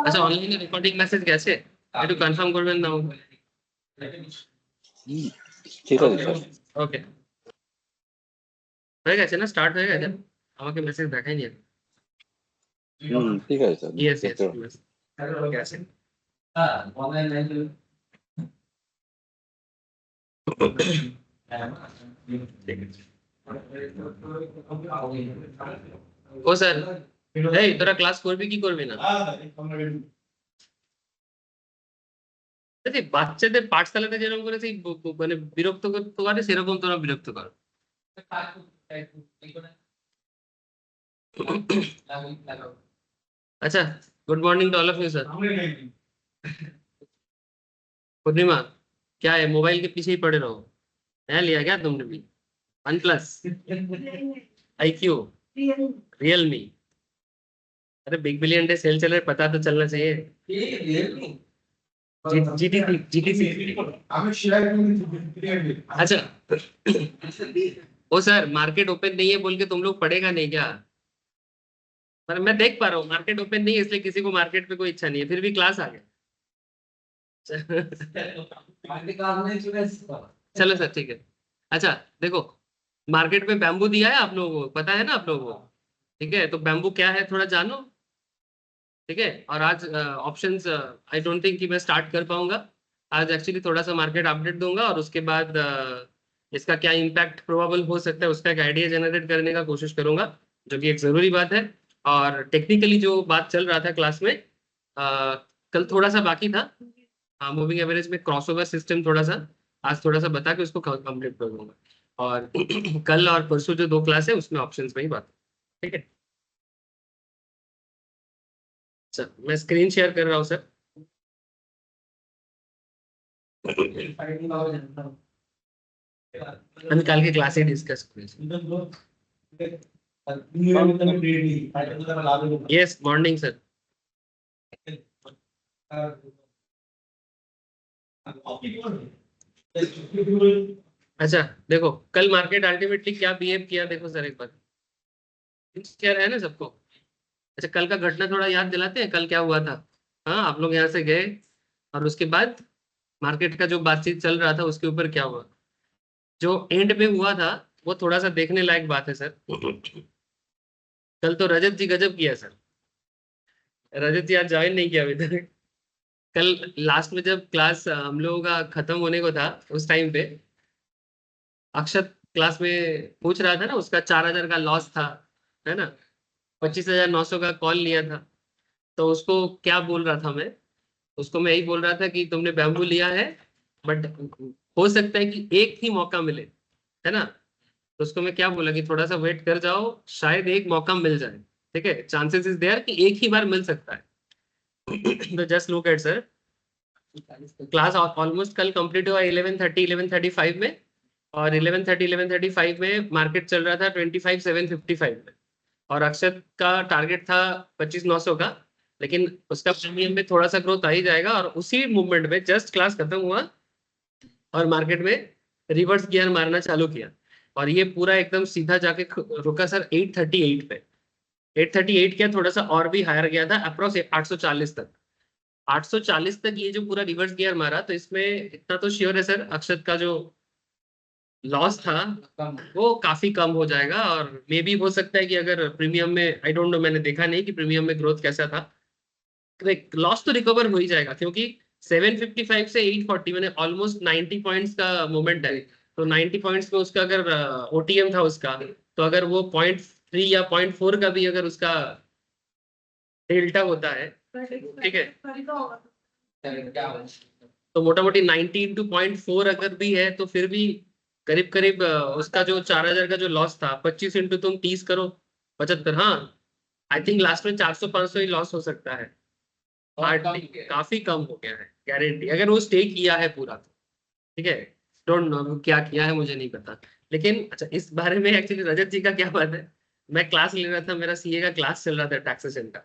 আচ্ছা অনলাইনে recording message গেছে, একটু কনফার্ম করবেন না? ঠিক আছে স্যার। ওকে, হয়ে গেছে না? স্টার্ট হয়ে গেছে? আমাকে মেসেজ দেখায়নি। ঠিক আছে স্যার। ইয়েস ইয়েস গেছে। ও স্যার, এই তোরা ক্লাস করবি কি করবি না? বাচ্চাদের পাঠশালাতে যেরকম করে সেই মানে বিরক্ত করতে পারে, সেরকম তোরা বিরক্ত কর। अच्छा, good morning to all of you sir. Purnima, क्या है मोबाइल के पीछे ही पड़े रहो? नया लिया क्या तुमने भी? One plus, IQ, Realme? अरे बिग बिलियन डे सेल चल रहा है, पता तो चलना चाहिए। GT अच्छा। ओ सर, मार्केट ओपन नहीं है बोल के तुम लोग पढ़ेगा नहीं क्या? पर मैं देख पा रहा हूँ मार्केट ओपन नहीं है, इसलिए किसी को मार्केट पे कोई इच्छा नहीं है, फिर भी क्लास आ गया। चलो सर ठीक है। अच्छा देखो, मार्केट में बैम्बू दिया है आप लोगों को, पता है ना आप लोगों को? ठीक है, तो बैम्बू क्या है थोड़ा जानो। ठीक है, और आज ऑप्शंस आई डोंट थिंक कि मैं स्टार्ट कर पाऊंगा आज। एक्चुअली थोड़ा सा मार्केट अपडेट दूंगा और उसके बाद इसका क्या इम्पैक्ट प्रोबेबल हो सकता है उसका एक आइडिया जनरेट करने का कोशिश करूंगा, जो कि एक जरूरी बात है। और टेक्निकली जो बात चल रहा था क्लास में, कल थोड़ा सा बाकी था, मूविंग एवरेज में क्रॉसओवर सिस्टम थोड़ा सा आज थोड़ा सा बता के उसको कंप्लीट कर दूंगा। और कल और परसों जो 2 क्लास है उसमें ऑप्शंस में ही बात। ठीक है सर, मैं स्क्रीन शेयर कर रहा हूँ सर। निकाल के क्लास ही डिस्कस करें। Yes morning sir. अच्छा देखो, कल मार्केट अल्टीमेटली क्या बिहेव किया देखो सर एक बार, शेयर है ना सबको? अच्छा कल का घटना थोड़ा याद दिलाते हैं, कल क्या हुआ था? हाँ आप लोग यहाँ से गए और उसके बाद मार्केट का जो बातचीत चल रहा था उसके ऊपर क्या हुआ, जो एंड में हुआ था वो थोड़ा सा देखने लायक बात है सर। कल तो रजत जी गजब किया सर। रजत जी आज ज्वाइन नहीं किया अभी तक। कल लास्ट में जब क्लास हम लोगों का खत्म होने को था उस टाइम पे अक्षत क्लास में पूछ रहा था ना, उसका 4,000 का लॉस था, है ना? 25,900 का कॉल लिया था, तो उसको क्या बोल रहा था मैं? उसको मैं यही बोल रहा था कि तुमने बैम्बू लिया है बट हो सकता है कि एक ही मौका मिले, है ना? तो उसको मैं क्या बोला कि थोड़ा सा वेट कर जाओ, शायद एक मौका मिल जाए। ठीक है, चांसेस इज देयर कि एक ही बार मिल सकता है। तो just look at sir, class almost कल कंप्लीट हुआ 11:30 11:35 में, और 11:30 11:35 में मार्केट चल रहा था 25,755 में, और अक्षत का टारगेट था 25,900 का, लेकिन उसका प्रीमियम में थोड़ा सा ग्रोथ आ ही जाएगा। और उसी मूवमेंट में जस्ट क्लास खत्म हुआ और मार्केट में रिवर्स गियर मारना चालू किया, और ये पूरा एकदम सीधा जाके रुका सर 838 पे। 838 क्या, थोड़ा सा और भी हायर गया था, अप्रोक्स 840 तक। 840 तक ये जो पूरा रिवर्स गियर मारा, तो इसमें इतना तो श्योर है सर, अक्षत का जो लॉस था वो काफी कम हो जाएगा। और मे भी हो सकता है कि अगर प्रीमियम में, आई डोंट नो, मैंने देखा नहीं कि प्रीमियम में ग्रोथ कैसा था, लॉस तो रिकवर हो ही जाएगा, क्योंकि 755 से 840 मैंने ऑलमोस्ट 90 पॉइंट्स का मूवमेंट है। तो 90 पॉइंट्स में उसका अगर OTM था उसका, तो अगर वो 0.3 या 0.4 का भी अगर उसका डेल्टा होता है, ठीक है, तो मोटा मोटी 90 इंटू 0.4 अगर भी है, तो फिर भी करीब करीब उसका जो 4,000 का जो लॉस था, 25 इंटू तुम 30 करो, 75, हाँ आई थिंक लास्ट में 400-500 ही लॉस हो सकता है। काफी कम हो गया है गारंटी, अगर वो स्टे किया है पूरा तो। ठीक है, डोंट नो क्या किया है मुझे नहीं पता, लेकिन अच्छा इस बारे में एक्चुअली रजत जी का क्या बात है, मैं क्लास ले रहा था, मेरा CA का क्लास चल रहा था टैक्सेशन का।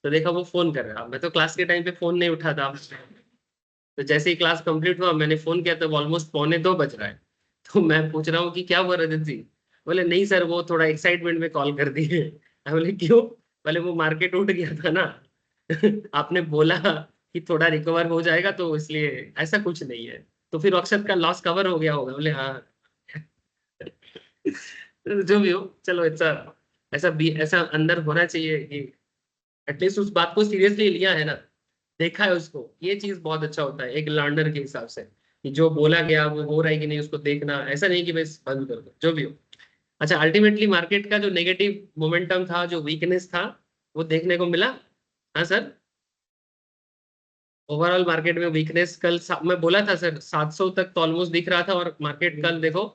तो देखा वो फोन कर रहा, मैं तो क्लास के टाइम पे फोन नहीं उठाता, तो जैसे ही क्लास कंप्लीट हुआ मैंने फोन किया, तब ऑलमोस्ट 1:45 बज रहा है। तो मैं पूछ रहा हूँ कि क्या हुआ रजत जी? बोले नहीं सर वो थोड़ा एक्साइटमेंट में कॉल कर दिए। मैं बोले क्यों? बोले वो मार्केट उठ गया था ना। आपने बोला कि थोड़ा रिकवर हो जाएगा तो इसलिए, ऐसा कुछ नहीं है। तो फिर अक्षत का लॉस कवर हो गया होगा। बोले हाँ। जो भी हो चलो, ऐसा ऐसा भी ऐसा अंदर होना चाहिए कि एटलीस्ट उस बात को सीरियसली लिया है ना, देखा है उसको, ये चीज बहुत अच्छा होता है एक लर्नर के हिसाब से, कि जो बोला गया वो हो रहा है कि नहीं उसको देखना, ऐसा नहीं कि बस बंद कर दो जो भी हो। अच्छा, अल्टीमेटली मार्केट का जो नेगेटिव मोमेंटम था, जो वीकनेस था, वो देखने को मिला। हाँ सर, ओवरऑल मार्केट में वीकनेस कल मैं बोला था सर 700 तक तो ऑलमोस्ट दिख रहा था, और मार्केट कल देखो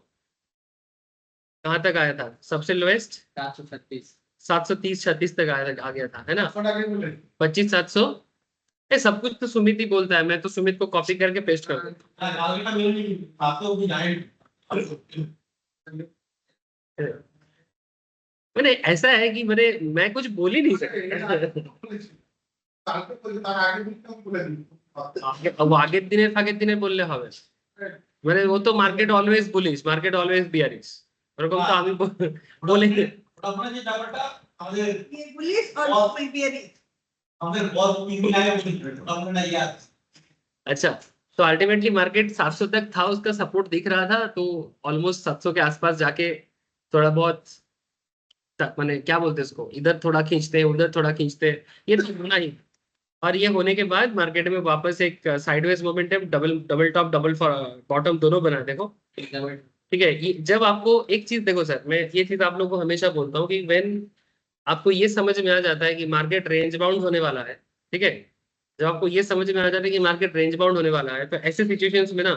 कहाँ तक आया था, सबसे लोएस्ट 736, 730-36 तक आ गया था, है ना? 25-700। ये सब कुछ तो सुमित ही बोलता है, मैं तो सुमित को कॉपी करके पेस्ट कर दूं। मैंने ऐसा है कि मैं कुछ बोल ही नहीं सकता। अब आगे दिने फागे दिने बोलले হবে, वो तो market always bullish, market always bearish, ওরকম তো আমি বলি। আমরা যে ব্যাপারটা আমাদের বুলিশ আর বিয়ারিশ আমাদের বস মিটিং আগে বলি আমরা না यार। अच्छा, तो अल्टीमेटली मार्केट 700 तक था, उसका सपोर्ट दिख रहा था, तो ऑलमोस्ट 700 के आसपास जाके थोड़ा बहुत मैंने क्या बोलते हैं उसको, इधर थोड़ा खींचते उधर थोड़ा खींचते, ये तो होना ही। और ये होने के बाद मार्केट में वापस एक sideways momentum, double double top double bottom दोनों बना, देखो ठीक है। जब आपको एक चीज देखो सर, मैं ये चीज आप लोगों को हमेशा बोलता हूँ कि व्हेन आपको ये समझ में आ जाता है कि मार्केट रेंज बाउंड होने वाला है, ठीक है, जब आपको ये समझ में आ जाता है कि मार्केट रेंज बाउंड होने वाला है, तो ऐसे सिचुएशंस में ना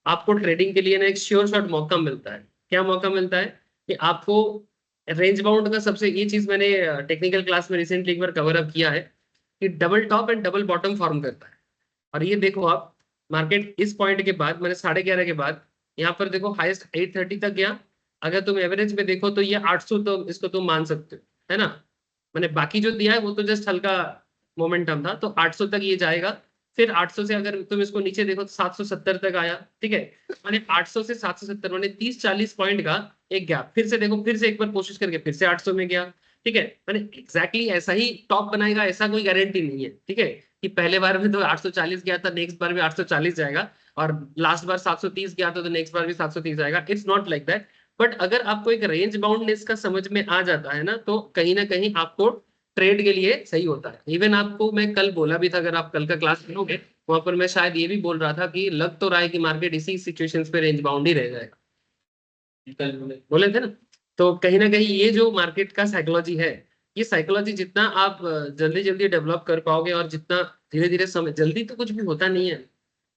आपको ट्रेडिंग के लिए ना एक श्योर शॉट मौका मिलता है। क्या मौका मिलता है? कि आपको रेंज बाउंड का सबसे, ये चीज मैंने टेक्निकल क्लास में रिसेंटली एक बार कवर अप किया है, कि double top and double bottom form करता है। और ये देखो आप, मार्केट इस पॉइंट के बाद मैंने 11:30 के बाद यहाँ पर देखो हाईएस्ट 830 तक गया। अगर तुम एवरेज में देखो तो ये 800, तो इसको तुम मान सकते हो, है ना? मैंने बाकी जो दिया है वो तो जस्ट हल्का मोमेंटम था, तो 800 तक ये जाएगा। फिर 800 से अगर तुम इसको नीचे देखो तो 770 तक आया, ठीक है। मैंने 800 से 770 मैंने 30-40 पॉइंट का एक गैप, फिर से देखो, फिर से एक बार कोशिश करके फिर से 800 में गया, ठीक है। मैंने एग्जैक्टली ऐसा ही टॉप बनाएगा ऐसा कोई गारंटी नहीं है, ठीक है, कि पहले बार में तो 840 गया था, नेक्स्ट बार भी 840 जाएगा, और लास्ट बार 730 गया था तो नेक्स्ट बार भी 730 जाएगा। It's not like that. But अगर आपको एक रेंज बाउंडनेस का समझ में आ जाता है ना कहीं आपको ट्रेड के लिए सही होता है। इवन आपको मैं कल बोला भी था, अगर आप कल का क्लास सुनोगे वहां पर मैं शायद ये भी बोल रहा था कि लग तो रहा है कि मार्केट इसी सिचुएशंस पे रेंज बाउंड ही रह जाएगा, कल बोले थे ना। तो कहीं ना कहीं ये जो मार्केट का साइकोलॉजी है, ये साइकोलॉजी जितना आप जल्दी जल्दी डेवलप कर पाओगे, और जितना धीरे धीरे समय, जल्दी तो कुछ भी होता नहीं है,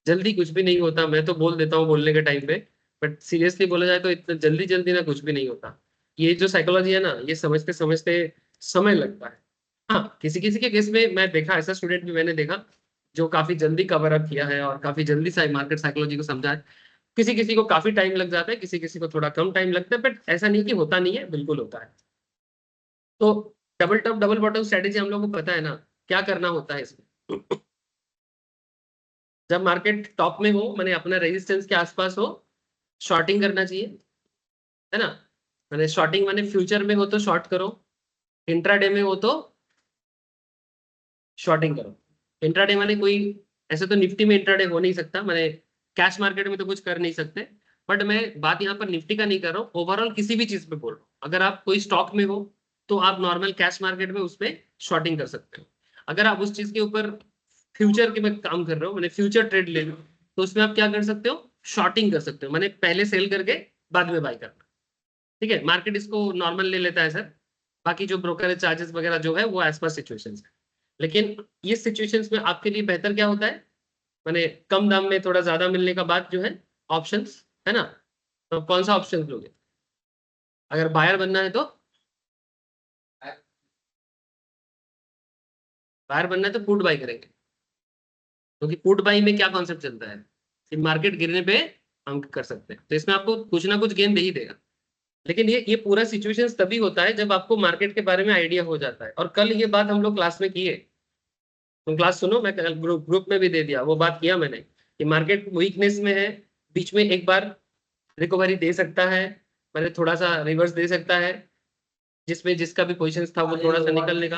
जल्दी कुछ भी नहीं होता, मैं तो बोल देता हूँ बोलने के टाइम पे, बट सीरियसली बोला जाए तो इतना जल्दी जल्दी ना कुछ भी नहीं होता। ये जो साइकोलॉजी है ना, ये समझते समझते समय लगता है। हाँ, किसी किसी के केस में मैं देखा, ऐसा स्टूडेंट भी मैंने देखा जो काफी जल्दी कवर अप किया है और काफी जल्दी मार्केट साइकोलॉजी को समझा है। किसी किसी को काफी टाइम लग जाता है, किसी किसी को थोड़ा कम टाइम लगता है, बट ऐसा नहीं कि होता नहीं है, बिल्कुल होता है। तो double top double bottom strategy हम लोग को पता है ना क्या करना होता है इसमें। जब मार्केट टॉप में हो, मैंने अपना रेजिस्टेंस के आसपास हो, शॉर्टिंग करना चाहिए, है ना? मैंने शॉर्टिंग मैंने फ्यूचर में हो तो शॉर्ट करो, इंट्राडे में हो तो शॉर्टिंग करो। इंट्राडे माने कोई, ऐसे तो निफ्टी में इंट्राडे हो नहीं सकता, मैंने कैश मार्केट में तो कुछ कर नहीं सकते, बट मैं बात यहाँ पर निफ्टी का नहीं कर रहा हूँ, ओवरऑल किसी भी चीज पे बोल रहा हूँ। अगर आप कोई स्टॉक में हो तो आप नॉर्मल कैश मार्केट में उसमें शॉर्टिंग कर सकते हो। अगर आप उस चीज के ऊपर फ्यूचर के में काम कर रहे हो, मैंने फ्यूचर ट्रेड ले लो, तो उसमें आप क्या कर सकते हो, शॉर्टिंग कर सकते हो, मैंने पहले सेल करके बाद में बाय करना, ठीक है। मार्केट इसको नॉर्मल ले लेता है सर, बाकी जो ब्रोकरेज चार्जेस वगैरह जो है वो एज पर सिचुएशन है। लेकिन ये सिचुएशंस में आपके लिए बेहतर क्या होता है, मैंने कम दाम में थोड़ा ज्यादा मिलने का बाद जो है ऑप्शंस, है ना? तो कौन सा ऑप्शन लोगे? अगर बायर बनना है तो बायर बनना है तो पुट बाई करेंगे, क्योंकि पुट बाई में क्या कॉन्सेप्ट चलता है कि मार्केट गिरने पे हम कर सकते हैं, तो इसमें आपको कुछ ना कुछ गेन दे ही देगा। लेकिन ये पूरा सिचुएशन तभी होता है जब आपको मार्केट के बारे में आइडिया हो जाता है। और कल ये बात हम लोग क्लास में किए, तुम क्लास सुनो, मैं कल ग्रुप में भी दे दिया, वो बात किया मैंने कि मार्केट वीकनेस में है, बीच में एक बार रिकवरी दे सकता है, मैंने थोड़ा सा रिवर्स दे सकता है, जिसमें जिसका भी पोजीशन था वो थोड़ा सा निकलने का।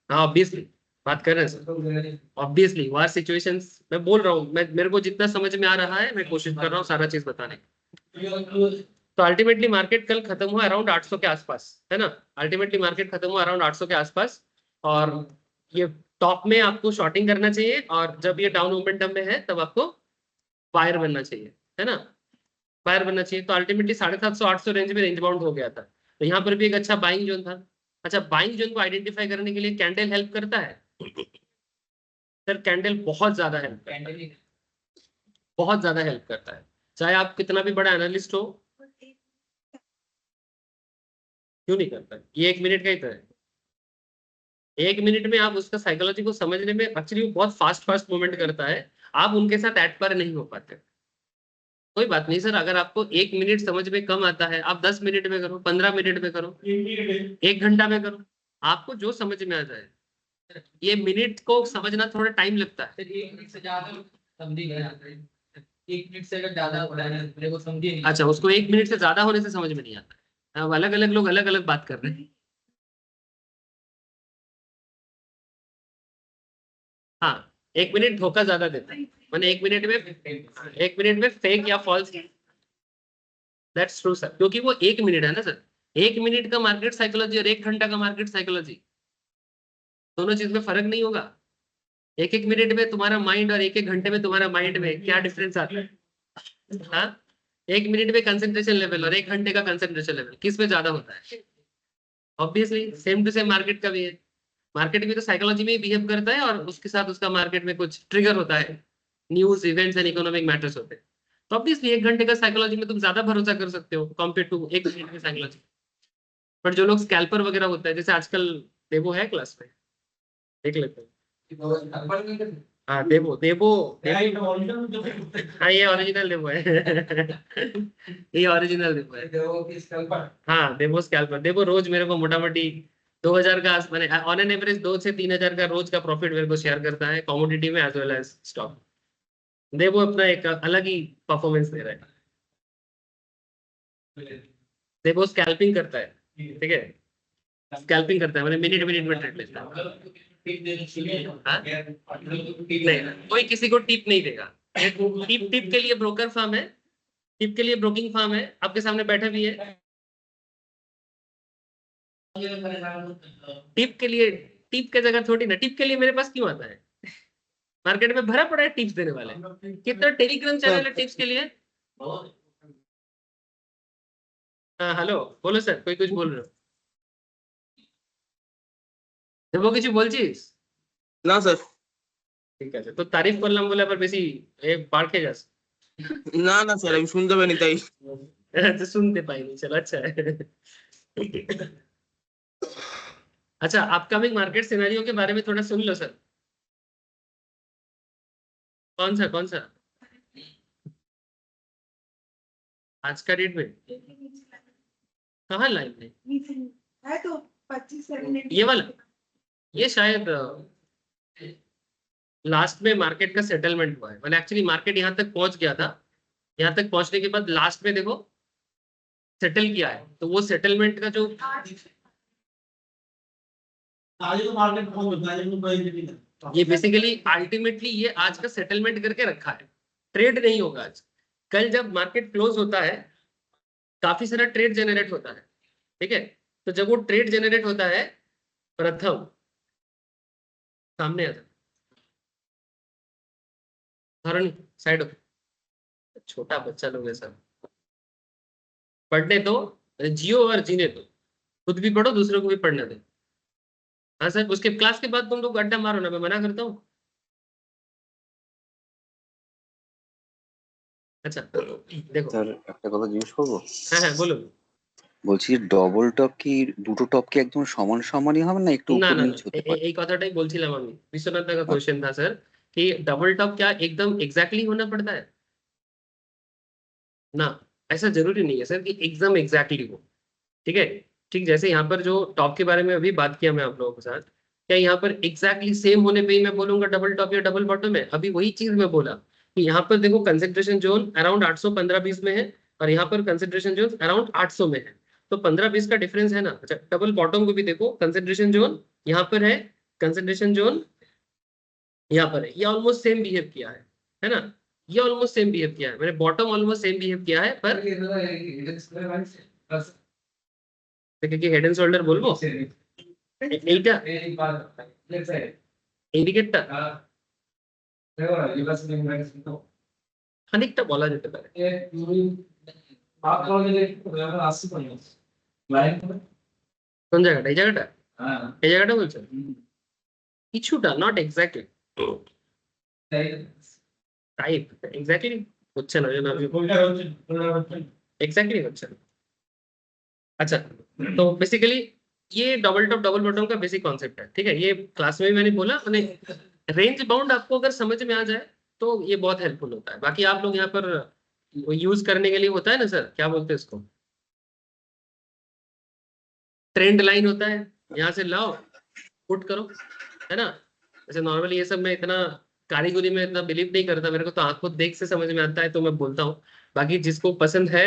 हाँ ऑब्वियसली, बात कर रहे हैं सर, ऑब्वियसली वार सिचुएशंस मैं बोल रहा हूँ, मैं मेरे को जितना समझ में आ रहा है मैं कोशिश कर रहा हूँ सारा चीज बताने की। तो अल्टीमेटली मार्केट कल खत्म हुआ अराउंड 800 के आसपास, है ना। अल्टीमेटली मार्केट खत्म हुआ अराउंड 800 के आसपास, और ये टॉप में आपको शॉर्टिंग करना चाहिए, और जब ये डाउन मोमेंटम में है तब आपको बायर बनना चाहिए, है ना, बायर बनना चाहिए। तो अल्टीमेटली 750-800 रेंज में रेंज बाउंड हो गया था, तो यहाँ पर भी एक अच्छा बाइंग जोन था। अच्छा, बाइंग जोन को आइडेंटिफाई करने के लिए कैंडल हेल्प करता है सर, कैंडल बहुत ज्यादा हेल्प करता है, बहुत ज्यादा हेल्प करता है, चाहे आप कितना भी बड़ा एनालिस्ट हो। क्यों नहीं करता है? ये 1 मिनट का ही तो है, 1 मिनट में आप उसका साइकोलॉजी को समझने में, एक्चुअली वो बहुत फास्ट फास्ट मूवमेंट करता है, आप उनके साथ एट पर नहीं हो पाते। कोई बात नहीं सर, अगर आपको 1 मिनट समझ में कम आता है, आप 10 मिनट में करो, 15 मिनट में करो, 1 घंटा में करो, आपको जो समझ में आ जाए। ये मिनट को समझना थोड़ा टाइम लगता है। 1 मिनट से ज्यादा समझ नहीं आता है, 1 मिनट से अगर ज्यादा हो रहा है मेरे को समझिए नहीं। अच्छा, उसको 1 मिनट से ज्यादा होने से समझ में नहीं आता। अब अलग अलग लोग अलग अलग बात कर रहे हैं। हाँ, 1 मिनट धोखा ज्यादा देता है, मैंने 1 मिनट में फेक या फॉल्स। दैट्स ट्रू सर, क्योंकि वो 1 मिनट है ना सर, 1 मिनट का मार्केट साइकोलॉजी और 1 घंटा का मार्केट साइकोलॉजी, दोनों चीज में फर्क नहीं होगा। 1 मिनट में तुम्हारा माइंड और 1 घंटे में तुम्हारा माइंड में क्या डिफरेंस आता है? हाँ, 1 मिनट में कंसेंट्रेशन लेवल और 1 घंटे का कंसेंट्रेशन लेवल किस में ज्यादा होता है? Obviously same to same market का भी है, मार्केट भी तो साइकोलॉजी में ही बिहेव करता है, और उसके साथ उसका मार्केट में कुछ ट्रिगर होता है, news events and economic matters होते हैं। तो ऑब्वियसली 1 घंटे का साइकोलॉजी में तुम ज्यादा भरोसा कर सकते हो कंपेयर टू 1 मिनट की साइकोलॉजी। बट जो लोग स्कैल्पर वगैरह होता है, जैसे आजकल देवो है क्लास में, देख लेते हैं। हाँ देवो देवो हाँ, ये ओरिजिनल देवो है ये ओरिजिनल देवो है। हाँ देवो स्कैल्पर, देवो रोज मेरे को मोटा मोटी 2,000 का मैंने ऑन एन एवरेज 2 से 3 हजार का रोज का प्रॉफिट मेरे को शेयर करता है, कमोडिटी में एज वेल एज स्टॉक। देवो अपना एक अलग ही परफॉर्मेंस दे रहा है। देवो स्कैल्पिंग करता है, ठीक है, स्कैल्पिंग करता है, मैंने मिनट मिनट में ट्रेड लेता है। हाँ? नहीं, कोई किसी को टिप नहीं देगा। टिप टिप के लिए ब्रोकर फार्म है, टिप के लिए ब्रोकिंग फार्म है, आपके सामने बैठा भी है। टिप के लिए, टिप के जगह थोड़ी ना, टिप के लिए मेरे पास क्यों आता है? मार्केट में भरा पड़ा है टिप्स देने वाले, कितना टेलीग्राम चैनल है टिप्स के लिए। हाँ हेलो, बोलो सर, कोई कुछ बोल रहे हो? দেবো কিছু বলছিস? না স্যার। ঠিক আছে, তো তারিফ করলাম বলে আবার বেশি বাড় খেয়ে যাস? না না স্যার, আমি শুনতে পাইনি তাই। अच्छा सुनते पाएंगे, चलो अच्छा है। अच्छा, अपकमिंग मार्केट सिनेरियो के बारे में थोड़ा सुन लो सर। कौन सा कौन सा? आज का डेट में कहाँ लाइन में है तो 25 ये वाला? ये शायद लास्ट में मार्केट का सेटलमेंट हुआ है, मतलब एक्चुअली मार्केट यहाँ तक पहुंच गया था, यहाँ तक पहुंचने के बाद लास्ट में देखो सेटल किया है, तो वो सेटलमेंट का जो ये बेसिकली अल्टीमेटली ये आज का सेटलमेंट करके रखा है, ट्रेड नहीं होगा आज। कल जब मार्केट क्लोज होता है काफी सारा ट्रेड जनरेट होता है, ठीक है, तो जब वो ट्रेड जनरेट होता है प्रथम सामने आता धरनी साइड, छोटा बच्चा लोग है सब, पढ़ने दो, जियो और जीने दो, खुद भी पढ़ो दूसरों को भी पढ़ने दो। हाँ सर, उसके क्लास के बाद तुम लोग अड्डा मारो ना, मैं मना करता हूँ। अच्छा देखो স্যার একটা কথা জিজ্ঞেস করবো? হ্যাঁ হ্যাঁ বলুন। বলছি ডবল টপ কি দুটো টপ কি একদম সমান সমানই হবে না একটু না উপর না নিচ হতে পারে? এই কথাটাই বলছিলাম আমি, विश्वनाथ का क्वेश्चन था सर कि डबल टॉप क्या एकदम एग्जैक्टली होना पड़ता है? ना, ऐसा जरूरी नहीं है सर कि एकदम एग्जैक्टली हो, ठीक है। ठीक, जैसे यहाँ पर जो टॉप के बारे में अभी बात किया मैं आप लोगों के साथ, क्या यहाँ पर एग्जैक्टली सेम होने पे ही मैं बोलूंगा डबल टॉप या डबल बॉटम है? अभी वही चीज मैं बोला कि यहाँ पर देखो कंसेंट्रेशन जोन अराउंड 815-20 में है, और यहाँ पर कंसिडरेशन जोन अराउंड 800 में है, तो 15-20 का डिफरेंस है ना। अच्छा, डबल बॉटम को भी देखो, कंसिडरेशन जोन यहाँ पर है, कंसिडरेशन जोन यहाँ पर है, ये ऑलमोस्ट सेम बिहेव किया है ना, ये ऑलमोस्ट सेम बिहेव किया है, मैंने बॉटम ऑलमोस्ट सेम बिहेव किया है, पर देखिए हेड एंड शोल्डर बोलबो এইটা ইন্ডিকেটটা খানিকটা বলা যেতে পারে। কোন জায়গাটা? এই জায়গাটা, এই জায়গাটা বলছেন কিছুটা, নট এক্স্যাক্টলি টাইপ, এক্স্যাক্টলি হচ্ছে না, এক্স্যাক্টলি হচ্ছে না। अच्छा, तो बेसिकली ये डबल टॉप डबल बॉटम का बेसिक कॉन्सेप्ट है, ठीक है। ये क्लास में भी मैंने बोला, मैंने रेंज बाउंड आपको अगर समझ में आ जाए तो ये बहुत हेल्पफुल होता है। बाकी आप लोग यहाँ पर यूज करने के लिए होता है ना सर, क्या बोलते हैं इसको, ट्रेंड लाइन होता है, यहाँ से लाओ पुट करो, है ना। जैसे नॉर्मली ये सब मैं इतना कारीगरी में इतना बिलीव नहीं करता, मेरे को तो आंखों देख से समझ में आता है तो मैं बोलता हूँ। बाकी जिसको पसंद है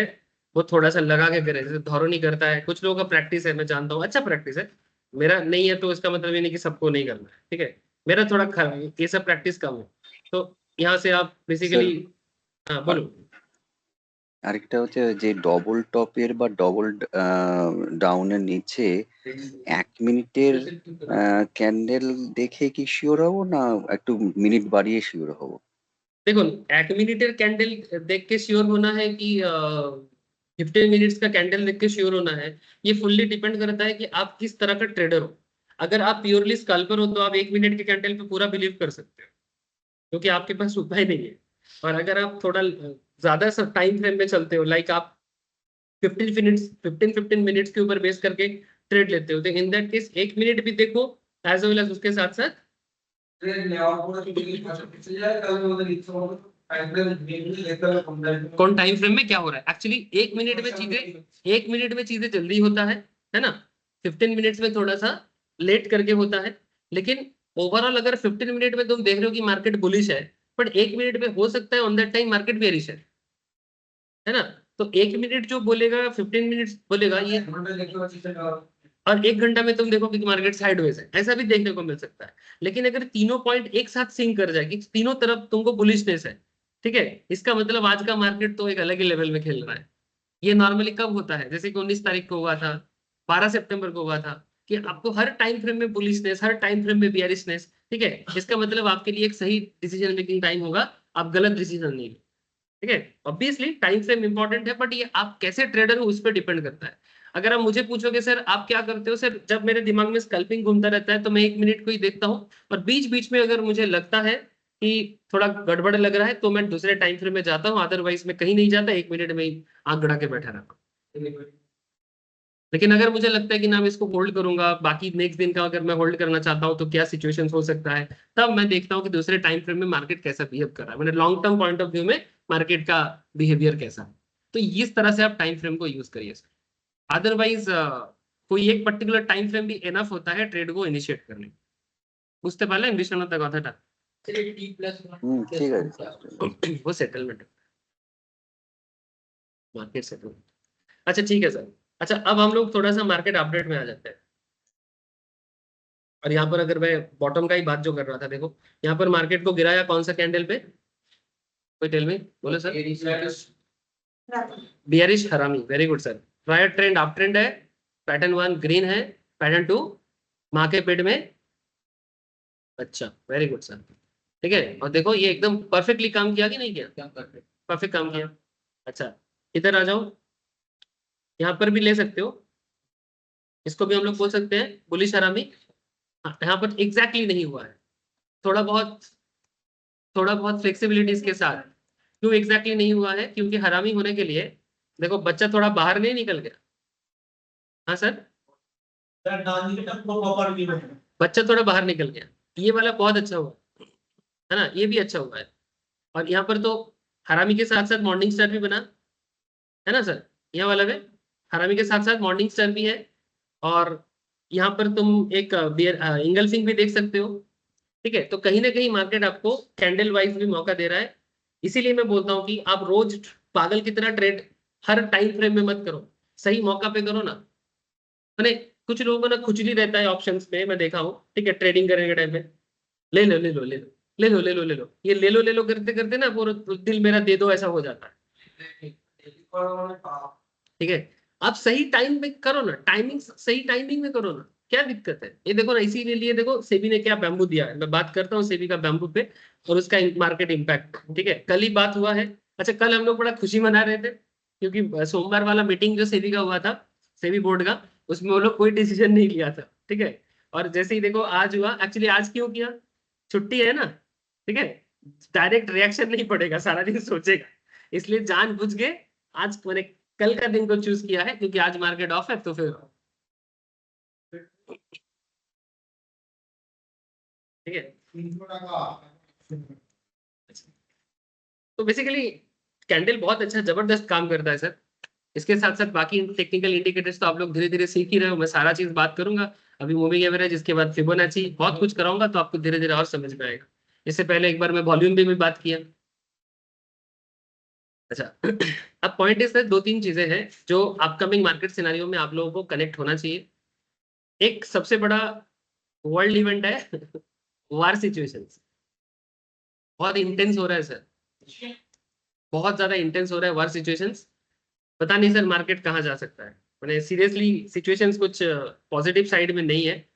वो थोड़ा सा लगा के करे, जैसे धौरो नहीं करता है, कुछ लोगों का प्रैक्टिस है, मैं जानता हूँ, अच्छा प्रैक्टिस है, मेरा नहीं है तो इसका मतलब ये नहीं कि सबको नहीं करना है, ठीक है। मेरा थोड़ा ये सब प्रैक्टिस कम है, तो यहाँ से आप बेसिकली, हाँ बोलो। আরেকটা হচ্ছে যে ডবল টপের বা ডবল ডাউনের নিচে 1 মিনিটের ক্যান্ডেল দেখে কি শিওর হব না একটু মিনিট বাড়িয়ে শিওর হব? देखो 1 मिनटेर कैंडल देख के श्योर होना है कि 15 मिनट्स का कैंडल देख के श्योर होना है, ये फुल्ली डिपेंड करता है कि आप किस तरह का ट्रेडर हो। अगर आप प्योरली स्कैल्पर हो तो आप 1 मिनट के कैंडल पे पूरा बिलीव कर सकते हो, क्योंकि आपके पास उपाय नहीं है। और अगर आप थोड़ा ज्यादा टाइम फ्रेम में चलते हो, लाइक आप 15 मिनट्स के ऊपर बेस करके ट्रेड लेते हो, तो इन दैट केस 1 मिनट भी देखो एज वेल एज उसके साथ साथ कौन टाइम फ्रेम में क्या हो रहा है। एक्चुअली 1 मिनट में चीजें, 1 मिनट में चीजें जल्दी होता है ना। 15 मिनट्स में थोड़ा सा लेट करके होता है, लेकिन ओवरऑल अगर 15 मिनट में तुम देख रहे हो कि मार्केट बुलिश है, बट 1 मिनट में हो सकता है on that time market bearish है ना। तो 1 मिनट जो बोलेगा 15 मिनट्स बोलेगा ये, और 1 घंटा में तुम देखो कि मार्केट साइडवेज है, ऐसा भी देखने को मिल सकता है। लेकिन अगर तीनों पॉइंट एक साथ सिंक कर जाएगी, तीनों तरफ तुमको बुलिशनेस है, ठीक है, इसका मतलब आज का मार्केट तो एक अलग ही लेवल में खेल रहा है। ये नॉर्मली कब होता है, जैसे कि 19 तारीख को हुआ था, 12 सितंबर को हुआ था, कि आपको हर टाइम फ्रेम में बुलिशनेस, हर टाइम फ्रेम में बियरिशनेस, ठीक है। इसका मतलब आपके लिए एक सही डिसीजन मेकिंग टाइम होगा, आप गलत डिसीजन नहीं, ठीक है। ऑब्वियसली टाइम फ्रेम इंपॉर्टेंट है, बट ये आप कैसे ट्रेडर हो उस पर डिपेंड करता है। अगर आप मुझे पूछोगे सर आप क्या करते हो, सर जब मेरे दिमाग में स्कैल्पिंग घूमता रहता है तो मैं 1 मिनट को ही देखता हूँ, और बीच बीच में अगर मुझे लगता है कि थोड़ा गड़बड़ लग रहा है तो मैं दूसरे टाइम फ्रेम में जाता हूँ, अदरवाइज मैं कहीं नहीं जाता, 1 मिनट में ही आंख गड़ा के बैठा रहता हूँ। लेकिन अगर मुझे लगता है कि ना मैं इसको होल्ड करूंगा, बाकी नेक्स्ट दिन का अगर मैं होल्ड करना चाहता हूँ तो क्या सिचुएशन हो सकता है, तब मैं देखता हूँ कि दूसरे टाइम फ्रेम में मार्केट कैसा बिहेव कर रहा है, मैंने long term point of view में मार्केट का बिहेवियर कैसा है। तो इस तरह से आप टाइम फ्रेम को यूज करिए सर। अदरवाइज कोई एक पर्टिकुलर टाइम फ्रेम भी एनफ होता है ट्रेड को इनिशिएट करने। বুঝতে পারলেন বিশ্বনাথ কথাটা? ঠিক আছে, वो सेटलमेंट, मार्केट सेटलमेंट। अच्छा ठीक है सर। अच्छा अब हम लोग थोड़ा सा मार्केट अपडेट में आ जाते हैं, और यहाँ पर अगर मैं बॉटम का ही बात जो कर रहा था, देखो यहाँ पर मार्केट को गिराया कौन सा कैंडल पे, कोई टेल मी, बोलो सर। बियरिश हरामी, very good sir. Prior trend up trend है, पैटर्न 1 ग्रीन है, पैटर्न 2 मार्केट पेड में, अच्छा वेरी गुड सर, ठीक है। और देखो ये एकदम परफेक्टली काम किया कि नहीं किया, परफेक्ट काम किया। अच्छा इधर आ जाओ, यहाँ पर भी ले सकते हो, इसको भी हम लोग बोल सकते हैं बुलिश हरामी। यहाँ पर एग्जैक्टली नहीं हुआ है, थोड़ा बहुत फ्लेक्सिबिलिटीज के साथ। क्यों एग्जैक्टली नहीं हुआ है, क्योंकि हरामी होने के लिए देखो बच्चा थोड़ा बाहर नहीं निकल गया, हाँ सर बच्चा थोड़ा बाहर निकल गया, ये वाला बहुत अच्छा हुआ है ना, ये भी अच्छा हुआ है। और यहाँ पर तो हरामी के साथ साथ मॉर्निंग स्टार भी बना है ना सर, यह वाला में हरामी के साथ साथ मॉर्निंग स्टार भी है, और यहाँ पर तुम एक इंगल्फिंग भी देख सकते हो, ठीक है। तो कहीं ना कहीं मार्केट आपको कैंडल वाइज भी मौका दे रहा है, इसीलिए मैं बोलता हूँ कि आप रोज पागल की तरह ट्रेड हर टाइम फ्रेम में मत करो, सही मौका पे करो ना। मैंने कुछ लोगों को ना खुजली रहता है ऑप्शंस में, मैं देखा हूँ, ठीक है, ट्रेडिंग करने के टाइम पे ले लो ले लो ले लो ले लो ले लो ले लो, ये ले लो करते करते ना पूरा दिल मेरा दे दो ऐसा हो जाता है। ठीक है, आप सही टाइम में करो ना, टाइमिंग सही टाइमिंग में करो ना, क्या दिक्कत है? ये देखो ना, इसीलिए देखो सेबी ने क्या बैम्बू दिया है, मैं बात करता हूँ सेबी का बैम्बू पे और उसका मार्केट इम्पैक्ट। ठीक है, कल ही बात हुआ है। अच्छा, कल हम लोग बड़ा खुशी मना रहे थे क्योंकि सोमवार वाला मीटिंग जो सेबी का हुआ था, सेबी बोर्ड का, उसमें वो लोग कोई डिसीजन नहीं लिया था। ठीक है, और जैसे ही देखो आज हुआ, एक्चुअली आज क्यों किया, छुट्टी है ना, ठीक है, डायरेक्ट रिएक्शन नहीं पड़ेगा, सारा दिन सोचेगा, इसलिए जानबूझ के आज मैंने कल का दिन को चूज किया है क्योंकि आज मार्केट ऑफ है, तो फिर ठीक है। तो बेसिकली कैंडल बहुत अच्छा जबरदस्त काम करता है सर। इसके साथ साथ बाकी टेक्निकल इंडिकेटर्स तो आप लोग धीरे धीरे सीख ही रहे हो, मैं सारा चीज बात करूंगा। अभी मूविंग एवरेज, इसके बाद फिबोनाची, बहुत कुछ कराऊंगा तो आपको धीरे धीरे और समझ में आएगा। इससे पहले एक बार मैं वॉल्यूम भी बात किया। अच्छा, अब पॉइंट इस दो तीन चीजें हैं जो अपकमिंग मार्केट सिनेरियो में आप लोगों को कनेक्ट होना चाहिए। एक सबसे बड़ा वर्ल्ड इवेंट है वार सिचुएशंस, बहुत इंटेंस हो रहा है सर, बहुत ज्यादा इंटेंस हो रहा है वार सिचुएशंस। पता नहीं सर मार्केट कहाँ जा सकता है, मैंने सीरियसली सिचुएशंस कुछ पॉजिटिव साइड में नहीं है।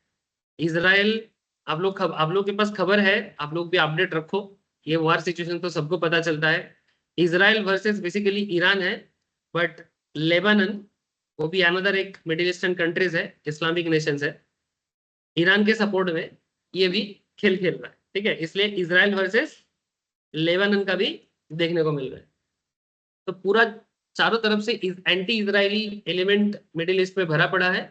इजराइल, आप लोग के पास खबर है, आप लोग भी अपडेट रखो, ये वार सिचुएशन तो सबको पता चलता है। इजराइल वर्सेस बेसिकली ईरान है, बट लेबनान, वो भी अनदर एक मिडिल ईस्टर्न कंट्रीज है, इस्लामिक नेशंस है, ईरान के सपोर्ट में ये भी खेल खेल रहा है। ठीक है, इसलिए इजराइल वर्सेस लेबनान का भी देखने को मिल रहा है। तो पूरा चारों तरफ से anti Israeli element middle east में भरा पड़ा है,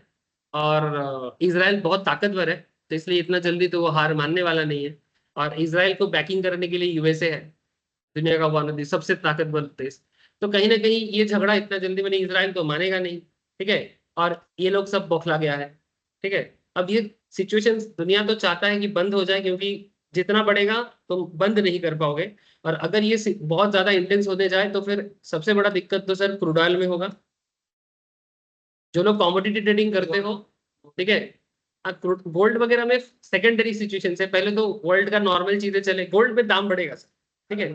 और इजराइल बहुत ताकतवर है, तो इसलिए इतना जल्दी तो वो हार मानने वाला नहीं है। और इजराइल को बैकिंग करने के लिए यूएसए है, दुनिया का वन ऑफ द सबसे ताकतवर देश। तो कहीं ना कहीं ये झगड़ा इतना जल्दी मैंने इजराइल तो मानेगा नहीं। ठीक है, और ये लोग सब बौखला गया है। ठीक है, अब ये सिचुएशन दुनिया तो चाहता है कि बंद हो जाए, क्योंकि जितना बढ़ेगा तो बंद नहीं कर पाओगे, और अगर ये बहुत ज्यादा इंटेंस होने जाए तो फिर सबसे बड़ा दिक्कत तो सर क्रूड ऑयल में होगा। जो लोग कॉमोडिटी ट्रेडिंग करते हो, ठीक है, गोल्ड वगैरह में सेकेंडरी सिचुएशन है, पहले तो वर्ल्ड का नॉर्मल चीजें चले, गोल्ड में दाम बढ़ेगा सर। ठीक है,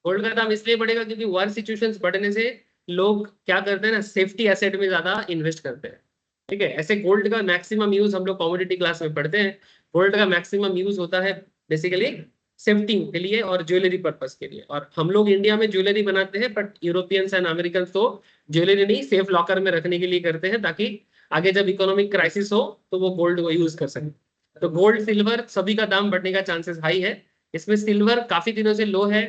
गोल्ड का दाम इसलिए बढ़ेगा क्योंकि वॉर सिचुएशंस बढ़ने से लोग क्या करते हैं ना, सेफ्टी एसेट में ज्यादा इन्वेस्ट करते हैं। ठीक है, ऐसे गोल्ड का मैक्सिमम यूज हम लोग कमोडिटी क्लास में पढ़ते हैं, गोल्ड का मैक्सिमम यूज होता है बेसिकली सेफ्टी के लिए और ज्वेलरी पर्पस के लिए। और हम लोग इंडिया में ज्वेलरी बनाते हैं, बट यूरोपियंस एंड अमेरिकन तो ज्वेलरी नहीं, सेफ लॉकर में रखने के लिए करते हैं, ताकि आगे जब इकोनॉमिक क्राइसिस हो तो वो गोल्ड को यूज कर सके। तो गोल्ड सिल्वर सभी का दाम बढ़ने का चांसेस हाई है। इसमें सिल्वर काफी दिनों से लो है,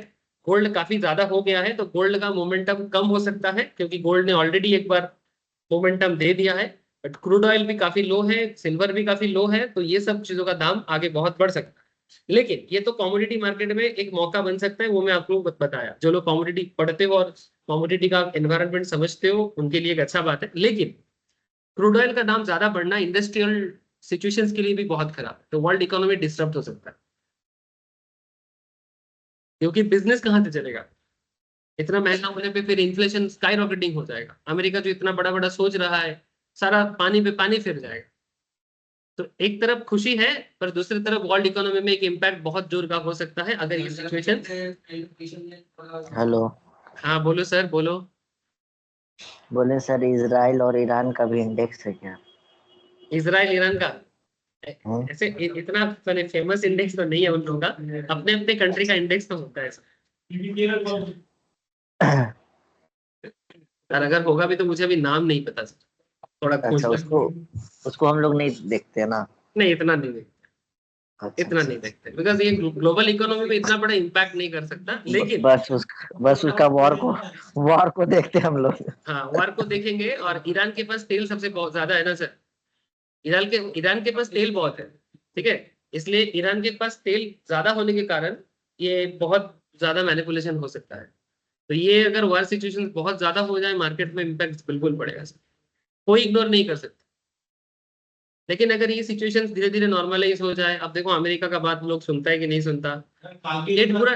गोल्ड काफी ज्यादा हो गया है, तो गोल्ड का मोमेंटम कम हो सकता है, क्योंकि गोल्ड ने ऑलरेडी एक बार मोमेंटम दे दिया है। बट क्रूड ऑयल भी काफी लो है, सिल्वर भी काफी लो है, तो ये सब चीजों का दाम आगे बहुत बढ़ सकता है। लेकिन ये तो कमोडिटी मार्केट में एक मौका बन सकता है, वो मैं आपको बताया। जो लोग कमोडिटी पढ़ते हो और कमोडिटी का एनवायरनमेंट समझते हो, उनके लिए एक अच्छा बात है। लेकिन क्रूड ऑयल का दाम ज्यादा बढ़ना इंडस्ट्रियल सिचुएशंस के लिए भी बहुत खराब है, तो वर्ल्ड इकोनॉमी डिस्टर्ब हो सकता है, क्योंकि बिजनेस कहाँ से चलेगा इतना महंगा होने पे, फिर इन्फ्लेशन स्काई रॉकेटिंग हो जाएगा। अमेरिका जो इतना बड़ा बड़ा सोच रहा है, सारा पानी पे पानी फिर जाएगा। तो एक तरफ खुशी है, पर दूसरी तरफ वर्ल्ड इकोनॉमी में एक इम्पैक्ट बहुत जोर का हो सकता है अगर ये सिचुएशन। हेलो, हाँ बोलो सर, बोलो। बोले सर इजराइल और ईरान का भी इंडेक्स है क्या? इजराइल ईरान का हम्म? ऐसे इतना फेमस इंडेक्स तो नहीं है उन लोगों का, अपने अपने कंट्री का इंडेक्स तो होता है सर। और अगर होगा भी तो मुझे अभी नाम नहीं पता सर, थोड़ा खोज अच्छा, उसको हम लोग नहीं देखते ना। नहीं, इतना नहीं देखते, अच्छा, इतना नहीं देखते, बिकॉज ये ग्लोबल इकोनॉमी में इतना बड़ा इम्पैक्ट नहीं कर सकता। लेकिन बस उसका वॉर को देखते हम लोग। हाँ, वार को देखेंगे। और ईरान के पास तेल सबसे बहुत ज्यादा है ना सर, ईरान के पास तेल बहुत है। ठीक है, इसलिए ईरान के पास तेल ज्यादा होने के कारण ये बहुत ज्यादा मैनिपुलेशन हो सकता है। तो ये अगर वार सिचुएशन बहुत ज्यादा हो जाए, मार्केट में इम्पैक्ट बिल्कुल पड़ेगा सर, कोई इग्नोर नहीं कर सकता। लेकिन अगर ये सिचुएशन धीरे धीरे नॉर्मलाइज हो जाए, अब देखो अमेरिका का बात लोग सुनता है कि नहीं सुनता, ये पूरा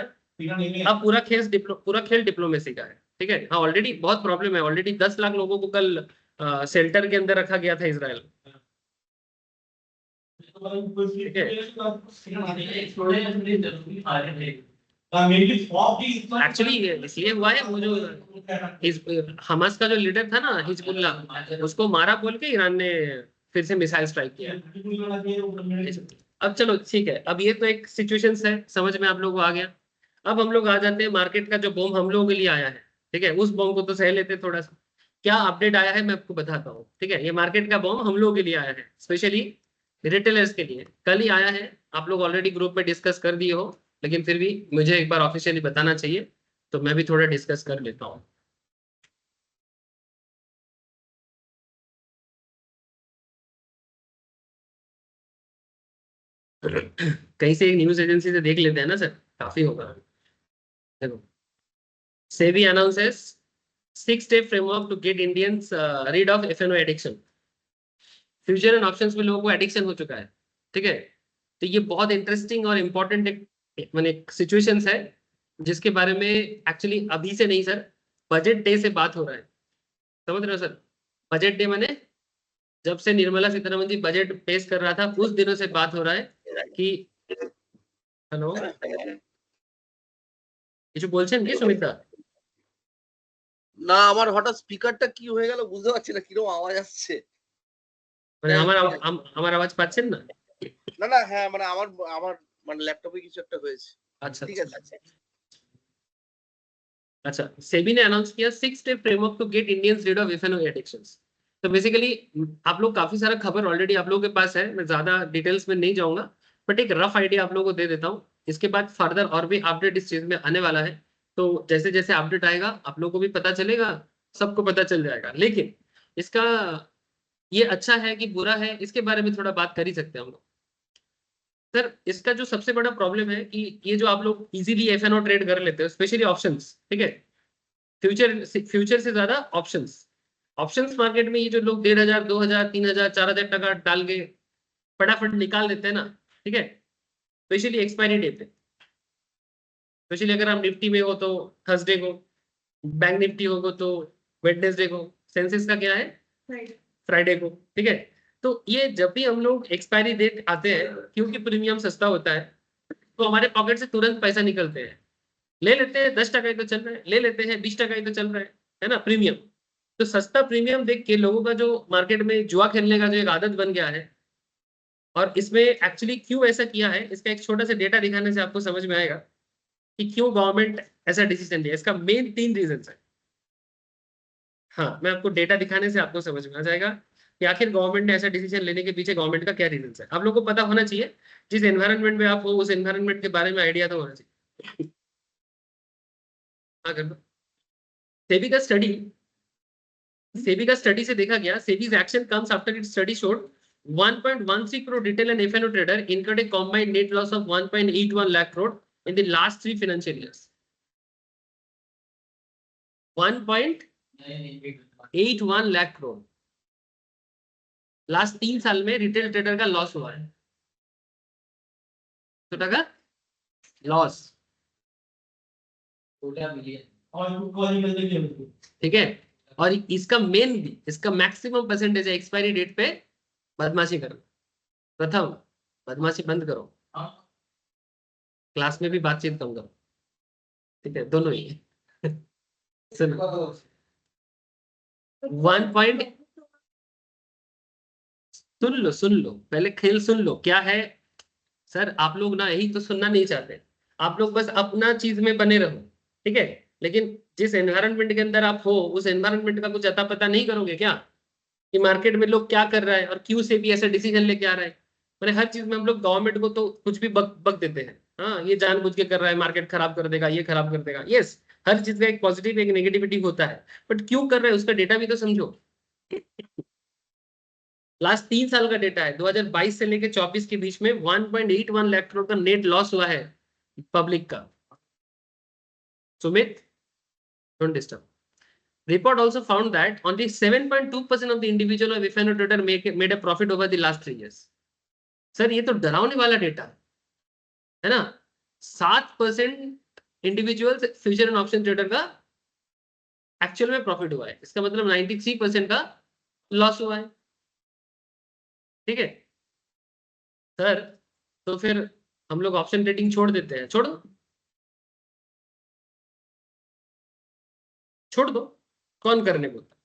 अब पूरा खेल डिप्लोमेसी का है। ठीक है। हाँ ऑलरेडी बहुत प्रॉब्लम है, ऑलरेडी 10 लाख लोगों को कल शेल्टर के अंदर रखा गया था इसराइल। ठीक है, एक्चुअली इसलिए हुआ है, वो जो हमास का जो लीडर था ना हिजबुल्ला, उसको मारा बोल के ईरान ने फिर से मिसाइल स्ट्राइक किया। अब चलो ठीक है, अब ये तो एक सिचुएशन है, समझ में आप लोगों को आ गया। अब हम लोग आ जाते हैं मार्केट का जो बॉम्ब हम लोगों के लिए आया है, ठीक है, उस बॉम्ब को तो सह लेते थोड़ा सा। क्या अपडेट आया है मैं आपको बताता हूँ, ठीक है। ये मार्केट का बॉम्ब हम लोगों के लिए आया है, स्पेशली रिटेलर्स के लिए, कल ही आया है। आप लोग ऑलरेडी ग्रुप में डिस्कस कर दिए हो, लेकिन फिर भी मुझे एक बार ऑफिशियली बताना चाहिए, तो मैं भी थोड़ा डिस्कस कर लेता हूँ। कहीं से एक न्यूज एजेंसी से देख लेते हैं ना सर, काफी होगा। देखो, SEBI announces 6-step framework to get Indians rid of FNO addiction। Future and options में लोगों को एडिक्शन हो चुका है, ठीक है। तो ये बहुत इंटरेस्टिंग और इम्पोर्टेंट मैंने सिचुएशंस है, जिसके बारे में एक्चुअली अभी से नहीं सर, बजट डे से बात हो रहा है, समझ रहे हो सर। बजट डे मैंने जब से निर्मला सीतारमन जी बजट पेश कर रहा था उस दिनों से बात हो रहा है कि हेलो কিছু বলছেন কি সুমিতা? না আমার হঠাৎ স্পিকারটা কি হয়ে গেল বুঝতে পারছি না, কিরকম আওয়াজ আসছে। মানে আমার আওয়াজ পাচ্ছেন না? না না হ্যাঁ মানে আমার আমার মানে ল্যাপটপে কিছু একটা হয়েছে। আচ্ছা ঠিক আছে। अच्छा, सेबी ने अनाउंस किया 6-step framework to get Indians rid of FNO addictions. तो बेसिकली आप लोग काफी सारा खबर ऑलरेडी आप लोगों के पास है, मैं ज्यादा डिटेल्स में नहीं जाऊंगा, बट एक रफ आइडिया आप लोगों को दे देता हूँ। इसके बाद फर्दर और भी अपडेट इस चीज में आने वाला है, तो जैसे जैसे अपडेट आएगा आप लोगों को भी पता चलेगा, सबको पता चल जाएगा। लेकिन इसका ये अच्छा है कि बुरा है, इसके बारे में थोड़ा बात कर ही सकते हैं हम लोग। सर इसका जो सबसे बड़ा प्रॉब्लम है कि ये जो आप लोग इजीली एफएनओ ट्रेड कर लेते हो, स्पेशली ऑप्शंस, ठीक है, फ्यूचर से ज्यादा ऑप्शंस मार्केट में ये जो लोग 1,500, 2,000, 3,000, 4,000 टका डाल के फटाफट निकाल देते हैं ना, ठीक है, स्पेशली एक्सपायरी डे पे। स्पेशली अगर आप निफ्टी में हो तो थर्सडे को, बैंक निफ्टी होगा तो वेडनेसडे को, सेंसेक्स का क्या है फ्राइडे को, ठीक है। तो ये जब भी हम लोग एक्सपायरी डेट आते हैं, क्योंकि प्रीमियम सस्ता होता है, तो हमारे पॉकेट से तुरंत पैसा निकलते हैं, ले लेते हैं 10 टका ही तो चल रहा है, ले लेते हैं 20 टका ही तो चल रहा है ना प्रीमियम। तो सस्ता प्रीमियम देख के लोगों का जो मार्केट में जुआ खेलने का जो एक आदत बन गया है, और इसमें एक्चुअली क्यों ऐसा किया है, इसका एक छोटा सा डेटा दिखाने से आपको समझ में आएगा कि क्यों गवर्नमेंट ऐसा डिसीजन लिया। इसका मेन 3 रीजन है। हाँ, मैं आपको डेटा दिखाने से आपको समझ में आ जाएगा कि आखिर गवर्नमेंट ने ऐसा डिसीजन लेने के पीछे गवर्नमेंट का क्या रीजन है। आप लोगों को पता होना चाहिए, जिस एनवायरनमेंट में आप हो उस एनवायरनमेंट के बारे में आइडिया तो होना चाहिए। हाँ कर दो। सेबी का स्टडी से देखा गया, SEBI's action comes after it study showed 1.13 crore retail and F&O trader incurred a combined net loss of 1.81 lakh crore in the last 3 financial years. 1.81 lakh crore last 3 साल में रिटेल ट्रेडर का लॉस हुआ है, तो टका लॉस, ठीक है। और इसका मेन भी, इसका मैक्सिमम परसेंटेज है एक्सपायरी डेट पे बदमाशी करना। प्रथम, बदमाशी बंद करो, क्लास में भी बातचीत कम करो, ठीक है, दोनों ही। सुनो सुन लो पहले, खेल सुन लो क्या है सर। आप लोग ना यही तो सुनना नहीं चाहते, आप लोग बस अपना चीज में बने रहो, ठीक है। लेकिन जिस एनवायरनमेंट के अंदर आप हो उस एनवायरनमेंट का कुछ अता पता नहीं करोगे क्या, कि मार्केट में लोग क्या कर रहा है और क्यों से भी ऐसा डिसीजन लेके आ रहा है। मैंने हर चीज में हम लोग गवर्नमेंट को तो कुछ भी बक देते हैं, हाँ ये जानबूझ के कर रहा है, मार्केट खराब कर देगा, ये खराब कर देगा। यस, हर चीज का एक पॉजिटिव एक नेगेटिविटी होता है, बट क्यों कर रहा है उसका डेटा भी तो समझो। लास्ट 3 साल का डेटा है, 2022 से लेकर 24 के बीच में 1.81 लाख करोड़ का नेट लॉस हुआ है पब्लिक का। Sumit, don't disturb. Report also found that only 7.2% of the individual of F&O trader made a profit over the last 3 years. Sir ये तो डरावने वाला डेटा है ना। 7% individual future and option trader का एक्चुअल में प्रॉफिट हुआ है, इसका मतलब 93% का लॉस हुआ है। ठीक है सर, तो फिर हम लोग ऑप्शन ट्रेडिंग छोड़ देते हैं? छोड़ दो, छोड़ दो, कौन करने बोलता?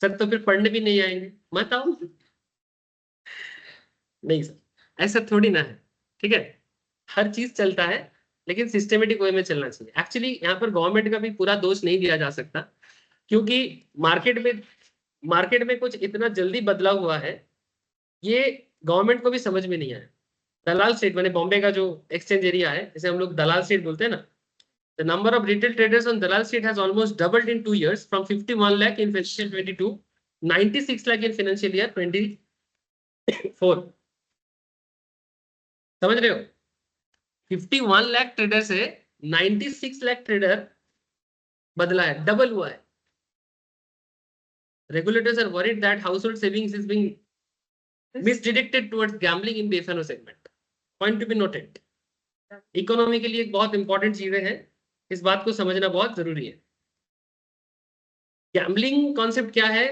सर तो फिर पढ़ने भी नहीं आएंगे, मत आओ। नहीं सर, ऐसा थोड़ी ना है। ठीक है, हर चीज चलता है लेकिन सिस्टमेटिक वे में चलना चाहिए। एक्चुअली यहाँ पर गवर्नमेंट का भी पूरा दोष नहीं दिया जा सकता, क्योंकि मार्केट में कुछ इतना जल्दी बदलाव हुआ है, ये गवर्नमेंट को भी समझ में नहीं आया। दलाल स्टेट मैंने बॉम्बे का जो एक्सचेंज एरिया है, जैसे हम लोग दलाल स्टेट बोलते हैं ना, the number of retail traders on Dalal state has almost doubled in 2 years from 51 lakh in financial 22 96 lakh in financial year 24। समझ रहे हो? 51 लाख ट्रेडर से 96 लाख ट्रेडर बदला है, डबल हुआ है। Regulators are worried that household savings is being misdirected towards gambling in the F&O segment. Point to be noted. Economy के लिए एक बहुत इंपॉर्टेंट चीजें हैं, इस बात को समझना बहुत जरूरी है। गैम्बलिंग कॉन्सेप्ट क्या है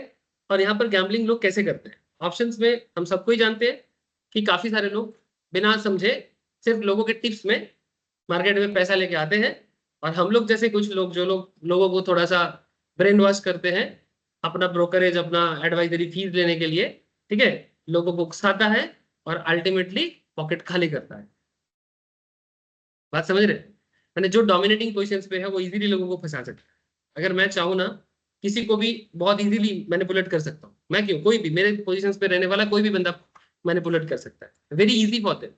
और यहाँ पर गैम्बलिंग लोग कैसे करते हैं? ऑप्शंस में हम सबको ही जानते हैं कि काफी सारे लोग बिना समझे सिर्फ लोगों के टिप्स में मार्केट में पैसा लेके आते हैं, और हम लोग जैसे कुछ लोग जो लोगों को थोड़ा सा ब्रेन वॉश करते हैं अपना ब्रोकरेज, अपना एडवाइजरी फीस लेने के लिए। ठीक है, लोगों को उकसाता है और अल्टीमेटली पॉकेट खाली करता है। बात समझ रहे? मैंने जो डोमिनेटिंग पोजीशंस पे है वो इजीली लोगों को फंसा सकता है। अगर मैं चाहूँ ना, किसी को भी बहुत इजीली मैनिपुलेट कर सकता हूँ। मैं क्यों, कोई भी मेरे पोजीशंस पे रहने वाला कोई भी बंदा मैनिपुलेट कर सकता है। Very easy for them.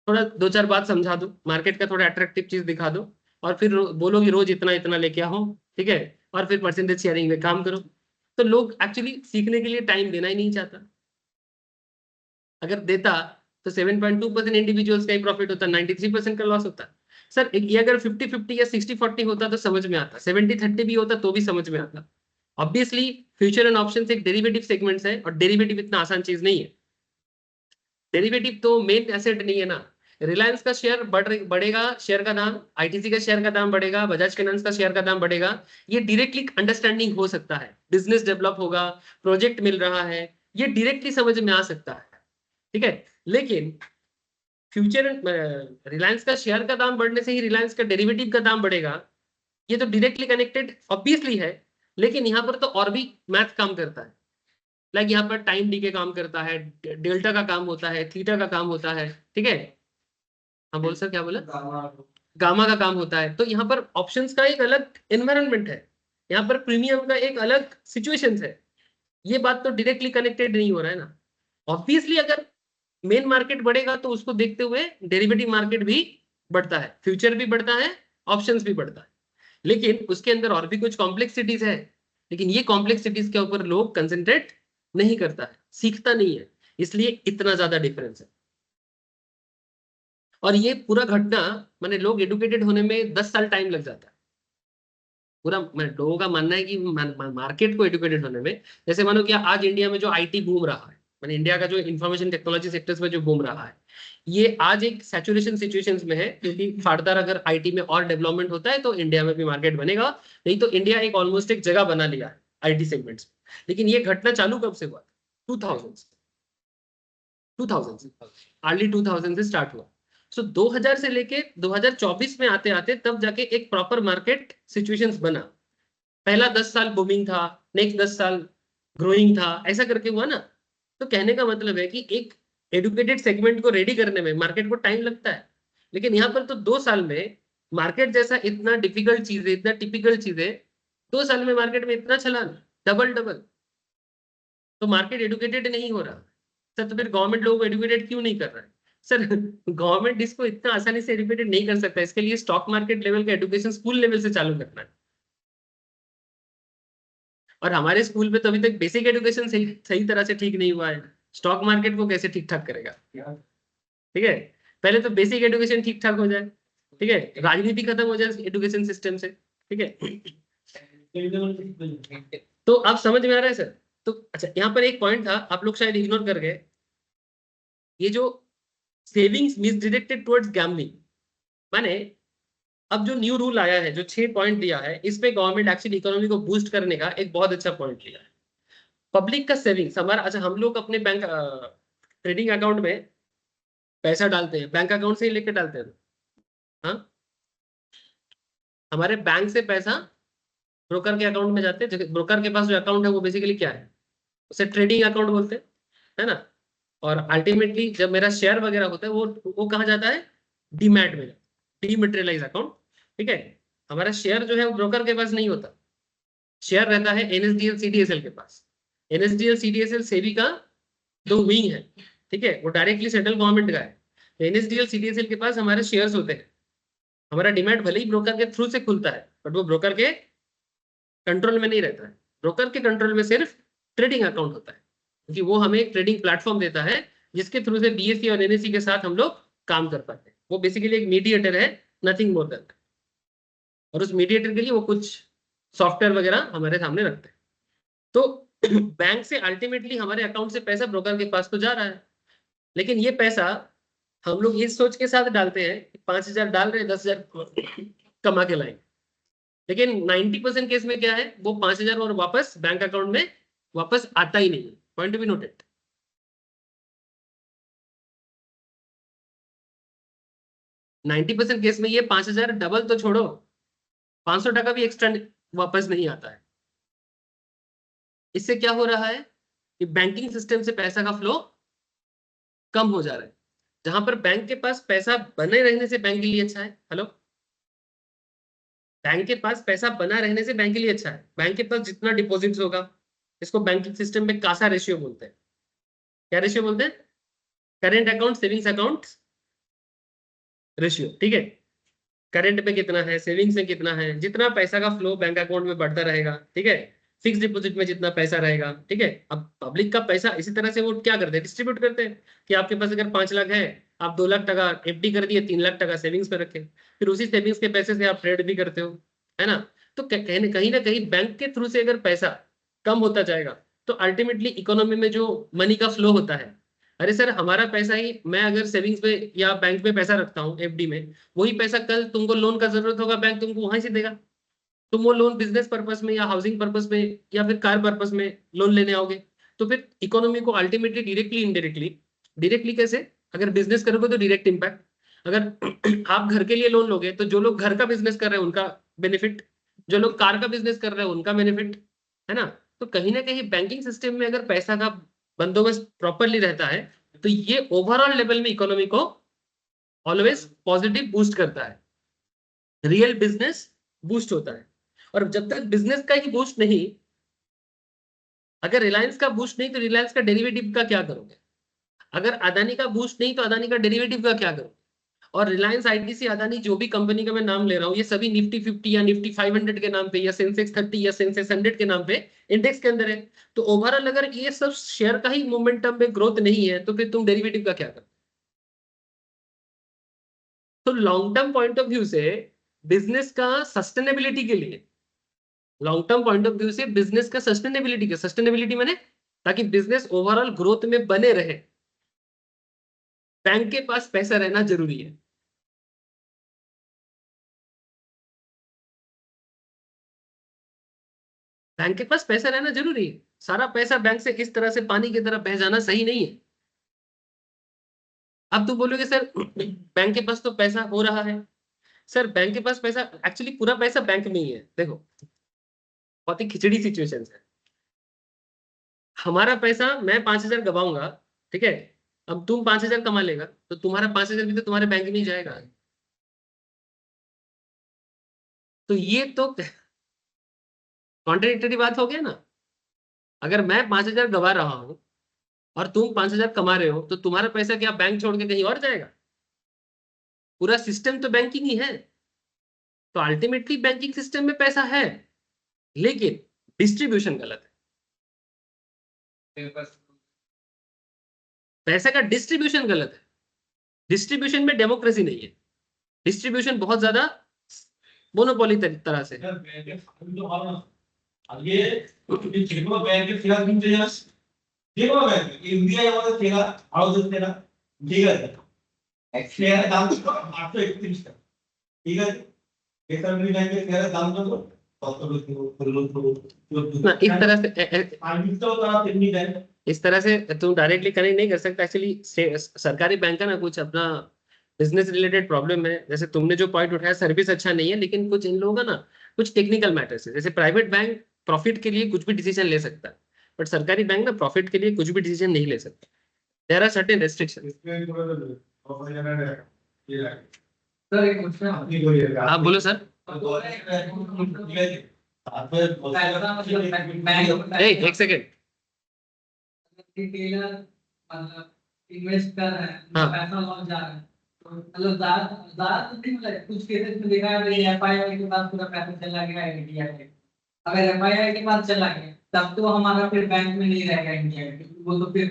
थोड़ा 2-4 बात समझा दो, मार्केट का थोड़ा अट्रैक्टिव चीज दिखा दो, और फिर बोलो कि रोज इतना इतना लेके आओ। ठीक है, और फिर परसेंटेज शेयरिंग में काम करो। तो लोग एक्चुअली सीखने के लिए टाइम देना ही नहीं चाहता। अगर देता तो 7.2% इंडिविजुअल्स का ही प्रॉफिट होता, 93% का लॉस होता। सर ये अगर 50-50 या 60-40 होता तो समझ में आता, 70-30 भी होता तो भी समझ में आता। ऑब्वियसली फ्यूचर एंड ऑप्शंस एक डेरिवेटिव सेगमेंट्स है, और डेरिवेटिव इतना आसान चीज नहीं है। डेरिवेटिव तो मेन एसेट नहीं है ना। रिलायंस का शेयर बढ़ेगा, शेयर का दाम, आईटीसी का शेयर का दाम बढ़ेगा, बजाज फाइनेंस का शेयर का दाम बढ़ेगा, ये डायरेक्टली अंडरस्टैंडिंग हो सकता है। बिजनेस डेवलप होगा, प्रोजेक्ट मिल रहा है, ये डायरेक्टली समझ में आ सकता है। ठीक है, लेकिन फ्यूचर रिलायंस का शेयर का दाम बढ़ने से ही रिलायंस का डेरिवेटिव का दाम बढ़ेगा, ये तो डायरेक्टली कनेक्टेड ऑब्वियसली है। लेकिन यहाँ पर तो और भी मैथ काम करता है। लाइक यहाँ पर टाइम डी के काम करता है, डेल्टा का काम होता है, थीटा का काम होता है। ठीक है, हाँ बोल सर, क्या बोला? गामा का काम होता है। तो यहाँ पर ऑप्शंस का एक अलग एनवायरनमेंट है, यहाँ पर प्रीमियम का एक अलग सिचुएशन है। ये बात तो डायरेक्टली कनेक्टेड नहीं हो रहा है ना। ऑब्वियसली अगर मेन मार्केट बढ़ेगा तो उसको देखते हुए डेरिवेटिव मार्केट भी बढ़ता है, फ्यूचर भी बढ़ता है, ऑप्शंस भी बढ़ता है। लेकिन उसके अंदर और भी कुछ कॉम्प्लेक्सिटीज है, लेकिन ये कॉम्प्लेक्सिटीज के ऊपर लोग कंसेंट्रेट नहीं करता है, सीखता नहीं है, इसलिए इतना ज्यादा डिफरेंस है। और ये पूरा घटना माने लोग एडुकेटेड होने में 10 साल टाइम लग जाता है। पूरा लोगों का मानना है कि मार्केट को एडुकेटेड होने में, जैसे मानो कि आज इंडिया में जो आईटी घूम रहा है, माने इंडिया का जो इंफॉर्मेशन टेक्नोलॉजी सेक्टर्स में जो घूम रहा है, ये आज एक सैचुरेशन सिचुएशंस में है। क्योंकि फर्दर अगर आईटी में और डेवलपमेंट होता है तो इंडिया में भी मार्केट बनेगा, नहीं तो इंडिया एक ऑलमोस्ट एक जगह बना लिया है आईटी सेगमेंट्स। लेकिन ये घटना चालू कब से हुआ? 2000 अर्ली 2000 से स्टार्ट हुआ। सो 2000 से लेके 2024 में आते आते तब जाके एक प्रॉपर मार्केट सिचुएशंस बना। पहला 10 साल बूमिंग था, नेक्स्ट 10 साल ग्रोइंग था, ऐसा करके हुआ ना। तो कहने का मतलब है कि एक एडुकेटेड सेगमेंट को रेडी करने में मार्केट को टाइम लगता है, लेकिन यहाँ पर तो 2 साल में मार्केट जैसा इतना डिफिकल्ट चीज है, इतना टिपिकल चीज है, 2 साल में मार्केट में इतना छलान, डबल। तो मार्केट एडुकेटेड नहीं हो रहा सर। तो फिर गवर्नमेंट लोगों को एडुकेटेड क्यों नहीं कर रहा है? सर गवर्नमेंट इसको इतना आसानी से एडुकेटेड नहीं कर सकता, इसके लिए स्टॉक मार्केट लेवल का एडुकेशन स्कूल लेवल से चालू करना है। और हमारे स्कूल में तो अभी तक बेसिक एजुकेशन सही तरह से ठीक नहीं हुआ है, स्टॉक मार्केट को कैसे ठीक ठाक करेगा? ठीक है, पहले तो बेसिक एजुकेशन ठीक ठाक हो जाए। ठीक है, राजनीति खत्म हो जाए एजुकेशन सिस्टम से। ठीक है, तो आप समझ में आ रहा है सर? तो अच्छा, यहाँ पर एक पॉइंट था आप लोग शायद इग्नोर कर गए, ये जो सेविंग्स मिसडिरेक्टेड टुवर्ड्स गैम्बलिंग, माने अब जो न्यू रूल आया है, जो 6 पॉइंट दिया है, इस पे गवर्नमेंट एक्चुअली इकोनॉमी को बूस्ट करने का एक बहुत अच्छा पॉइंट लिया है। पब्लिक का सेविंग्स हमारा, अच्छा हम लोग अपने बैंक ट्रेडिंग अकाउंट में पैसा डालते हैं, बैंक अकाउंट से ही लेके डालते हैं। हाँ, हमारे बैंक से पैसा ब्रोकर के अकाउंट में जाते हैं। ब्रोकर के पास जो अकाउंट है वो बेसिकली क्या है, उसे ट्रेडिंग अकाउंट बोलते हैं, है ना। और अल्टीमेटली जब मेरा शेयर वगैरह होता है वो कहाँ जाता है, डीमैट में, डीमेटेरियलाइज अकाउंट। ठीक है, हमारा शेयर जो है वो ब्रोकर के पास नहीं होता, शेयर रहता है एनएसडीएल सीडीएसएल के पास। एनएसडीएल सीडीएसएल सेबी का दो विंग है, ठीक है, वो डायरेक्टली सेंट्रल गवर्नमेंट का है। एनएसडीएल सीडीएसएल के पास हमारे शेयर्स होते हैं। हमारा डीमैट भले ही ब्रोकर के थ्रू से खुलता है, बट वो ब्रोकर के कंट्रोल में नहीं रहता है। ब्रोकर के कंट्रोल में सिर्फ ट्रेडिंग अकाउंट होता है, क्योंकि वो हमें एक ट्रेडिंग प्लेटफॉर्म देता है जिसके थ्रू से बीएसई और एनएसई के साथ हम लोग काम कर पाते हैं। वो बेसिकली एक मीडिएटर है, नथिंग मोर देन। और उस मीडिएटर के लिए वो कुछ सॉफ्टवेयर वगैरह हमारे सामने रखते हैं। तो बैंक से अल्टीमेटली हमारे अकाउंट से पैसा ब्रोकर के पास तो जा रहा है, लेकिन ये पैसा हम लोग इस सोच के साथ डालते हैं कि 5,000 डाल रहे हैं, 10,000 कमा के लाएंगे। लेकिन 90% केस में क्या है, वो 5,000 और वापस बैंक अकाउंट में वापस आता ही नहीं है। Point to be noted. Ninety percent case में ये 5,000 डबल तो छोड़ो, 500 टका भी एक्स्ट्रा वापस नहीं आता है। इससे क्या हो रहा है कि बैंकिंग सिस्टम से पैसा का फ्लो कम हो जा रहा है। जहां पर बैंक के पास पैसा बने रहने से बैंक के लिए अच्छा है। हेलो, बैंक के पास पैसा बना रहने से बैंक के लिए अच्छा है। बैंक के पास जितना डिपॉजिट्स होगा, इसको बैंकिंग सिस्टम में कासा रेशियो बोलते हैं। क्या रेशियो बोलते हैं, current account savings account ratio. ठीक है, करंट में कितना है, सेविंग्स में कितना है, जितना पैसा का फ्लो बैंक अकाउंट में बढ़ता रहेगा, ठीक है, फिक्स डिपॉजिट में जितना पैसा रहेगा, ठीक है। अब पब्लिक का पैसा इसी तरह से वो क्या करते हैं, डिस्ट्रीब्यूट करते हैं कि आपके पास अगर 5 लाख है, आप 2 लाख टका एफडी कर दिए, 3 लाख टका सेविंग्स पे रखे, फिर उसी सेविंग्स के पैसे से आप ट्रेड भी करते हो, है ना। तो कहीं ना कहीं बैंक के थ्रू से अगर पैसा कम होता जाएगा तो अल्टीमेटली इकोनॉमी में जो मनी का फ्लो होता है, अरे सर हमारा पैसा ही, मैं अगर सेविंग्स पे या बैंक में पैसा रखता हूँ एफडी में, वही पैसा कल तुमको लोन का जरूरत होगा, बैंक तुमको वहां से देगा। तुम वो लोन बिजनेस पर्पस में या हाउसिंग पर्पस में या फिर कार पर्पस में लोन लेने आओगे, तो फिर इकोनॉमी को अल्टीमेटली डायरेक्टली इनडायरेक्टली, डायरेक्टली कैसे, अगर बिजनेस करोगे तो डायरेक्ट इम्पैक्ट, अगर आप घर के लिए लोन लोगे तो जो लोग घर का बिजनेस कर रहे हैं उनका बेनिफिट, जो लोग कार का बिजनेस कर रहे हैं उनका बेनिफिट, है ना। तो कहीं ना कहीं बैंकिंग सिस्टम में अगर पैसा का बंदोबस्त प्रॉपरली रहता है तो ये ओवरऑल लेवल में इकोनॉमी को ऑलवेज पॉजिटिव बूस्ट करता है, रियल बिजनेस बूस्ट होता है। और जब तक बिजनेस का ही बूस्ट नहीं, अगर रिलायंस का बूस्ट नहीं तो रिलायंस का डेरिवेटिव का क्या करोगे, अगर अदानी का बूस्ट नहीं तो अदानी का डेरिवेटिव का क्या करोगे। और रिलायंस, आईटीसी, अदानी, जो भी कंपनी का मैं नाम ले रहा हूँ, ये सभी निफ्टी 50 या निफ्टी 500 के नाम पे या सेंसेक्स 30 या सेंसेक्स 100 के नाम पे इंडेक्स के अंदर है। तो ओवरऑल अगर ये सब शेयर का ही मोमेंटम में ग्रोथ नहीं है तो फिर तुम डेरिवेटिव का क्या करोगे। तो long term point of view से बिजनेस का सस्टेनेबिलिटी के लिए, long term point of view से बिजनेस का सस्टेनेबिलिटी, के सस्टेनेबिलिटी मैंने, ताकि बिजनेस ओवरऑल ग्रोथ में बने रहे, बैंक के पास पैसा रहना जरूरी है। बैंक के पास पैसा रहना जरूरी है। सारा पैसा बैंक से इस तरह से पानी की तरह बह जाना सही नहीं है। अब तुम बोलोगे सर बैंक के पास तो पैसा हो रहा है। सर बैंक के पास पैसा, एक्चुअली पूरा पैसा बैंक में ही है। देखो बहुत ही खिचड़ी सिचुएशन है। हमारा पैसा, मैं 5,000 गवाऊंगा, ठीक है, अब तुम 5,000 कमा लेगा तो तुम्हारा 5,000 भी तो तुम्हारे बैंक में ही जाएगा। तो ये तो कॉन्ट्रडिक्टरी बात हो गया ना। अगर मैं 5,000 गवा रहा हूं और तुम 5,000 कमा रहे हो तो तुम्हारा पैसा क्या बैंक छोड़ के कहीं और जाएगा। पूरा सिस्टम तो बैंकिंग ही है। तो अल्टीमेटली बैंकिंग सिस्टम में पैसा है, लेकिन डिस्ट्रीब्यूशन गलत है। पैसे का डिस्ट्रीब्यूशन गलत है। डिस्ट्रीब्यूशन में डेमोक्रेसी नहीं है। डिस्ट्रीब्यूशन बहुत ज्यादा मोनोपोली तरह से। যেকোনো ব্যাংক ইন্ডিয়ায় আমাদের থেকে আরো যদি টাকা ঠিক আছে এক শেয়ারের দাম ছিল 831 টাকা ঠিক আছে ये सब भी बैंक के तेरा दाम तो ना इस तरह से इस तरह से तुम डायरेक्टली कनेक्ट नहीं कर सकता। एक्चुअली सरकारी बैंक का ना कुछ अपना बिजनेस रिलेटेड प्रॉब्लम है। जैसे तुमने जो पॉइंट उठाया सर्विस अच्छा नहीं है, लेकिन कुछ इन लोगों का ना कुछ टेक्निकल मैटर्स है। जैसे प्राइवेट बैंक प्रॉफिट के लिए कुछ भी डिसीजन ले सकता है, बट सरकारी बैंक ना प्रॉफिट के लिए कुछ भी डिसीजन नहीं ले सकता। There are certain restrictions. Sir एक क्वेश्चन आप बोलो सर। एक सेकेंड। रिटेलर मतलब इन्वेस्ट कर रहे हैं, हाँ। पैसा लॉस जा रहा है, तो मतलब ज्यादा तो नहीं, मतलब कुछ केसेस में देखा है एफआईआर के बाद पूरा पैसा चला गया है इंडिया में। अगर एफआईआर के बाद चला गया तब तो हमारा फिर बैंक में नहीं रहेगा इंडिया में, वो तो फिर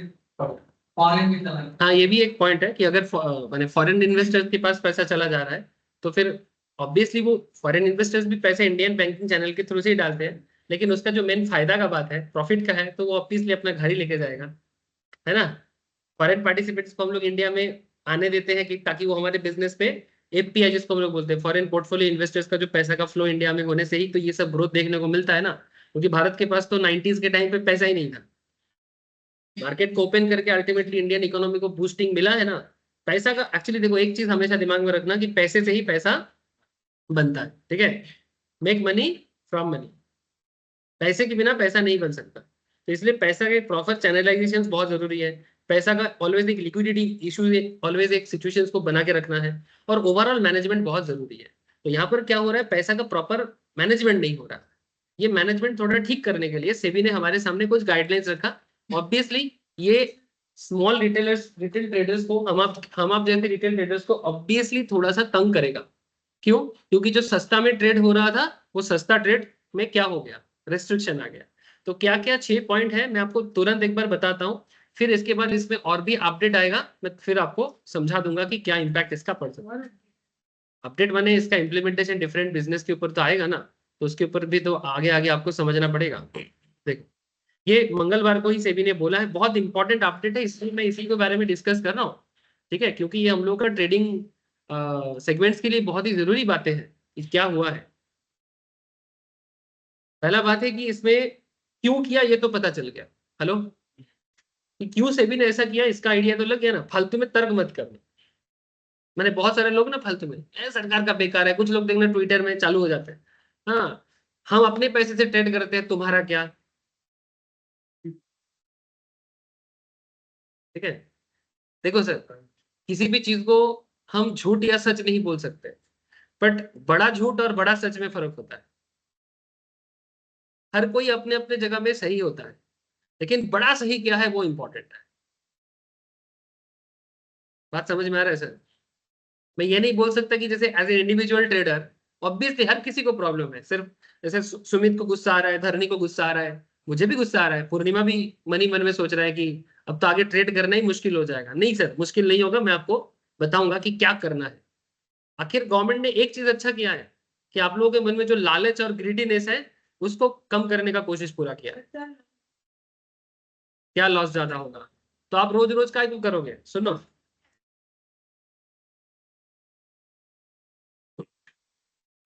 फॉरेन में चला गया। हाँ, ये भी एक पॉइंट है कि अगर माने फॉरेन इन्वेस्टर्स के पास पैसा चला जा रहा है तो फिर ऑब्वियसली वो फॉरेन इन्वेस्टर्स भी पैसे इंडियन बैंकिंग चैनल के थ्रू से ही डालते हैं, लेकिन उसका जो मेन फायदा का बात है प्रॉफिट का है, तो वो ऑब्वियसली अपना घर ही लेके जाएगा, है ना। फॉरेन पार्टिसिपेंट्स को हम लोग इंडिया में आने देते हैं कि ताकि वो हमारे बिजनेस पे एफपीआई जिसको हम लोग बोलते हैं, फॉरेन पोर्टफोलियो इन्वेस्टर्स का जो पैसा का फ्लो इंडिया में होने से ही तो ये सब ग्रोथ देखने को मिलता है ना। क्योंकि भारत के पास तो 90s के टाइम पे पैसा ही नहीं था। मार्केट को ओपन करके अल्टीमेटली इंडियन इकोनॉमी को बूस्टिंग मिला है ना। पैसा का एक्चुअली देखो, एक चीज हमेशा दिमाग में रखना कि पैसे से ही पैसा बनता है, ठीक है। मेक मनी फ्रॉम मनी, पैसे के बिना पैसा नहीं बन सकता। तो इसलिए पैसा के प्रॉपर चैनलाइजेशन बहुत जरूरी है। पैसा का ऑलवेज एक लिक्विडिटी इशू, ऑलवेज एक सिचुएशंस को बना के रखना है, और ओवरऑल मैनेजमेंट बहुत जरूरी है। तो यहाँ पर क्या हो रहा है, पैसा का प्रॉपर मैनेजमेंट नहीं हो रहा। ये मैनेजमेंट थोड़ा ठीक करने के लिए सेबी ने हमारे सामने कुछ गाइडलाइंस रखा। ऑब्वियसली ये स्मॉल रिटेल ट्रेडर्स को, हम आप जैसे रिटेल ट्रेडर्स को ऑब्वियसली थोड़ा सा तंग करेगा। क्यों? क्योंकि जो सस्ता में ट्रेड हो रहा था वो सस्ता ट्रेड में क्या हो गया, रेस्ट्रिक्शन आ गया। तो क्या क्या 6 पॉइंट है मैं आपको तुरंत एक बार बताता हूँ, फिर इसके बाद इसमें और भी अपडेट आएगा, मैं फिर आपको समझा दूंगा कि क्या इम्पैक्ट इसका पड़ सकता है। अपडेट बने इसका इम्प्लीमेंटेशन डिफरेंट बिजनेस के ऊपर तो आएगा ना, तो उसके ऊपर भी तो आगे आगे आपको समझना पड़ेगा। देखो, ये मंगलवार को ही सेबी ने बोला है, बहुत इंपॉर्टेंट अपडेट है, इसलिए मैं इसी के बारे में डिस्कस कर रहा हूँ, ठीक है। क्योंकि ये हम लोग का ट्रेडिंग सेगमेंट्स के लिए बहुत ही जरूरी बातें हैं। क्या हुआ है, पहला बात है कि इसमें क्यों किया ये तो पता चल गया। हेलो, कि क्यों सेबी ने ऐसा किया इसका आइडिया तो लग गया ना। फालतू में तर्क मत करना। मैंने बहुत सारे लोग ना फालतू में सरकार का बेकार है, कुछ लोग देखना ट्विटर में चालू हो जाते हैं, हाँ हम अपने पैसे से ट्रेड करते हैं, तुम्हारा क्या, ठीक है। देखो सर, किसी भी चीज को हम झूठ या सच नहीं बोल सकते, बट बड़ा झूठ और बड़ा सच में फर्क होता है। हर कोई अपने अपने जगह में सही होता है, लेकिन बड़ा सही क्या है वो इंपॉर्टेंट है। बात समझ में आ रहा है सर? मैं ये नहीं बोल सकता कि जैसे as a individual trader obviously हर किसी को प्रॉब्लम है। सिर्फ जैसे सुमित को गुस्सा आ रहा है, धरनी को गुस्सा आ रहा है, मुझे भी गुस्सा आ रहा है, पूर्णिमा भी मनी मन में सोच रहा है कि अब तो आगे ट्रेड करना ही मुश्किल हो जाएगा। नहीं सर, मुश्किल नहीं होगा, मैं आपको बताऊंगा कि क्या करना है। आखिर गवर्नमेंट ने एक चीज अच्छा किया है कि आप लोगों के मन में जो लालच और ग्रीडीनेस है उसको कम करने का कोशिश पूरा किया है। क्या लॉस ज्यादा होगा, तो आप रोज रोज काय क्यों करोगे। सुनो,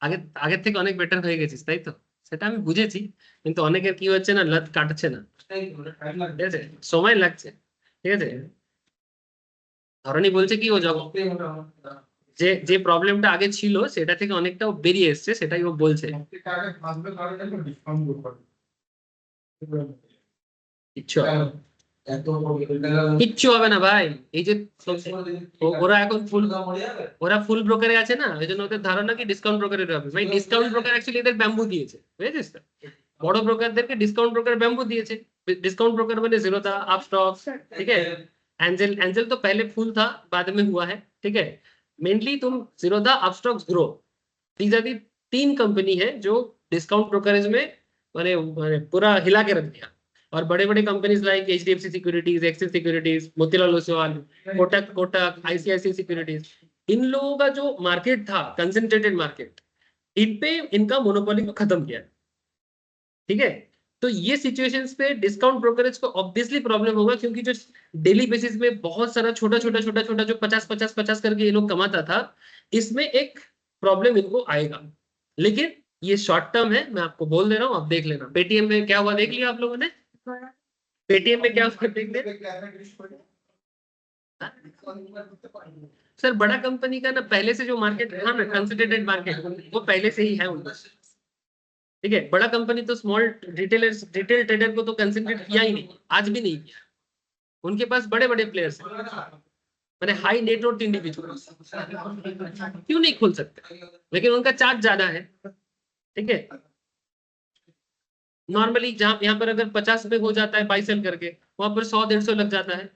আগে আগের থেকে অনেক বেটার হয়ে গেছিস তাই তো, সেটা আমি বুঝেছি, কিন্তু অনেকের কি হচ্ছে না, লাত কাটছে না, ঠিক আছে, সময় লাগছে, ঠিক আছে। ধরনী বলছে কি ও যখন যে যে প্রবলেমটা আগে ছিল সেটা থেকে অনেকটা ও বেরিয়ে এসছে, সেটাই ও বলছে। কিচ্ছু হবে না। কিচ্ছু হবে না ভাই, এই যে ওরা এখন ওরা ফুল ব্রোকারে আছে না, ওই জন্য ওদের ধারণা কি ডিসকাউন্ট ব্রোকারের হবে। ভাই ডিসকাউন্ট ব্রোকার অ্যাকচুয়ালি এদের ব্যাম্বু দিয়েছে, বুঝেছিস তো। বড় ব্রোকারদেরকে ডিসকাউন্ট ব্রোকার ব্যাম্বু দিয়েছে। डिस्काउंट ब्रोकर मैंने जीरोधा, अपस्टॉक्स, ठीक है। एंजल एंजल तो पहले फुल था, बाद में हुआ है, ठीक है। मेनली तुम Zerodha, Upstox, Groww, these are the 3 company है जो डिस्काउंट ब्रोकरेज में मैंने पूरा हिला के रख दिया। और बड़े बड़े companies like HDFC securities, Axis securities, Motilal Oswal, Kotak, ICICI securities, इन लोगों का जो मार्केट था कंसंट्रेटेड मार्केट, इन पे इनका मोनोपोली को खत्म किया, ठीक है। तो ये सिचुएशंस पे डिस्काउंट ब्रोकरेज को ऑब्वियसली प्रॉब्लम होगा, क्योंकि जो डेली बेसिस में बहुत सारा छोटा छोटा जो 50 50 50 करके ये लोग कमाता था, इसमें एक प्रॉब्लम इनको आएगा। लेकिन ये शॉर्ट टर्म है, मैं आपको बोल दे रहा हूँ, आप देख लेना। पेटीएम में क्या हुआ देख लिया आप लोगों ने? पेटीएम में क्या हुआ देख लिया? सर बड़ा कंपनी का ना पहले से जो मार्केट था ना, कंसंट्रेटेड मार्केट, वो पहले से ही है उनका। ठीक है, बड़ा कंपनी तो स्मॉल रिटेल ट्रेडर को तो कंसंट्रेट किया ही नहीं, आज भी नहीं किया। उनके पास बड़े बड़े प्लेयर्स हैं, मैंने हाई नेटवर्थ इंडिविजुअल क्यों नहीं खोल सकते, लेकिन उनका चार्ज ज्यादा है। ठीक है, नॉर्मली जहां यहाँ पर अगर 50 में हो जाता है बाई सेल करके, वहां पर 100-150 लग जाता है।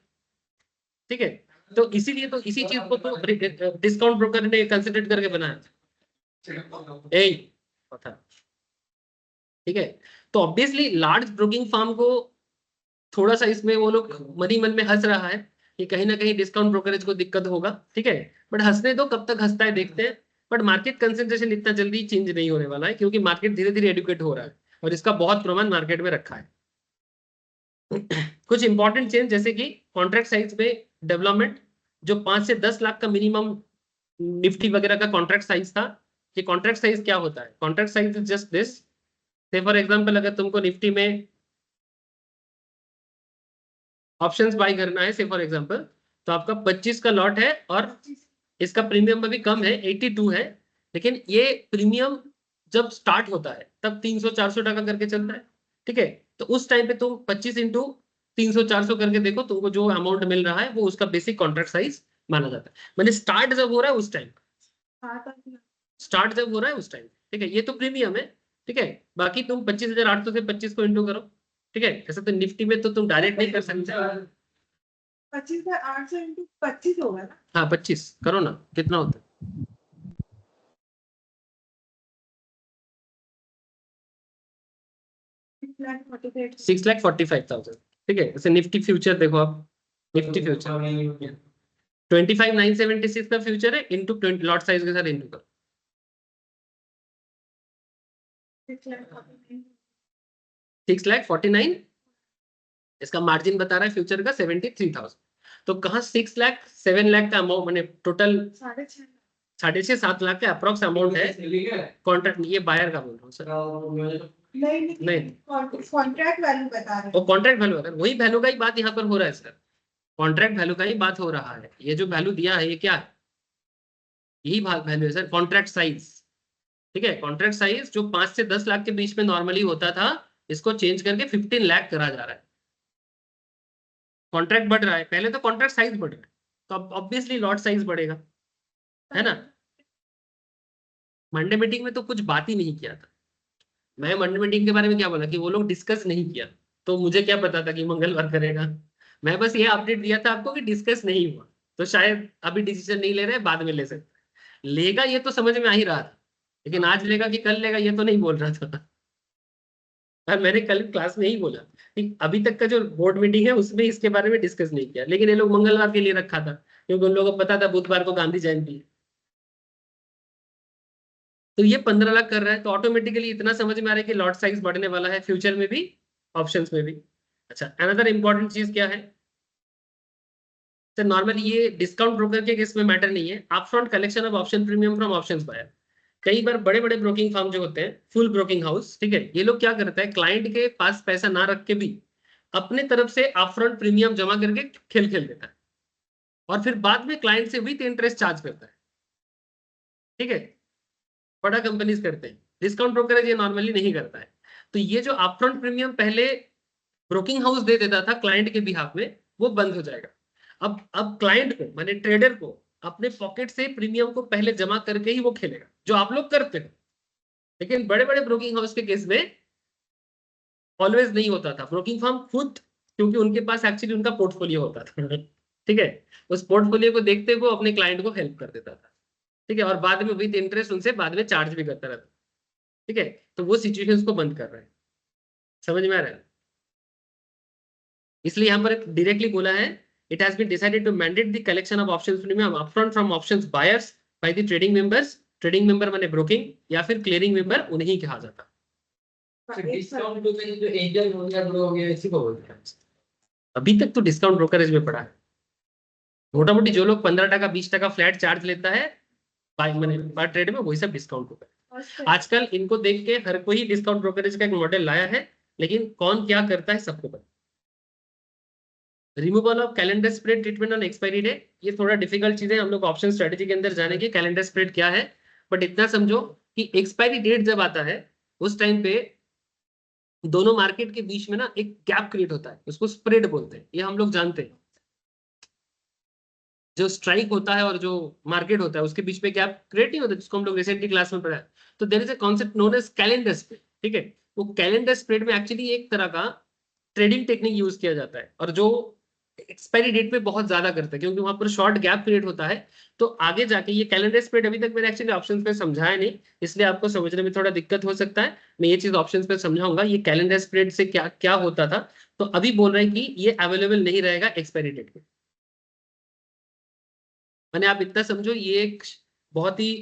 ठीक है, तो इसीलिए तो इसी चीज को तो डिस्काउंट ब्रोकर ने कंसिडर करके बनाया। यही पता। ठीक है, तो ऑब्वियसली लार्ज ब्रोकिंग फार्म को थोड़ा सा इसमें वो लोग मनी मन में हंस रहा है कि कहीं ना कहीं डिस्काउंट ब्रोकरेज को दिक्कत होगा। ठीक है, बट हंसने दो, कब तक हंसता है देखते हैं। बट मार्केट कंसेंट्रेशन इतना जल्दी चेंज नहीं होने वाला है, क्योंकि मार्केट धीरे धीरे एडुकेट हो रहा है और इसका बहुत प्रमाण मार्केट में रखा है। कुछ इंपॉर्टेंट चेंज जैसे कि कॉन्ट्रैक्ट साइज में डेवलपमेंट, जो 5 से 10 लाख का मिनिमम निफ्टी वगैरह का कॉन्ट्रैक्ट साइज था। ये कॉन्ट्रैक्ट साइज क्या होता है? Contract size is just this. से फॉर एग्जांपल अगर तुमको निफ्टी में ऑप्शंस बाय करना है, से फॉर एग्जांपल, तो आपका 25 का लॉट है और इसका प्रीमियम अभी कम है, 82 है, लेकिन ये प्रीमियम जब स्टार्ट होता है तब 300-400 टका करके चलता है। ठीक है, तो उस टाइम पे तुम 25 इंटू 300-400 करके देखो, तुमको जो अमाउंट मिल रहा है वो उसका बेसिक कॉन्ट्रैक्ट साइज माना जाता है। मैंने स्टार्ट जब हो रहा है उस टाइम, स्टार्ट जब हो रहा है उस टाइम। ठीक है, ये तो प्रीमियम है। ठीक है, बाकी तुम 25,800 से 25 को इंटू करो। ठीक है, ऐसा तो निफ्टी में तो तुम डायरेक्ट नहीं कर सकते। 25,800 इंटू 25 होगा ना? हाँ 25 करो ना, कितना होता है? 6,45,000। ठीक है, जैसे निफ्टी फ्यूचर देखो आप, निफ्टी फ्यूचर 25,976 का फ्यूचर है, इंटू 20 लॉट साइज के साथ इंटू करो। 6,49,000 इसका मार्जिन बता रहा है फ्यूचर का 73,000। तो कहाँ 6 लाख 7 लाख का अमाउंट, मैंने टोटल 6.5-7 लाख का अप्रोक्स अमाउंट है कॉन्ट्रैक्ट। ये बायर का बोल रहा हूँ सर। नहीं, कॉन्ट्रैक्ट वैल्यू बता रहे हैं। वो कॉन्ट्रैक्ट वैल्यू है, वही वैल्यू का ही बात यहाँ पर हो रहा है सर। कॉन्ट्रैक्ट वैल्यू का ही बात हो रहा है। ये जो वैल्यू दिया है ये क्या है? यही वैल्यू है सर, कॉन्ट्रैक्ट साइज। ठीक है, कॉन्ट्रैक्ट साइज जो 5 से 10 लाख के बीच में नॉर्मली होता था, इसको चेंज करके 15 लाख करा जा रहा है। कॉन्ट्रैक्ट बढ़ रहा है, पहले तो कॉन्ट्रैक्ट साइज बढ़ रहा है, तो अब ऑब्वियसली लॉट साइज बढ़ेगा, है ना। मंडे मीटिंग में तो कुछ बात ही नहीं किया था। मैं मंडे मीटिंग के बारे में क्या बोला कि वो लोग डिस्कस नहीं किया, तो मुझे क्या पता था कि मंगलवार करेगा। मैं बस ये अपडेट दिया था आपको कि डिस्कस नहीं हुआ, तो शायद अभी डिसीजन नहीं ले रहे, बाद में ले सकते। लेगा ये तो समझ में आ ही रहा था, लेकिन आज लेगा कि कल लेगा ये तो नहीं बोल रहा था। और मैंने कल क्लास में ही बोला कि अभी तक का जो बोर्ड मीटिंग है उसमें इसके बारे में डिस्कस नहीं किया, लेकिन ये लोग मंगलवार के लिए रखा था क्योंकि उन लोगों को पता था बुधवार को गांधी जयंती है। तो ये 15 लाख कर रहा है, तो ऑटोमेटिकली इतना समझ में आ रहा है कि लॉट साइज बढ़ने वाला है फ्यूचर में भी, ऑप्शंस में भी। अच्छा, अनदर इंपॉर्टेंट चीज क्या है सर, नॉर्मली ये डिस्काउंट ब्रोकर के केस में मैटर नहीं है। Upfront collection of option premium from options buyer. कई बार बड़े बड़े ब्रोकिंग फर्म जो होते हैं, फुल ब्रोकिंग हाउस, ठीक है, ये लोग क्या करते हैं, क्लाइंट के पास पैसा ना रख के भी अपने तरफ से अपफ्रंट प्रीमियम जमा करके खेल देता है और फिर बाद में क्लाइंट से विथ इंटरेस्ट चार्ज करता है। ठीक है, बड़ा कंपनीज करते हैं, डिस्काउंट ब्रोकरेज ये नॉर्मली नहीं करता है। तो ये जो अपफ्रंट प्रीमियम पहले ब्रोकिंग हाउस दे देता था क्लाइंट के बिहाफ में, वो बंद हो जाएगा। अब क्लाइंट को, माने ट्रेडर को, अपने पॉकेट से प्रीमियम को पहले जमा करके ही वो खेलेगा, जो आप लोग करते हो। लेकिन बड़े बड़े ब्रोकिंग हाउस के केस में ऑलवेज नहीं होता था। ब्रोकिंग फर्म खुद, क्योंकि उनके पास एक्चुअली उनका पोर्टफोलियो होता था ठीक है, उस पोर्टफोलियो को देखते हुए वो अपने क्लाइंट को हेल्प कर देता था। ठीक है, और बाद में विद इंटरेस्ट उनसे बाद में चार्ज भी करता रहता। ठीक है, तो वो सिचुएशंस को बंद कर रहे हैं, समझ में आ रहा है। इसलिए यहाँ पर डायरेक्टली बोला है, it has been decided to mandate the collection of options premium upfront from options buyers by the trading members। trading member माने ब्रोकिंग या फिर क्लियरिंग मेंबर, उन्हीं कहा जाता। डिस्काउंट ब्रोकर जो एंजल हो गया, ब्रो हो गया, इसी को बोलते हैं। अभी तक तो डिस्काउंट ब्रोकरेज में पड़ा है। मोटा मोटी जो लोग 15 टका 20 टका फ्लैट चार्ज लेता है पर ट्रेड में, वही सब डिस्काउंट होगा। आजकल इनको देख के हर कोई डिस्काउंट ब्रोकरेज का एक मॉडल लाया है, लेकिन कौन क्या करता है सबको पता। Removal of calendar spread treatment on expiry date, ये थोड़ा डिफिकल्ट चीज है, हम लोग ऑप्शन स्ट्रेटेजी के अंदर जानेंगे कैलेंडर स्प्रेड क्या है। बट इतना समझो कि एक्सपायरी डेट जब आता है उस टाइम पे दोनों मार्केट के बीच में ना एक गैप क्रिएट होता है, उसको स्प्रेड बोलते हैं, ये हम लोग जानते हैं। जो स्ट्राइक होता है और जो मार्केट होता है उसके बीच में गैप क्रिएट नहीं होता, जिसको हम लोग रिसेंटली क्लास में पढ़ा है। तो there is a concept known as calendar spread, ठीक है। वो कैलेंडर स्प्रेड में एक्चुअली एक तरह का ट्रेडिंग टेक्निक यूज किया जाता है, और जो एक्सपायरी डेट पे बहुत ज्यादा करता है, क्योंकि वहां पर शॉर्ट गैप क्रिएट होता है। तो आगे जाके ये कैलेंडर स्प्रेड अभी तक मैंने एक्चुअली ऑप्शंस पे समझाया नहीं, इसलिए आपको समझने में थोड़ा दिक्कत हो सकता है। मैं ये चीज ऑप्शंस पे समझाऊंगा, ये कैलेंडर स्प्रेड से क्या क्या होता था। तो अभी बोल रहे हैं कि ये अवेलेबल नहीं रहेगा एक्सपायरी डेट पे। मैंने आप इतना समझो, ये एक बहुत ही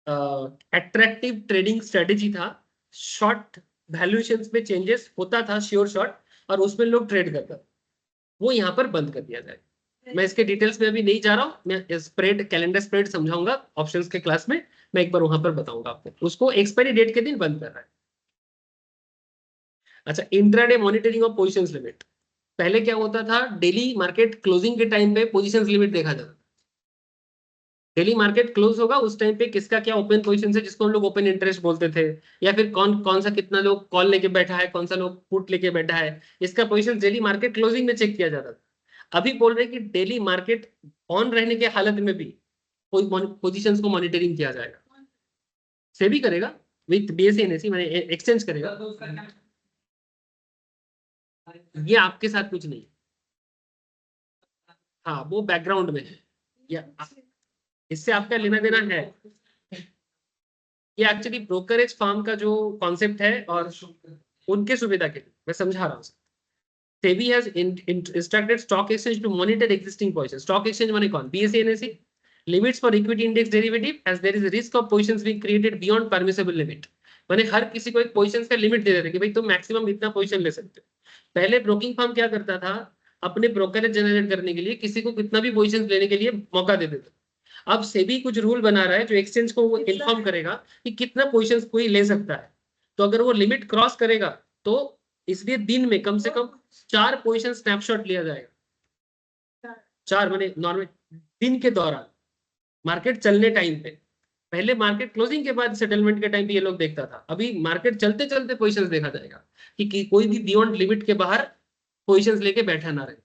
अट्रैक्टिव ट्रेडिंग स्ट्रेटेजी था। शॉर्ट वैल्यूएशंस में चेंजेस होता था, श्योर शॉर्ट, और उसमें लोग ट्रेड करता था, वो यहाँ पर बंद कर दिया जाए। मैं इसके डिटेल्स में अभी नहीं जा रहा हूँ, मैं स्प्रेड कैलेंडर स्प्रेड समझाऊंगा ऑप्शंस के क्लास में, मैं एक बार वहां पर बताऊंगा आपको। उसको एक्सपायरी डेट के दिन बंद कर रहा है। अच्छा, intraday monitoring of positions limit. पहले क्या होता था, डेली मार्केट क्लोजिंग के टाइम पे पोजीशंस लिमिट देखा जाता था। डेली मार्केट क्लोज होगा उस टाइम पे किसका क्या ओपन पोजीशन है, जिसको हम लोग ओपन इंटरेस्ट बोलते थे, या फिर कौन कौन सा कितना लोग कॉल लेके बैठा है, कौन सा लोग पुट लेके बैठा है, इसका पोजीशन डेली मार्केट क्लोजिंग में चेक किया जाता था। अभी बोल रहे हैं कि डेली मार्केट ऑन रहने के हालत में भी कोई पोजीशंस को मॉनिटरिंग किया जाएगा। सेबी करेगा विथ बीएसई एनएसई, माने एक्सचेंज करेगा, तो उसका क्या? ये आपके साथ कुछ नहीं। हाँ, वो बैकग्राउंड में है, या इससे आपका लेना देना है। ये एक्चुअली ब्रोकरेज फर्म का जो कॉन्सेप्ट है, और उनके सुविधा के लिए मैं समझा रहा हूँ। SEBI has instructed stock exchange to monitor existing positions. Stock exchange माने कौन? BSE, NSE. Limits for equity index derivative, as there is a risk of positions being created beyond permissible limit. माने हर किसी को एक पोजीशंस का limit दे देते कि भाई तुम मैक्सिमम इतना पोजीशन ले सकते हो। पहले ब्रोकिंग फर्म क्या करता था, अपने ब्रोकरेज जनरेट करने के लिए किसी को कितना भी पोजीशंस लेने के लिए मौका दे देता। अब सेबी कुछ रूल बना रहा है जो एक्सचेंज को वो इन्फॉर्म करेगा कि कितना पोजीशंस कोई ले सकता है। तो अगर वो लिमिट क्रॉस करेगा तो इसलिए दिन में कम से कम 4 पोजीशन स्नैपशॉट लिया जाएगा। 4 माने नॉर्मल दिन के दौरान, मार्केट चलने टाइम पे। पहले मार्केट क्लोजिंग के बाद सेटलमेंट के टाइम पे ये लोग देखता था, अभी मार्केट चलते चलते पोजीशंस देखा जाएगा कि कोई भी बियॉन्ड लिमिट के बाहर पोजीशंस लेके बैठा ना रहे।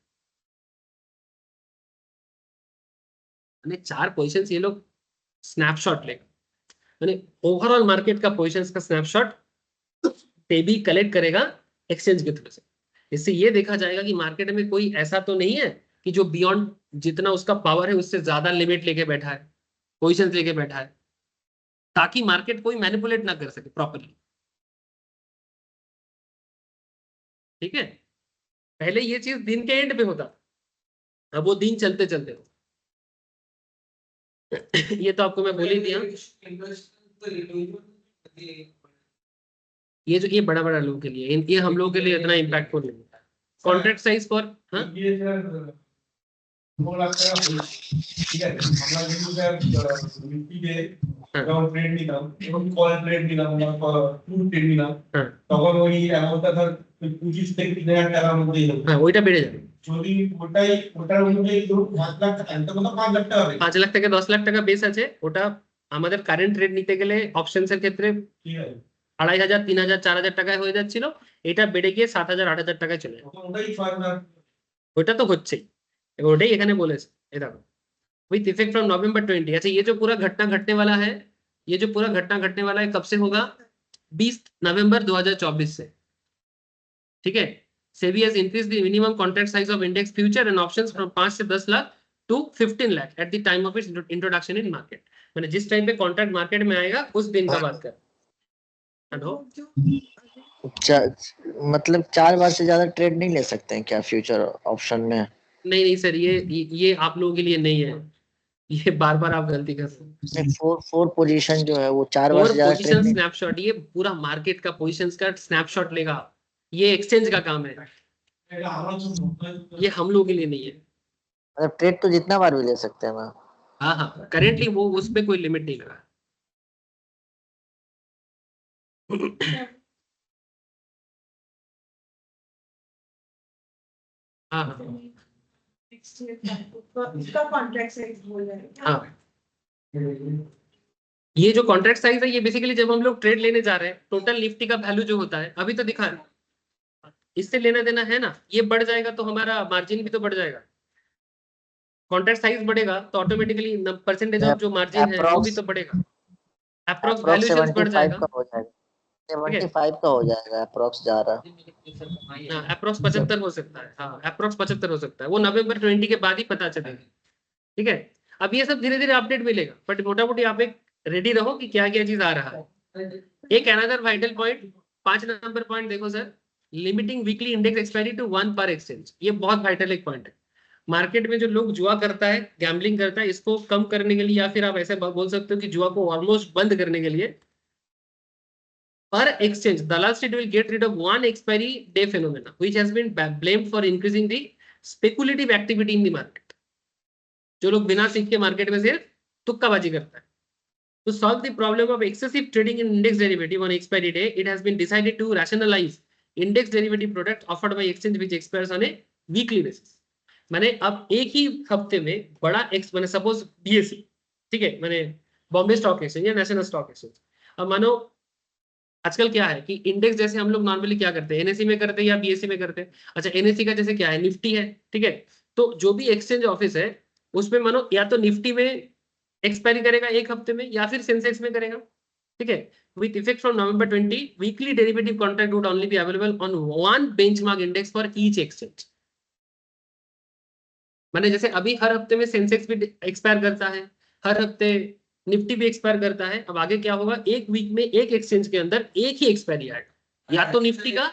4 पोजीशंस ये लोग स्नैपशॉट लेगा, यानी ओवरऑल मार्केट का पोजीशंस का स्नैपशॉट सेबी कलेक्ट करेगा एक्सचेंज के थ्रू से। इससे ये देखा जाएगा कि मार्केट में कोई ऐसा तो नहीं है कि जो बियॉन्ड जितना उसका पावर है उससे ज्यादा लिमिट लेके बैठा है, पोजीशंस लेके बैठा है, ताकि मार्केट कोई मैनिपुलेट ना कर सके प्रॉपर्ली। ठीक है, पहले ये चीज दिन के एंड पे होता, अब वो दिन चलते चलते हो। ये तो आपको मैं बोल ही दिया। ये बड़ा बड़ा लोगों के लिए, ये हम लोगों के लिए इतना इम्पैक्टफुल नहीं है। कॉन्ट्रैक्ट साइज फॉर ये सर 2 लाख का ठीक है, আমরা কিন্তু স্যার নিফটিতে যখন ট্রেড নিলাম, যখন কল ট্রেড নিলাম বা পুট ট্রেড নিলাম, তখন ওই অ্যামাউন্টটা ধর 25 থেকে 3000 টাকার মধ্যেই হলো। হ্যাঁ, ওইটা বেড়ে যাবে। যদি ওটার অনুযায়ী ধরুন 5 লাখ টাকা, এটা কত 5 লাখ টাকা হবে। 5 লাখ থেকে 10 লাখ টাকা বেস আছে, ওটা আমাদের কারেন্ট রেট নিতে গেলে অপশনসের ক্ষেত্রে ঠিক আছে 2500, 3000, 4000 টাকায় হয়ে যাচ্ছিল, এটা বেড়ে গিয়ে 7000, 8000 টাকায় চলে যাবে। তখন ওটাই 6000। ওটা তো হচ্ছেই, এবার ওটাই এখানে বলেছে। এই দেখো, विथ इफेक्ट फ्रॉम नवंबर 20। अच्छा, ये जो पूरा घटना घटने वाला है, ये जो पूरा घटना घटने वाला है कब से होगा? 20 नवंबर 2024 से। ठीक है, SEBI has increase the minimum contract size of index future and options from 5 से 10 lakh to 15 lakh at the time of its introduction in market. मैंने जिस टाइम पे कॉन्ट्रैक्ट मार्केट में आएगा उस दिन का बात कर। हेलो, मतलब 4 बार से ज्यादा ट्रेड नहीं ले सकते हैं क्या फ्यूचर ऑप्शन में? नहीं सर, ये आप लोगों के लिए नहीं है, ये बार बार आप गलती कर रहे हैं। 4 पोजीशन जो है वो 4 बार से ज्यादा ट्रेड पोजीशन नहीं। स्नैपशॉट, ये पूरा मार्केट का पोजीशंस का स्नैपशॉट लेगा, ये एक्सचेंज का काम है, ये हम लोगों के लिए नहीं है। मतलब ट्रेड तो जितना बार भी ले सकते हैं ना। हाँ, करेंटली वो उस पे कोई लिमिट नहीं लगा। हाँ हाँ नेक्स्ट ईयर इसका कॉन्ट्रैक्ट साइज बोल रहे हैं क्या? हाँ, ये जो कॉन्ट्रैक्ट साइज है ये बेसिकली जब हम लोग ट्रेड लेने जा रहे हैं टोटल निफ्टी का वैल्यू जो होता है अभी तो दिखा है, इससे लेना देना है ना, ये बढ़ जाएगा तो हमारा मार्जिन भी तो बढ़ जाएगा। कॉन्ट्रैक्ट साइज बढ़ेगा तो ऑटोमेटिकली परसेंटेज ऑफ जो मार्जिन है वो भी तो बढ़ेगा, अप्रोक्स वैल्यूएशन बढ़ 75 जाएगा। का हो जाएगा, ठीक है 75 का हो जाएगा अप्रोक्स जा रहा। अप्रोक्स 75 हो सकता है, हाँ अप्रोक्स 75 हो सकता है, वो नवंबर 20 के बाद ही पता चलेगा। ठीक है, अब ये सब धीरे धीरे अपडेट मिलेगा, बट मोटा मोटी आप एक रेडी रहो कि क्या क्या चीज आ रहा है। एक another vital point 5 number point देखो sir, limiting weekly index expiry to 1 पर एक्सचेंज, ये बहुत वाइटल एक पॉइंट है। मार्केट में जो लोग जुआ करता है, गैम्बलिंग करता है, इसको कम करने के लिए या फिर आप ऐसे बोल सकते हो कि जुआ को ऑलमोस्ट बंद करने के लिए per exchange Dalal Street will get rid of one expiry day phenomena which has been blamed for increasing the speculative activity in the market। जो लोग बिना सीख के मार्केट में सिर्फ तुक्काबाजी करता है। To solve the problem of excessive trading in index derivative on expiry day, it has been decided to rationalize index derivative products offered by exchange which expires on a weekly basis। माने अब एक ही हफ्ते में बड़ा x माने suppose BSE, ठीक है, माने बॉम्बे स्टॉक एक्सचेंज या नेशनल स्टॉक एक्सचेंज। अब मानो आजकल क्या है कि इंडेक्स जैसे हम लोग नॉर्मली क्या करते हैं, एनएससी में करते हैं या बीएससी में करते हैं। अच्छा, एनएससी का जैसे क्या है, निफ्टी है, ठीक है, तो जो भी एक्सचेंज ऑफिस है उसमें मानो या तो निफ्टी में एक्सपायरी करेगा एक हफ्ते में या फिर सेंसेक्स में करेगा। ठीक है, with effect from November 20 weekly derivative contract would only be available on one benchmark index for each exchange. माने जैसे अभी हर हफ्ते में सेंसेक्स भी एक्सपायर करता है, हर हफ्ते निफ्टी भी एक्सपायर करता है। अब आगे क्या होगा, एक वीक में एक एक्सचेंज के अंदर एक ही एक्सपायरी आएगा, या तो निफ्टी का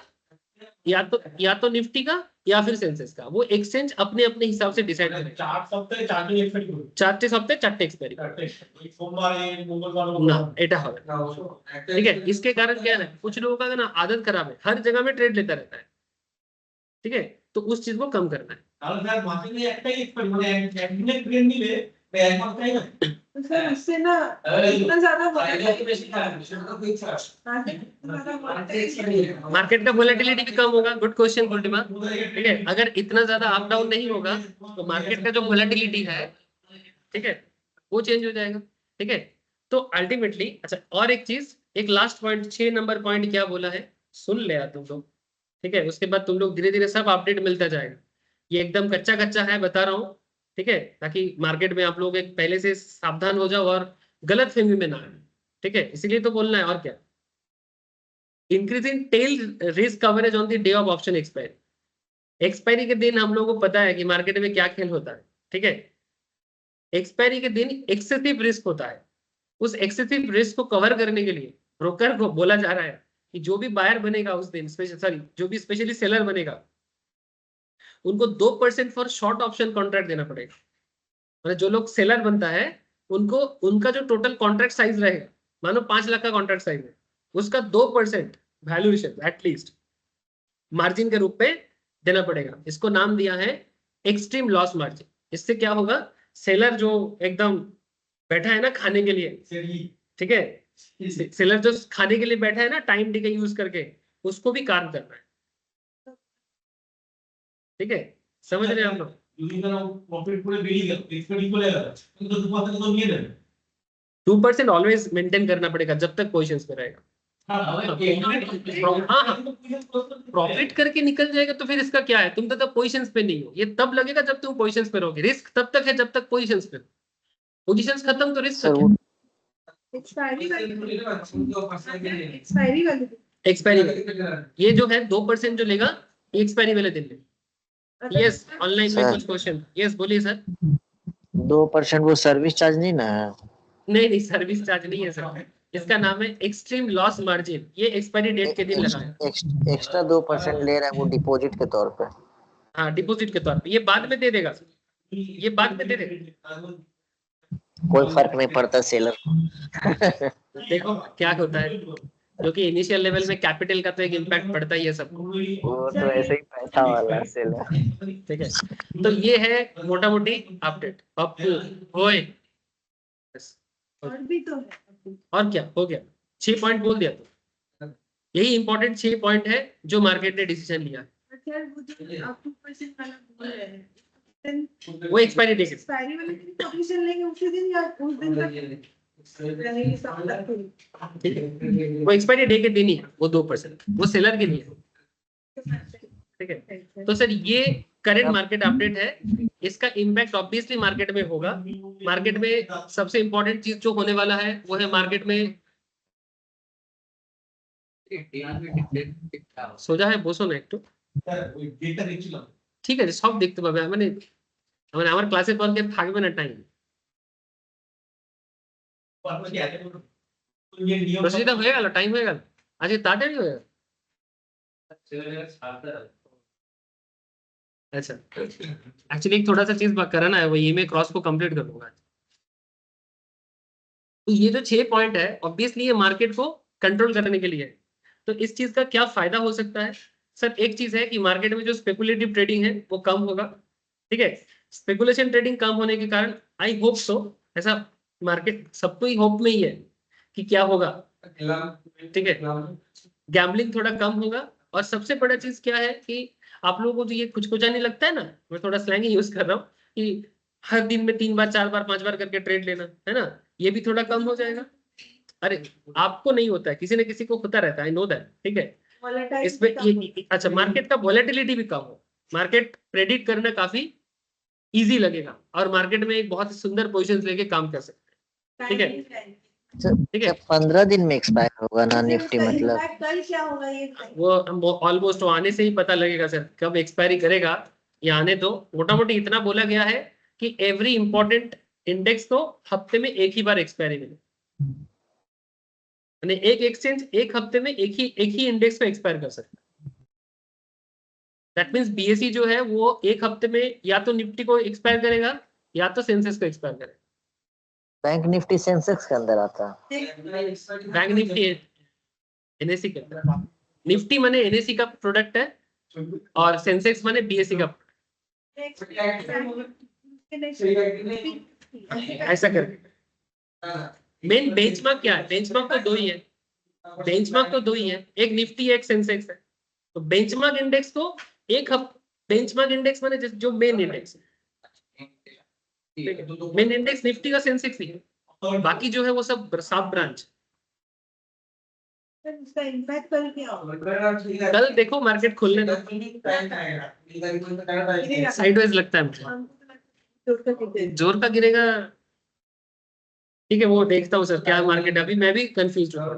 या तो निफ्टी का या फिर सेंसेक्स का। वो एक्सचेंज अपने अपने हिसाब से डिसाइड करेगा। 4 সপ্তাহে 4 দিন এক্সপেক্ট করব, 4 সপ্তাহে 4 एक्सपायरी 4 ওই সোমবার এই মঙ্গলবার ना এটা হবে। ठीक है, इसके कारण क्या है, कुछ लोगों का ना आदत खराब है, हर जगह में ट्रेड लेता रहता है। ठीक है, तो उस चीज को कम करना है। তাহলে স্যার মাসে নিয়ে একটাই এক্সপেক্ট মানে একদিনে ট্রেন নিলে এক মাসটাই না तो सर उससे ना इतना ज्यादा मार्केट का वोलेटिलिटी भी कम होगा। गुड क्वेश्चन गुलटिमा। ठीक है, अगर इतना ज्यादा अप डाउन नहीं होगा तो मार्केट का जो वोलेटिलिटी है, ठीक है, वो चेंज हो जाएगा। ठीक है, तो अल्टीमेटली अच्छा और एक चीज, एक लास्ट पॉइंट 6 नंबर पॉइंट क्या बोला है, सुन ले यार तुम लोग। ठीक है, उसके बाद तुम लोग धीरे धीरे सब अपडेट मिलता जाएगा। ये एकदम कच्चा कच्चा है, बता रहा हूँ। ठीक है, ताकि मार्केट में आप लोग एक पहले से सावधान हो जाओ और गलत फहमी में ना आए। ठीक है, इसीलिए तो बोलना है, और क्या। Increasing tail risk coverage on the day of option expiry. Expiry के दिन हम लोगों को पता है कि मार्केट में क्या खेल होता है। ठीक है, एक्सपायरी के दिन एक्सेसिव रिस्क होता है। उस एक्सेसिव रिस्क को कवर करने के लिए ब्रोकर को बोला जा रहा है कि जो भी बायर बनेगा उस दिन, जो भी स्पेशली सेलर बनेगा, उनको 2% फॉर शॉर्ट ऑप्शन कॉन्ट्रैक्ट देना पड़ेगा। मतलब जो लोग सेलर बनता है उनको उनका जो टोटल कॉन्ट्रैक्ट साइज रहेगा, मानो 5 लाख का कॉन्ट्रैक्ट साइज है, उसका 2% वैल्यूएशन एटलीस्ट मार्जिन के रूप में देना पड़ेगा। इसको नाम दिया है एक्सट्रीम लॉस मार्जिन। इससे क्या होगा, सेलर जो एकदम बैठा है ना खाने के लिए, ठीक है, सेलर जो खाने के लिए बैठा है ना टाइम डिके यूज करके, उसको भी काम करना है। ठीक है, समझ रहे हैं आप लोग। যদি তারা প্রফিট করে বেরিয়ে গেল এক্সপেক্ট করে গেল কিন্তু 2% তো নিয়ে নেবে। 2% ऑलवेज मेंटेन करना पड़ेगा जब तक पोजीशंस पे रहेगा। प्रॉफिट करके निकल जाएगा तो फिर इसका क्या है, तुम तब पोजीशंस पे नहीं हो। ये तब लगेगा जब तुम पोजीशंस पे रहोगे। रिस्क तब तक है जब तक पोजीशंस पे, पोजीशंस खत्म तो रिस्क खत्म। एक्सपायरी ये जो है 2% जो लेगा एक्सपायरी वाले दिन ले। यस, ऑनलाइन में कुछ क्वेश्चन। यस बोलिए सर। 2% वो सर्विस चार्ज नहीं ना है? नहीं नहीं, सर्विस चार्ज नहीं है सर, इसका नाम है एक्सट्रीम लॉस मार्जिन। ये एक्सपायरी डेट के दिन लगा है। एक्स्ट्रा 2% ले रहा है वो डिपॉजिट के तौर पे। हाँ, डिपॉजिट के तौर पे। ये बाद में दे देगा, ये बाद में दे देगा, कोई फर्क नहीं पड़ता सेलर को। देखो क्या होता है, क्योंकि इनिशियल लेवल में कैपिटल का तो एक इम्पैक्ट पड़ता ही है सबको। वो तो ऐसे ही पैसा वाला सेलर। ठीक है, तो ये है मोटा मोटी अपडेट। पप्पू ओए, और भी तो है। और क्या हो गया, 6 पॉइंट बोल दिया तो। यही इंपॉर्टेंट 6 पॉइंट है जो मार्केट ने डिसीजन लिया। सर वो जो आप 2% वाला बोल रहे हैं, then वो एक्सपायरी डेट एक्सपायरी वाले दिन कमीशन लेंगे उसी दिन या उस दिन तक रहेंगे सब तक के लिए? ठीक है, वो एक्सपायरी डे के दिन ही है, वो 2% वो सेलर के लिए है। ठीक है, तो सर ये करंट मार्केट अपडेट है, इसका इम्पैक्ट ऑब्वियसली मार्केट में होगा। मार्केट में सबसे इंपॉर्टेंट चीज जो होने वाला है वो है मार्केट में সোজা হয়ে বসো না একটু, ডেটা দেখছিলাম ঠিক আছে সব দেখতে পাবে, মানে মানে আমার ক্লাসে পড়তে থাকবে না টাইম। আপনার কি এত ইয়ে নিয়ম প্রসিডিউর হয়ে গেল, টাইম হয়ে গেল, আজকে তাড়াতাড়ি হয়ে গেল। अच्छा एक्चुअली एक थोड़ा सा चीज कराना है, वो ईएमए क्रॉस को कंप्लीट कर दूंगा। तो ये जो 6 पॉइंट है ऑब्वियसली ये मार्केट को कंट्रोल करने के लिए है। तो इस चीज का क्या फायदा हो सकता है सर? एक चीज है कि मार्केट में जो स्पेकुलेटिव ट्रेडिंग है वो कम होगा। ठीक है, स्पेकुलेशन ट्रेडिंग कम होने के कारण आई होप सो, ऐसा मार्केट सबको ही होप में ही है कि क्या होगा। ठीक है, गैम्बलिंग थोड़ा कम होगा। और सबसे बड़ा चीज क्या है कि आप लोगों को तो ये कुछ नहीं लगता है ना, मैं थोड़ा स्लैंग ही यूज कर रहा हूँ कि हर दिन में 3 बार 4 बार 5 बार करके ट्रेड लेना है ना, ये भी थोड़ा कम हो जाएगा। अरे आपको नहीं होता है, किसी न किसी को होता रहता है, आई नो दैट। ठीक है, इसमें ये अच्छा मार्केट का वॉलेटिलिटी भी कम हो, मार्केट प्रेडिक्ट करना काफी इजी लगेगा और मार्केट में एक बहुत सुंदर पोजीशंस लेके काम कर सकते हैं। ठीक है, ठीक है, 15 दिन में एक्सपायर होगा ना निफ्टी, मतलब कल क्या होगा ये वो हम ऑलमोस्ट आने से ही पता लगेगा सर कब एक्सपायरी करेगा। ये आने तो मोटा मोटी इतना बोला गया है कि एवरी इंपॉर्टेंट इंडेक्स को हफ्ते में एक ही बार एक्सपायरी मिले, यानी एक एक्सचेंज एक हफ्ते में एक ही इंडेक्स को एक्सपायर कर सकता है। दैट मींस बीएसई जो है वो एक हफ्ते में या तो निफ्टी को एक्सपायर करेगा या तो सेंसेक्स को एक्सपायर करेगा। बैंक निफ्टी सेंसेक्स के अंदर आता है। बैंक निफ्टी एनएससी के अंदर, निफ्टी माने एनएससी का प्रोडक्ट है और सेंसेक्स माने बीएसई का। ऐसा करके मेन बेंचमार्क क्या है? बेंचमार्क तो दो ही है, बेंचमार्क तो दो ही है, एक निफ्टी है एक सेंसेक्स है। तो बेंचमार्क इंडेक्स को एक बेंचमार्क इंडेक्स माने जो मेन इंडेक्स है, मेन इंडेक्स निफ्टी का सेंसेक्स ही है, बाकी जो है वो सब सब ब्रांच। इसका इम्पैक्ट कल क्या होगा? कल देखो मार्केट खुलने दो, साइडवेज लगता है मुझे, जोर का गिरेगा। ठीक है, वो देखता हूँ सर क्या मार्केट, अभी मैं भी कंफ्यूज हूँ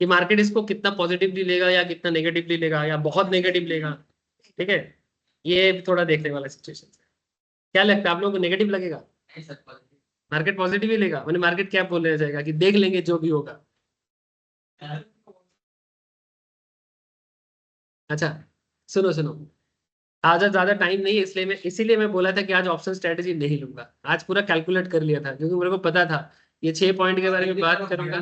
कि मार्केट इसको कितना पॉजिटिवली लेगा या कितना नेगेटिवली लेगा या बहुत नेगेटिव लेगा। ठीक है, ये भी थोड़ा देखने वाला सिचुएशन है। क्या लगता है आप लोगों को नेगेटिव लगेगा? मार्केट पॉजिटिव ही लेगा, मैंने मार्केट क्या बोलने जाएगा कि देख लेंगे जो भी होगा। अच्छा सुनो सुनो, आज ज्यादा टाइम नहीं है इसीलिए मैं बोला था कि आज ऑप्शन स्ट्रेटेजी नहीं लूंगा, आज पूरा कैलकुलेट कर लिया था क्योंकि मेरे को पता था ये 6 पॉइंट के बारे में बात करूंगा।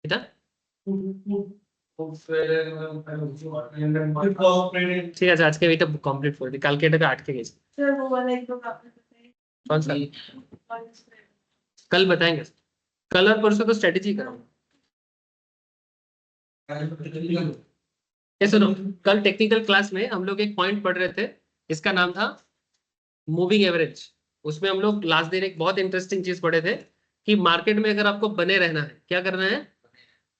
बेटा ঠিক আছে আজকে এটা কমপ্লিট করে দিই, কালকে এটাকে আটকে গেছে। सर वो वाला एक तो आपने बताया कौन सा? कल बताएंगे, कल और परसों तो स्ट्रेटेजी कराऊंगा। ये सुनो, कल टेक्निकल क्लास में हम लोग एक पॉइंट पढ़ रहे थे, इसका नाम था मूविंग एवरेज। उसमें हम लोग लास्ट दिन एक बहुत इंटरेस्टिंग चीज पढ़े थे कि मार्केट में अगर आपको बने रहना है, क्या करना है?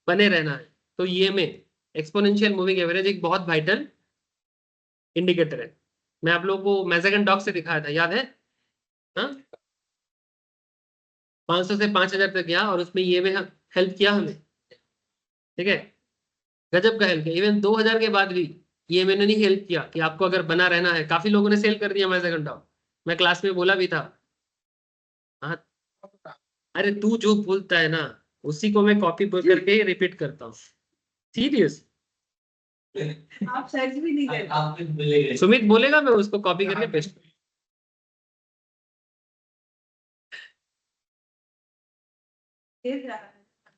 बने रहना है, तो ईएमए एक्सपोनेंशियल मूविंग एवरेज एक बहुत वाइटल इंडिकेटर है। मैं आप लोगों को मैजेगन डॉक से दिखाया था, याद है? हाँ, 500 से 5000 तक गया और उसमें ईएमए हेल्प किया हमें। ठीक है, गजब का हेल्प किया। इवन 2000 के बाद भी ये मैंने नहीं हेल्प किया कि आपको अगर बना रहना है। काफी लोगों ने सेल कर दिया मैजेगन डॉक, मैं क्लास में बोला भी था। हाँ, अरे तू जो बोलता है ना उसी को मैं कॉपी करके रिपीट करता हूँ, सीरियस। आप सर्च भी नहीं करते। सुमित बोलेगा, मैं उसको कॉपी करके पेस्ट।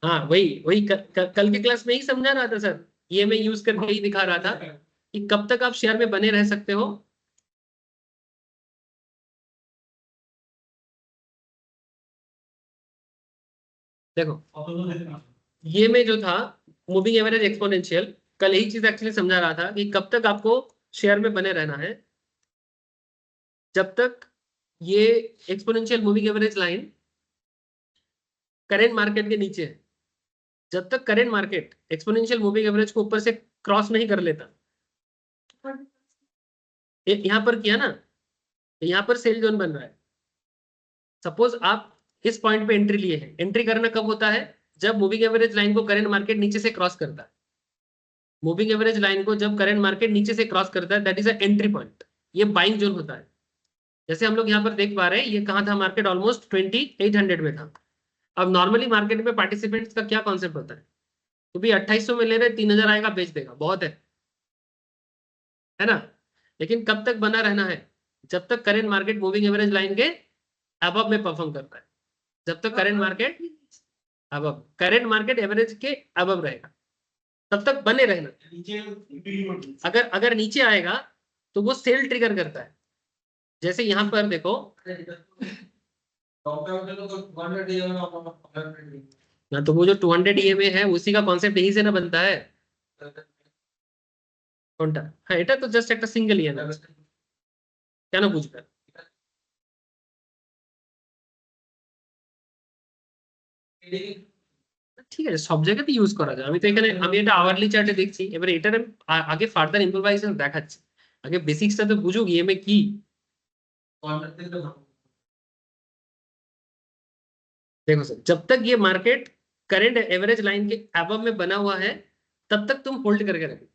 हाँ वही कल की क्लास में ही समझा रहा था सर, ये मैं यूज करके ही दिखा रहा था कि कब तक आप शेयर में बने रह सकते हो देखो ये में जो था मूविंग एवरेज एक्सपोनेंशियल, कल यही चीज एक्चुअली समझा रहा था कि कब तक आपको शेयर में बने रहना है, जब तक ये exponential moving average line current market के नीचे है। जब तक current market exponential moving average को ऊपर से क्रॉस नहीं कर लेता, यहां पर किया ना, यहां पर सेल जोन बन रहा है। सपोज आप इस पॉइंट पे एंट्री लिए हैं, एंट्री करना कब होता है, जब मूविंग एवरेज लाइन को करंट मार्केट नीचे से क्रॉस करता है। मूविंग एवरेज लाइन को जब करंट मार्केट नीचे से क्रॉस करता है, that is a entry point, ये बाइंग जोन होता है। जैसे हम लोग यहाँ पर देख पा रहे हैं, ये कहाँ था, मार्केट ऑलमोस्ट 2800 में था। अब नॉर्मली मार्केट में पार्टिसिपेंट्स का क्या कॉन्सेप्ट होता है, तो भी 2800 में ले रहे, 3000 आएगा बेच देगा, बहुत है ना। लेकिन कब तक बना रहना है, जब तक current market moving average line के अबव में परफॉर्म करता है। जब तक current market above, current market average के अबव रहेगा, तब तक बने रहना। अगर नीचे आएगा तो वो सेल ट्रिगर करता है। जैसे यहां पर देखो ना, तो वो जो 200 EMA है उसी का कॉन्सेप्ट यही से ना बनता है। কোনটা? হ্যাঁ, এটা তো জাস্ট একটা সিঙ্গেল ইএমএ। কেন বুঝবে? ঠিক আছে, সব জায়গাতে ইউজ করা যায়। আমি তো এখানে আমি এটা আওয়ারলি চার্টে দেখছি, এবারে এটার আগে ফার্দার ইম্প্রোভাইজেশন দেখাচ্ছি। আগে বেসিক্সটা তো বুঝুক ইএমএ কি। देखो सर, जब तक ये मार्केट करंट एवरेज लाइन के अबव में बना हुआ है, तब तक तुम होल्ड करके रखो,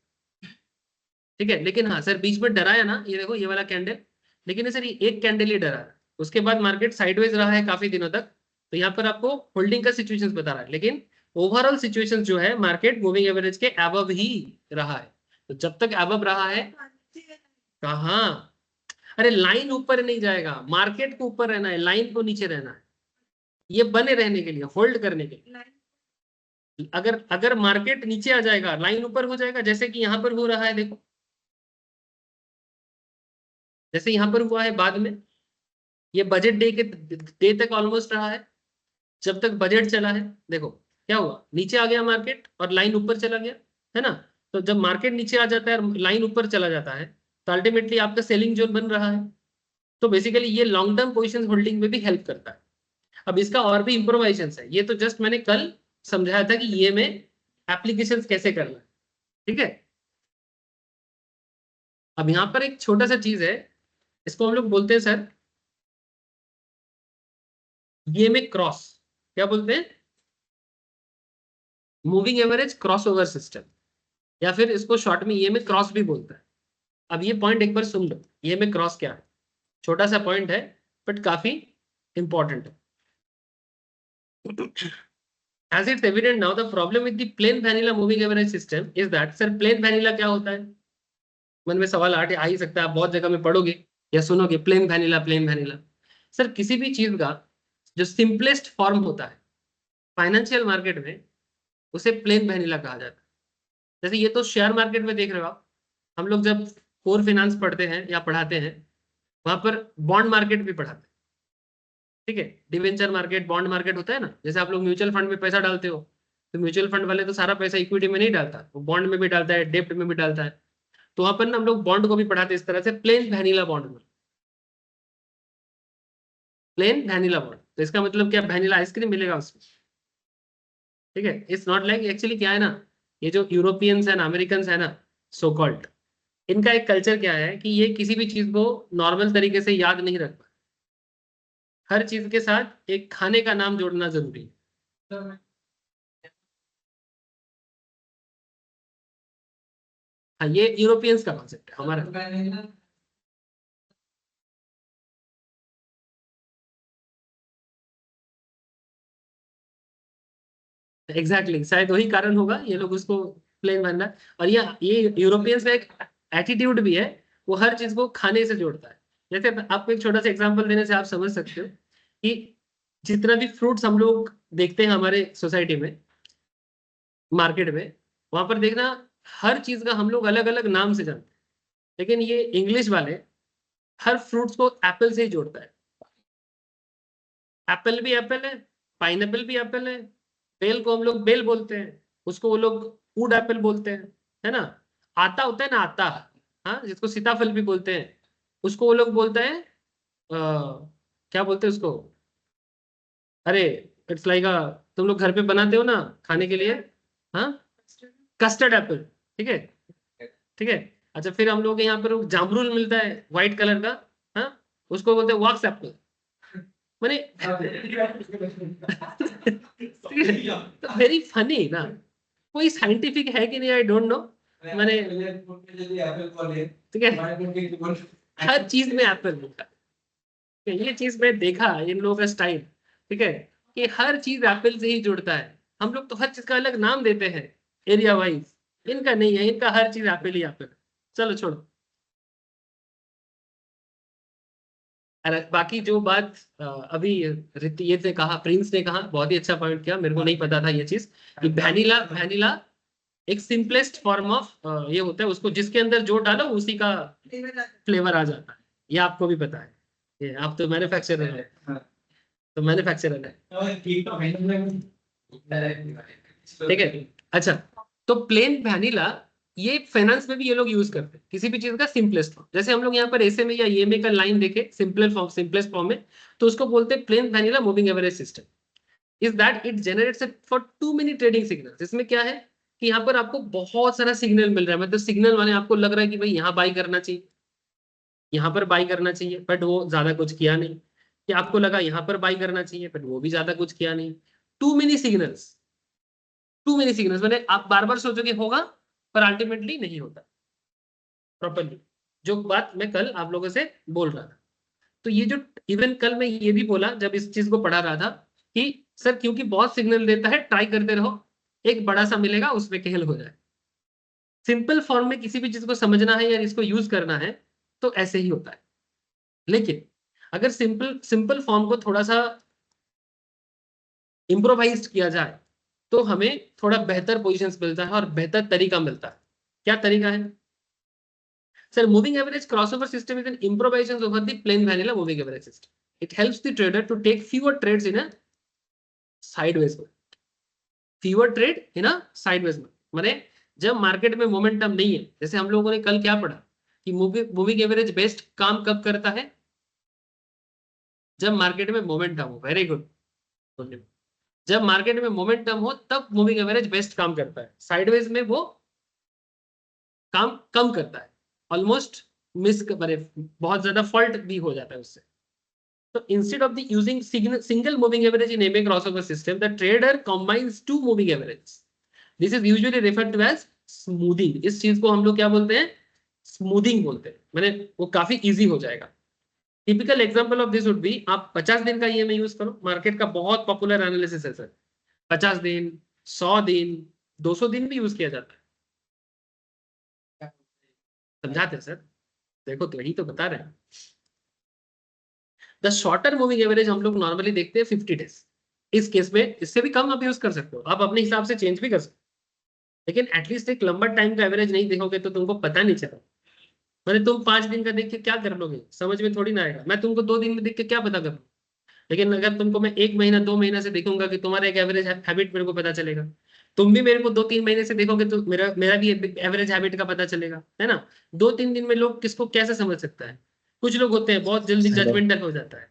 ठीक है। लेकिन हाँ सर, बीच में डराया ना, ये देखो ये वाला कैंडल, लेकिन सर ये एक कैंडल ही डरा है, उसके बाद मार्केट साइडवेज रहा है काफी दिनों तक। तो यहाँ पर आपको होल्डिंग का सिचुएशन बता रहा है, लेकिन ओवरऑल सिचुएशन जो है मार्केट मूविंग एवरेज के अबव ही रहा है। तो जब तक अबव रहा है, कहाँ, अरे लाइन ऊपर नहीं जाएगा, मार्केट को ऊपर रहना है, लाइन को नीचे रहना है, ये बने रहने के लिए, होल्ड करने के लिए। अगर अगर मार्केट नीचे आ जाएगा, लाइन ऊपर हो जाएगा, जैसे कि यहाँ पर हो रहा है, देखो जैसे यहाँ पर हुआ है बाद में, ये बजट डे के डे तक ऑलमोस्ट रहा है। जब तक बजट चला है, देखो क्या हुआ, नीचे आ गया मार्केट और लाइन ऊपर चला गया, है ना। तो जब मार्केट नीचे आ जाता है और लाइन ऊपर चला जाता है, तो अल्टीमेटली आपका सेलिंग जोन बन रहा है। तो बेसिकली ये लॉन्ग टर्म पोजिशन होल्डिंग में भी हेल्प करता है। अब इसका और भी इंप्रोवाइजेशन है, ये तो जस्ट मैंने कल समझाया था कि ये में एप्लीकेशन कैसे करना है, ठीक है। अब यहाँ पर एक छोटा सा चीज है, इसको हम लोग बोलते हैं सर ये में क्रॉस, क्या बोलते हैं, moving average cross over system, या फिर इसको शॉर्ट में ये में क्रॉस भी बोलता है। अब ये पॉइंट एक बार सुन लो, ये में क्रॉस क्या है, छोटा सा पॉइंट है बट काफी इंपॉर्टेंट है। As it's evident now, the problem with the plain vanilla moving average system is that, sir, plain vanilla क्या होता है? मन में सवाल आ ही सकता है, आप बहुत जगह में पढ़ोगे या सुनोगे plain vanilla plain vanilla. Sir किसी भी चीज का जो सिंपलेस्ट फॉर्म होता है फाइनेंशियल मार्केट में, उसे प्लेन वैनिला कहा जाता है। जैसे ये तो शेयर मार्केट में देख रहे हो आप, हम लोग जब कोर फाइनेंस पढ़ते हैं या पढ़ाते हैं, वहां पर बॉन्ड मार्केट भी पढ़ाते हैं, ठीक है। डिवेंचर मार्केट, बॉन्ड मार्केट होता है ना। जैसे आप लोग म्यूचुअल फंड में पैसा डालते हो, तो म्यूचुअल फंड वाले तो सारा पैसा इक्विटी में नहीं डालता, वो बॉन्ड में भी डालता है, डेब्ट में भी डालता है। तो वहां पर ना हम लोग बॉन्ड को भी पढ़ाते हैं इस तरह से, प्लेन वैनिला बॉन्ड में, प्लेन वैनिला बॉन्ड। तो इसका मतलब क्या, वैनिला आइसक्रीम मिलेगा उसमें, ठीक है। इट्स नॉट लाइक, एक्चुअली क्या है ना, ये जो यूरोपियंस है ना, अमेरिकन है ना, सो कॉल्ड, इनका एक कल्चर क्या है कि ये किसी भी चीज को नॉर्मल तरीके से याद नहीं रख पाते, हर चीज के साथ एक खाने का नाम जोड़ना जरूरी है। हाँ, ये यूरोपियंस का कॉन्सेप्ट है, हमारा एग्जैक्टली शायद वही कारण होगा ये लोग उसको प्लेन बनना। और ये यूरोपियंस में एक एटीट्यूड भी है, वो हर चीज को खाने से जोड़ता है। जैसे आपको एक छोटा सा एग्जांपल देने से आप समझ सकते हो कि जितना भी फ्रूट्स हम लोग देखते हैं हमारे सोसाइटी में, मार्केट में, वहां पर देखना हर चीज का हम लोग अलग अलग नाम से जानते हैं, लेकिन ये इंग्लिश वाले हर फ्रूट्स को एप्पल से ही जोड़ता है। एप्पल भी एप्पल है, पाइनएप्पल भी एप्पल है, बेल को हम लोग बेल बोलते हैं, उसको वो लोग वुड एप्पल बोलते हैं, है ना। आता होता है ना, आता, हाँ, जिसको सीताफल भी बोलते हैं, उसको वो लोग बोलते हैं क्या बोलते हैं उसको, अरे इट्स लाइक तुम लोग घर पे बनाते हो ना खाने के लिए, हाँ, कस्टर्ड एप्पल, ठीक है, ठीक है। अच्छा, फिर हम लोग के यहाँ पर जामरुल मिलता है व्हाइट कलर का, हाँ, उसको बोलते हैं वॉक्स एप्पल, माने तो वेरी फनी ना, कोई साइंटिफिक है कि नहीं आई डोंट नो, मैंने, ठीक है, हर चीज में एप्पल मिलता है। ये चीज मैं देखा इन लोगों का स्टाइल, ठीक है, कि हर चीज एप्पल से ही जुड़ता है। हम लोग तो हर चीज का अलग नाम देते हैं एरिया वाइज, इनका नहीं है, इनका हर चीज एप्पल ही एप्पल। चलो छोड़ो। अरे बाकी जो बात अभी ये ने कहा, प्रिंस ने कहा, बहुत ही अच्छा पॉइंट किया, मेरे को नहीं पता था ये चीज कि वैनिला, वैनिला एक सिंपलेस्ट फॉर्म ऑफ ये होता है, उसको जिसके अंदर जो डालो उसी का फ्लेवर आ जाता है। ये आपको भी पता है, ये आप तो मैन्युफैक्चरर है, तो मैन्युफैक्चरर है, ठीक है। अच्छा, तो प्लेन वैनिला ये फाइनेंस में भी ये लोग यूज करते हैं, किसी भी चीज का सिंपलेस्ट फॉर्म, जैसे हम लोग यहाँ पर एसए में या ईएमए का लाइन देखे सिंपल फॉर्म, सिंपलेस्ट फॉर्म में, तो उसको बोलते हैं plain vanilla moving average system. Is that it generates for too many trading signals. इसमें क्या है कि यहाँ पर आपको बहुत सारा सिग्नल मिल रहा है, मतलब सिग्नल वाले आपको लग रहा है कि भाई यहाँ बाई करना चाहिए, यहाँ पर बाई करना चाहिए, बट वो ज्यादा कुछ किया नहीं, कि आपको लगा यहाँ पर बाई करना चाहिए, बट वो भी ज्यादा कुछ किया नहीं। Too many signals, too many signals, मैंने आप बार बार सोचोगे होगा, पर अल्टीमेटली नहीं होता प्रॉपरली, जो बात मैं कल आप लोगों से बोल रहा था। तो ये जो, इवन कल मैं ये भी बोला जब इस चीज को पढ़ा रहा था कि सर क्योंकि बहुत सिग्नल देता है, ट्राई करते रहो, एक बड़ा सा मिलेगा उसमें खेल हो जाए। सिंपल फॉर्म में किसी भी चीज को समझना है या इसको यूज करना है तो ऐसे ही होता है, लेकिन अगर सिंपल सिंपल फॉर्म को थोड़ा सा इम्प्रोवाइज किया जाए तो हमें थोड़ा बेहतर पोजीशंस मिलता है और बेहतर तरीका मिलता है। क्या तरीका है sir? Moving average crossover system is an improvisation over the plain vanilla moving average system. It helps the trader to take fewer trades in a sideways mode. Fewer trade in a sideways mode. माने जब market में momentum नहीं है, जैसे हम लोगों ने कल क्या पढ़ा कि मूविंग एवरेज बेस्ट काम कब करता है? जब मार्केट में मोमेंटम हो। Very good. जब मार्केट में मोमेंटम हो तब मूविंग एवरेज बेस्ट काम करता है, साइडवेज में वो काम कम करता है, ऑलमोस्ट मिस, बहुत ज्यादा फॉल्ट भी हो जाता है उससे। So instead of the using single moving average in MA crossover system, the trader combines two moving averages. This is usually referred to as smoothing. इस चीज को हम लोग क्या बोलते हैं? स्मूथिंग बोलते हैं, मैंने वो काफी इजी हो जाएगा। Typical example of this would be, आप 50 दिन का ईएमए यूज करो, मार्केट का बहुत पॉपुलर एनालिसिस है सर। 50 दिन, 100 दिन, 200 दिन भी यूज किया जाता है, समझाते हैं सर, देखो तो यही तो बता रहे हैं। द शॉर्टर मूविंग एवरेज हम लोग नॉर्मली देखते हैं 50 डेज। इस केस में इससे भी कम आप यूज कर सकते हो, आप अपने हिसाब से चेंज भी कर सकते हो, लेकिन एटलीस्ट एक लंबा टाइम का एवरेज नहीं देखोगे तो तुमको पता नहीं चला। मैंने तुम 5 दिन का देख के क्या कर लोगे, समझ में थोड़ी ना आएगा। मैं तुमको 2 दिन में देख के क्या पता करूँ, लेकिन अगर तुमको मैं 1 महीना 2 महीना से देखूंगा कि तुम्हारा एक एवरेज हैबिट मेरे को पता चलेगा। तुम भी मेरे को 2-3 महीने से देखोगे तो मेरा भी एवरेज हैबिट का पता चलेगा, है ना। 2-3 दिन में लोग किसको कैसे समझ सकता है? कुछ लोग होते हैं बहुत जल्दी जजमेंटल हो जाता है,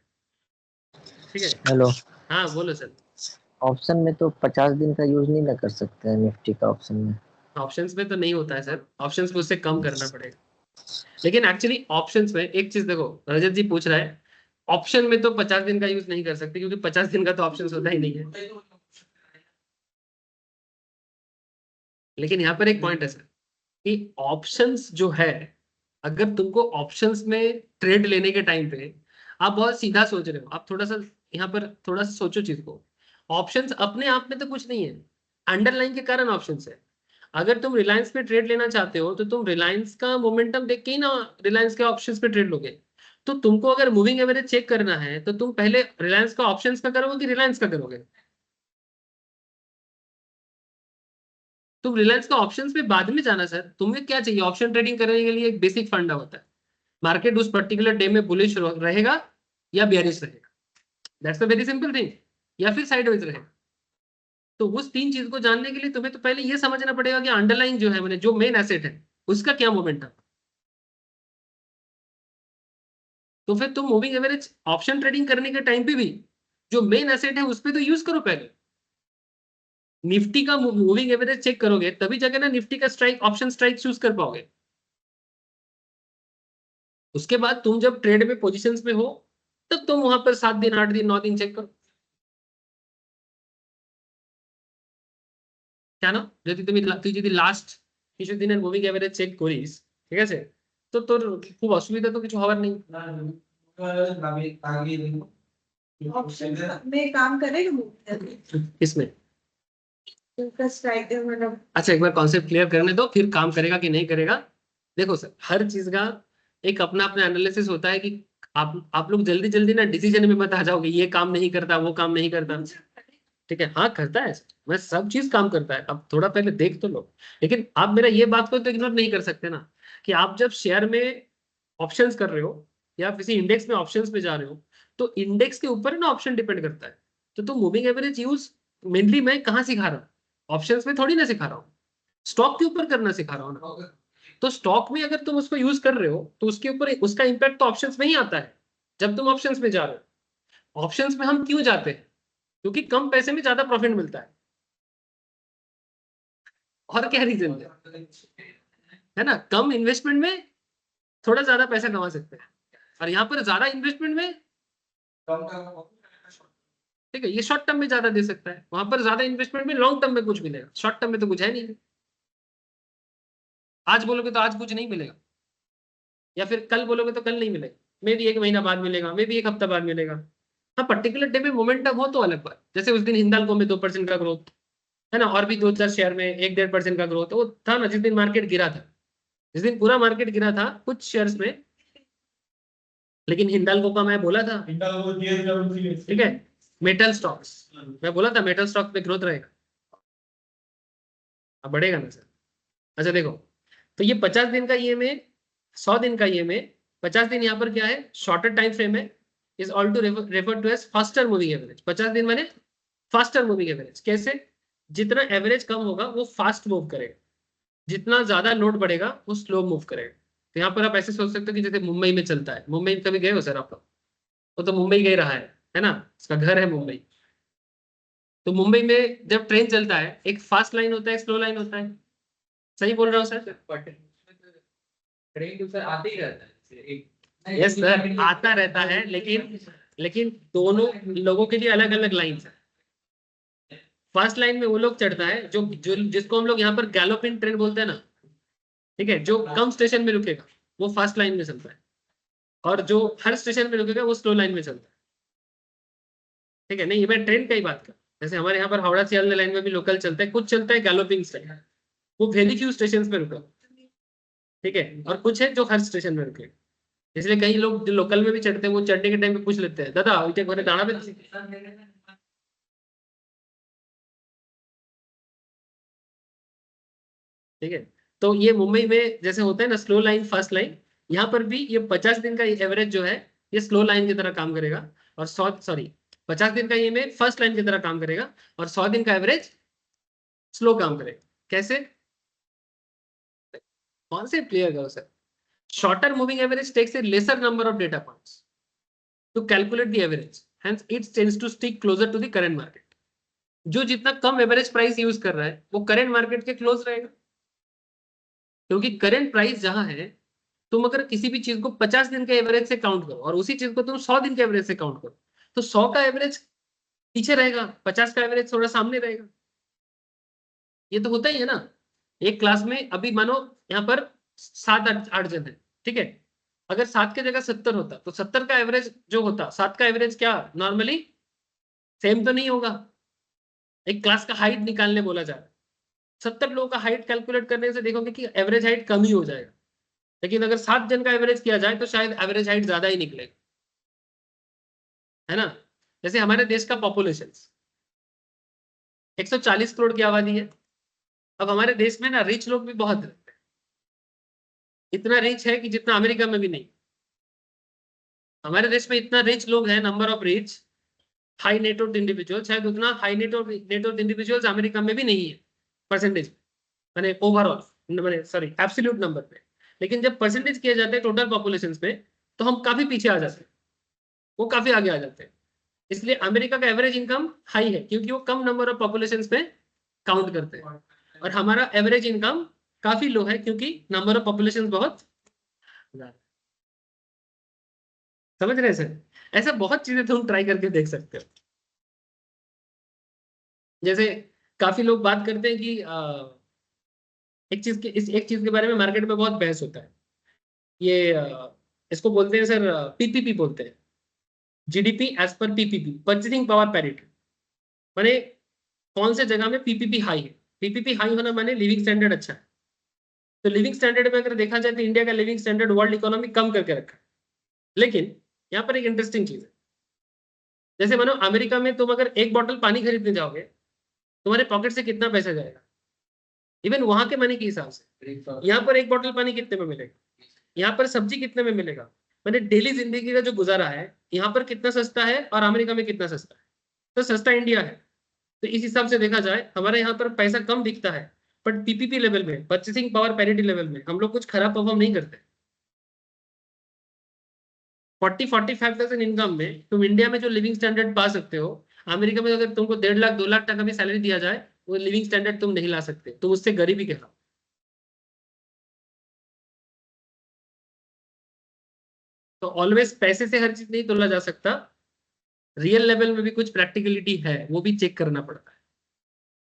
ठीक है। हेलो, हाँ बोलो सर। ऑप्शन में तो 50 दिन का यूज नहीं ना कर सकते हैं निफ्टी का ऑप्शन में। ऑप्शंस में तो नहीं होता है सर, ऑप्शंस में उससे कम करना पड़ेगा। लेकिन एक्चुअली ऑप्शंस में एक चीज देखो, रजत जी पूछ रहा है, ऑप्शन में तो 50 दिन का यूज नहीं कर सकते क्योंकि 50 दिन का तो ऑप्शंस होता ही नहीं है। लेकिन यहाँ पर एक पॉइंट है सर कि ऑप्शंस जो है, अगर तुमको ऑप्शंस में ट्रेड लेने के टाइम पे आप बहुत सीधा सोच रहे हो, आप थोड़ा सा यहाँ पर थोड़ा सा सोचो चीज को। ऑप्शंस अपने आप में तो कुछ नहीं है, अंडरलाइन के कारण ऑप्शंस है। अगर तुम रिलायंस पे ट्रेड लेना चाहते हो तो तुम रिलायंस का मोमेंटम देख के ही ना रिलायंस के ऑप्शंस पे ट्रेड लोगे। तो तुमको अगर मूविंग एवरेज चेक करना है तो तुम पहले रिलायंस का ऑप्शंस का करोगे कि रिलायंस का करोगे? तुम रिलायंस का ऑप्शंस पे बाद में जाना सर। तुम्हें क्या चाहिए? ऑप्शन ट्रेडिंग करने के लिए एक बेसिक फंडा होता है, मार्केट उस पर्टिकुलर डे में बुलिश रहेगा या बेयरिश रहेगा, that's a very simple thing, या फिर साइडवेज रहेगा। तो उस 3 चीज को जानने के लिए तुम्हें तो पहले ये समझना पड़ेगा कि अंडरलाइन जो है मैंने जो मेन एसेट है उसका क्या मोमेंटम। तो फिर तुम मूविंग एवरेज ऑप्शन ट्रेडिंग करने के टाइम पे भी जो मेन एसेट है उस पर तो यूज करो पहले। निफ्टी का मूविंग एवरेज चेक करोगे तभी जाके ना निफ्टी का स्ट्राइक ऑप्शन स्ट्राइक चूज कर पाओगे। उसके बाद तुम जब ट्रेड में पोजीशंस में हो तब तुम वहां पर 7 दिन 8 दिन 9 दिन चेक करो। কেন যদি তুই যদি লাস্ট কিছুদিনের মুভিং এভারেজ চেক করিস ঠিক আছে তো তোর খুব অসুবিধা তো কিছু হবার নেই। ऑप्शन में काम करेगा मूवी इसमें का स्ट्राइक मतलब अच्छा एक बार कॉन्सेप्ट क्लियर करने दो फिर काम करेगा कि नहीं करेगा। देखो सर हर चीज का एक अपना अपना एनालिसिस होता है कि आप लोग जल्दी जल्दी ना डिसीजन में मत आ जाओगे ये काम नहीं करता वो काम नहीं करता। ठीक है हाँ करता है मैं सब चीज काम करता है अब थोड़ा पहले देख तो लो। लेकिन आप मेरा ये बात को तो इग्नोर नहीं कर सकते ना कि आप जब शेयर में ऑप्शंस कर रहे हो या किसी इंडेक्स में ऑप्शंस में जा रहे हो तो इंडेक्स के ऊपर ना ऑप्शन डिपेंड करता है। तो तुम मूविंग एवरेज यूज मेनली मैं कहाँ सिखा रहा हूँ ऑप्शंस में थोड़ी ना सिखा रहा हूँ स्टॉक के ऊपर करना सिखा रहा हूँ ना। तो स्टॉक में अगर तुम उसको यूज कर रहे हो तो उसके ऊपर उसका इंपैक्ट तो ऑप्शंस में ही आता है जब तुम ऑप्शंस में जा रहे हो। ऑप्शंस में हम क्यों जाते हैं क्योंकि कम पैसे में ज्यादा प्रॉफिट मिलता है और क्या रीजन है ना कम इन्वेस्टमेंट में थोड़ा ज्यादा पैसा कमा सकते हैं और यहाँ पर ज्यादा इन्वेस्टमेंट में ठीक है ये शॉर्ट टर्म में ज्यादा दे सकता है वहां पर ज्यादा इन्वेस्टमेंट में लॉन्ग टर्म में कुछ मिलेगा शॉर्ट टर्म में तो कुछ है नहीं। आज बोलोगे तो आज कुछ नहीं मिलेगा या फिर कल बोलोगे तो कल नहीं मिलेगा मे भी 1 महीना बाद मिलेगा मे भी 1 हफ्ता बाद मिलेगा। हाँ पर्टिकुलर डे में मोमेंटम हो तो अलग बात जैसे उस दिन हिंदाल्को में 2% का ग्रोथ है ना और भी 2-4 शेयर में 1-1.5% का ग्रोथ वो था ना जिस दिन मार्केट गिरा था जिस दिन पूरा मार्केट गिरा था कुछ शेयर्स में। लेकिन हिंदाल्को का मैं बोला था ठीक है मेटल स्टॉक्स मैं बोला था मेटल स्टॉक पे ग्रोथ रहेगा अब बढ़ेगा ना सर। अच्छा देखो तो ये 50 दिन का ईएमए 100 दिन का ईएमए 50 दिन यहाँ पर क्या है शॉर्टर टाइम फ्रेम है is all to refer to as faster moving average. 50 दिन माने फास्टर मूविंग एवरेज कैसे जितना एवरेज कम होगा वो फास्ट मूव करेगा जितना ज्यादा लोड बढ़ेगा वो स्लो मूव करेगा। तो यहाँ पर आप ऐसे सोच सकते हो कि जैसे मुंबई में चलता है मुंबई में कभी गए हो सर आप लोग वो तो मुंबई गए रहा है ना इसका घर है मुंबई। तो मुंबई में जब ट्रेन चलता है एक फास्ट लाइन होता है एक स्लो लाइन होता है सही बोल रहा हूँ सर। ट्रेन सर आते ही रहता है यस सर आता रहता है लेकिन दोनों लोगों के लिए अलग अलग लाइन है। फर्स्ट लाइन में वो लोग चढ़ता है जो जिसको हम लोग यहाँ पर गैलोपिंग ट्रेन बोलते हैं ना ठीक है जो कम स्टेशन में रुकेगा वो फर्स्ट लाइन में चलता है और जो हर स्टेशन में रुकेगा वो स्लो लाइन में चलता है। ठीक है नहीं ये मैं ट्रेन का ही बात कर जैसे हमारे यहाँ पर हावड़ा सियालदह लाइन में भी लोकल चलता है कुछ चलता है गैलोपिंग स्टाइल वो वेरी फ्यू स्टेशन पे रुका ठीक है और कुछ है जो हर स्टेशन में रुके। इसलिए कई लोग जो लोकल में भी चढ़ते हैं वो चढ़ने के टाइम पे पूछ लेते हैं दादा उल्टे घोड़े दाना पे ठीक है। तो ये मुंबई में जैसे होता है ना स्लो लाइन फर्स्ट लाइन यहाँ पर भी ये 50 दिन का एवरेज जो है ये स्लो लाइन की तरह काम करेगा और 50 दिन का ये में फर्स्ट लाइन की तरह काम करेगा और 100 दिन का एवरेज स्लो काम करेगा। कैसे कॉन्सेप्ट क्लियर करो sir. Shorter moving average takes a lesser number of data points to calculate the average hence it tends to stick closer to the current market. जो जितना कम एवरेज प्राइस यूज कर रहा है वो करंट मार्केट के close रहेगा क्योंकि current price जहां है तुम अगर किसी भी चीज को 50 दिन के एवरेज से काउंट करो और उसी चीज को तुम 100 दिन के एवरेज से काउंट करो तो 100 का एवरेज पीछे रहेगा 50 का एवरेज थोड़ा सामने रहेगा। ये तो होता ही है ना। एक क्लास में अभी मानो यहाँ पर 7-8 जन है ठीक है अगर 7 की जगह 70 होता तो 70 का एवरेज जो होता 7 का एवरेज क्या नॉर्मली सेम तो नहीं होगा। एक क्लास का हाइट निकालने बोला जा रहा है 70 लोगों का हाइट कैलकुलेट करने से देखोगे कि एवरेज हाइट कम ही हो जाएगा लेकिन अगर 7 जन का एवरेज किया जाए तो शायद एवरेज हाइट ज्यादा ही निकलेगा है ना। जैसे हमारे देश का पॉपुलेशन 140 करोड़ की आबादी है। अब हमारे देश में ना रिच लोग भी बहुत रहते हैं इतना रिच है कि जितना अमेरिका में भी नहीं। हमारे देश में इतना रिच लोग हैं number of rich high net worth individual, शायद उतना हाई नेटवर्थ इंडिविजुअल्स अमेरिका में भी नहीं है परसेंटेज, मैंने ओवरऑल मैंने सॉरी एब्सोल्यूट नंबर पे, लेकिन जब परसेंटेज किया जाता है टोटल पॉपुलेशन पे तो हम काफी पीछे आ जाते हैं, वो काफी आगे आ जाते हैं। इसलिए अमेरिका का एवरेज इनकम हाई है क्योंकि वो कम नंबर ऑफ पॉपुलेशन पे काउंट करते हैं, और हमारा एवरेज इनकम काफी लो है क्योंकि नंबर ऑफ पॉपुलेशन बहुत ज्यादा। समझ रहे हैं सर? ऐसा बहुत चीजें तुम ट्राई करके देख सकते हो। जैसे काफी लोग बात करते हैं कि एक चीज के बारे में मार्केट में बहुत बहस होता है, ये इसको बोलते हैं सर पीपीपी बोलते हैं, GDP as per PPP, purchasing power parity. माने कौन से जगह में पीपीपी हाई है? पीपीपी हाई होना माने लिविंग स्टैंडर्ड अच्छा है। तो लिविंग स्टैंडर्ड में अगर देखा जाए तो इंडिया का लिविंग स्टैंडर्ड वर्ल्ड इकोनॉमी कम करके रखा है। लेकिन यहाँ पर एक इंटरेस्टिंग चीज है, जैसे मानो अमेरिका में तुम अगर एक बॉटल पानी खरीदने जाओगे तुम्हारे पॉकेट से कितना पैसा जाएगा, इवन वहां के मनी के हिसाब से। यहाँ पर एक बोतल पानी कितने में मिलेगा, यहाँ पर सब्जी कितने में मिलेगा, मैंने डेली जिंदगी का जो गुजारा है यहाँ पर कितना सस्ता है और अमेरिका में कितना सस्ता है। तो सस्ता इंडिया है। तो इस हिसाब से देखा जाए हमारे यहाँ पर पैसा कम दिखता है, बट पीपीपी लेवल में, परचेसिंग पावर पैरिटी लेवल में हम लोग कुछ खराब परफॉर्म नहीं करते। 40-45,000 इनकम में तुम इंडिया में जो लिविंग स्टैंडर्ड पा सकते हो, अमेरिका में अगर तुमको 1.5 लाख 2 लाख टका भी सैलरी दिया जाए वो लिविंग स्टैंडर्ड तुम नहीं ला सकते, तुम उससे गरीबी के खाओ। तो ऑलवेज पैसे से हर चीज नहीं तोला जा सकता, रियल लेवल में भी कुछ प्रैक्टिकलिटी है, वो भी चेक करना पड़ता है।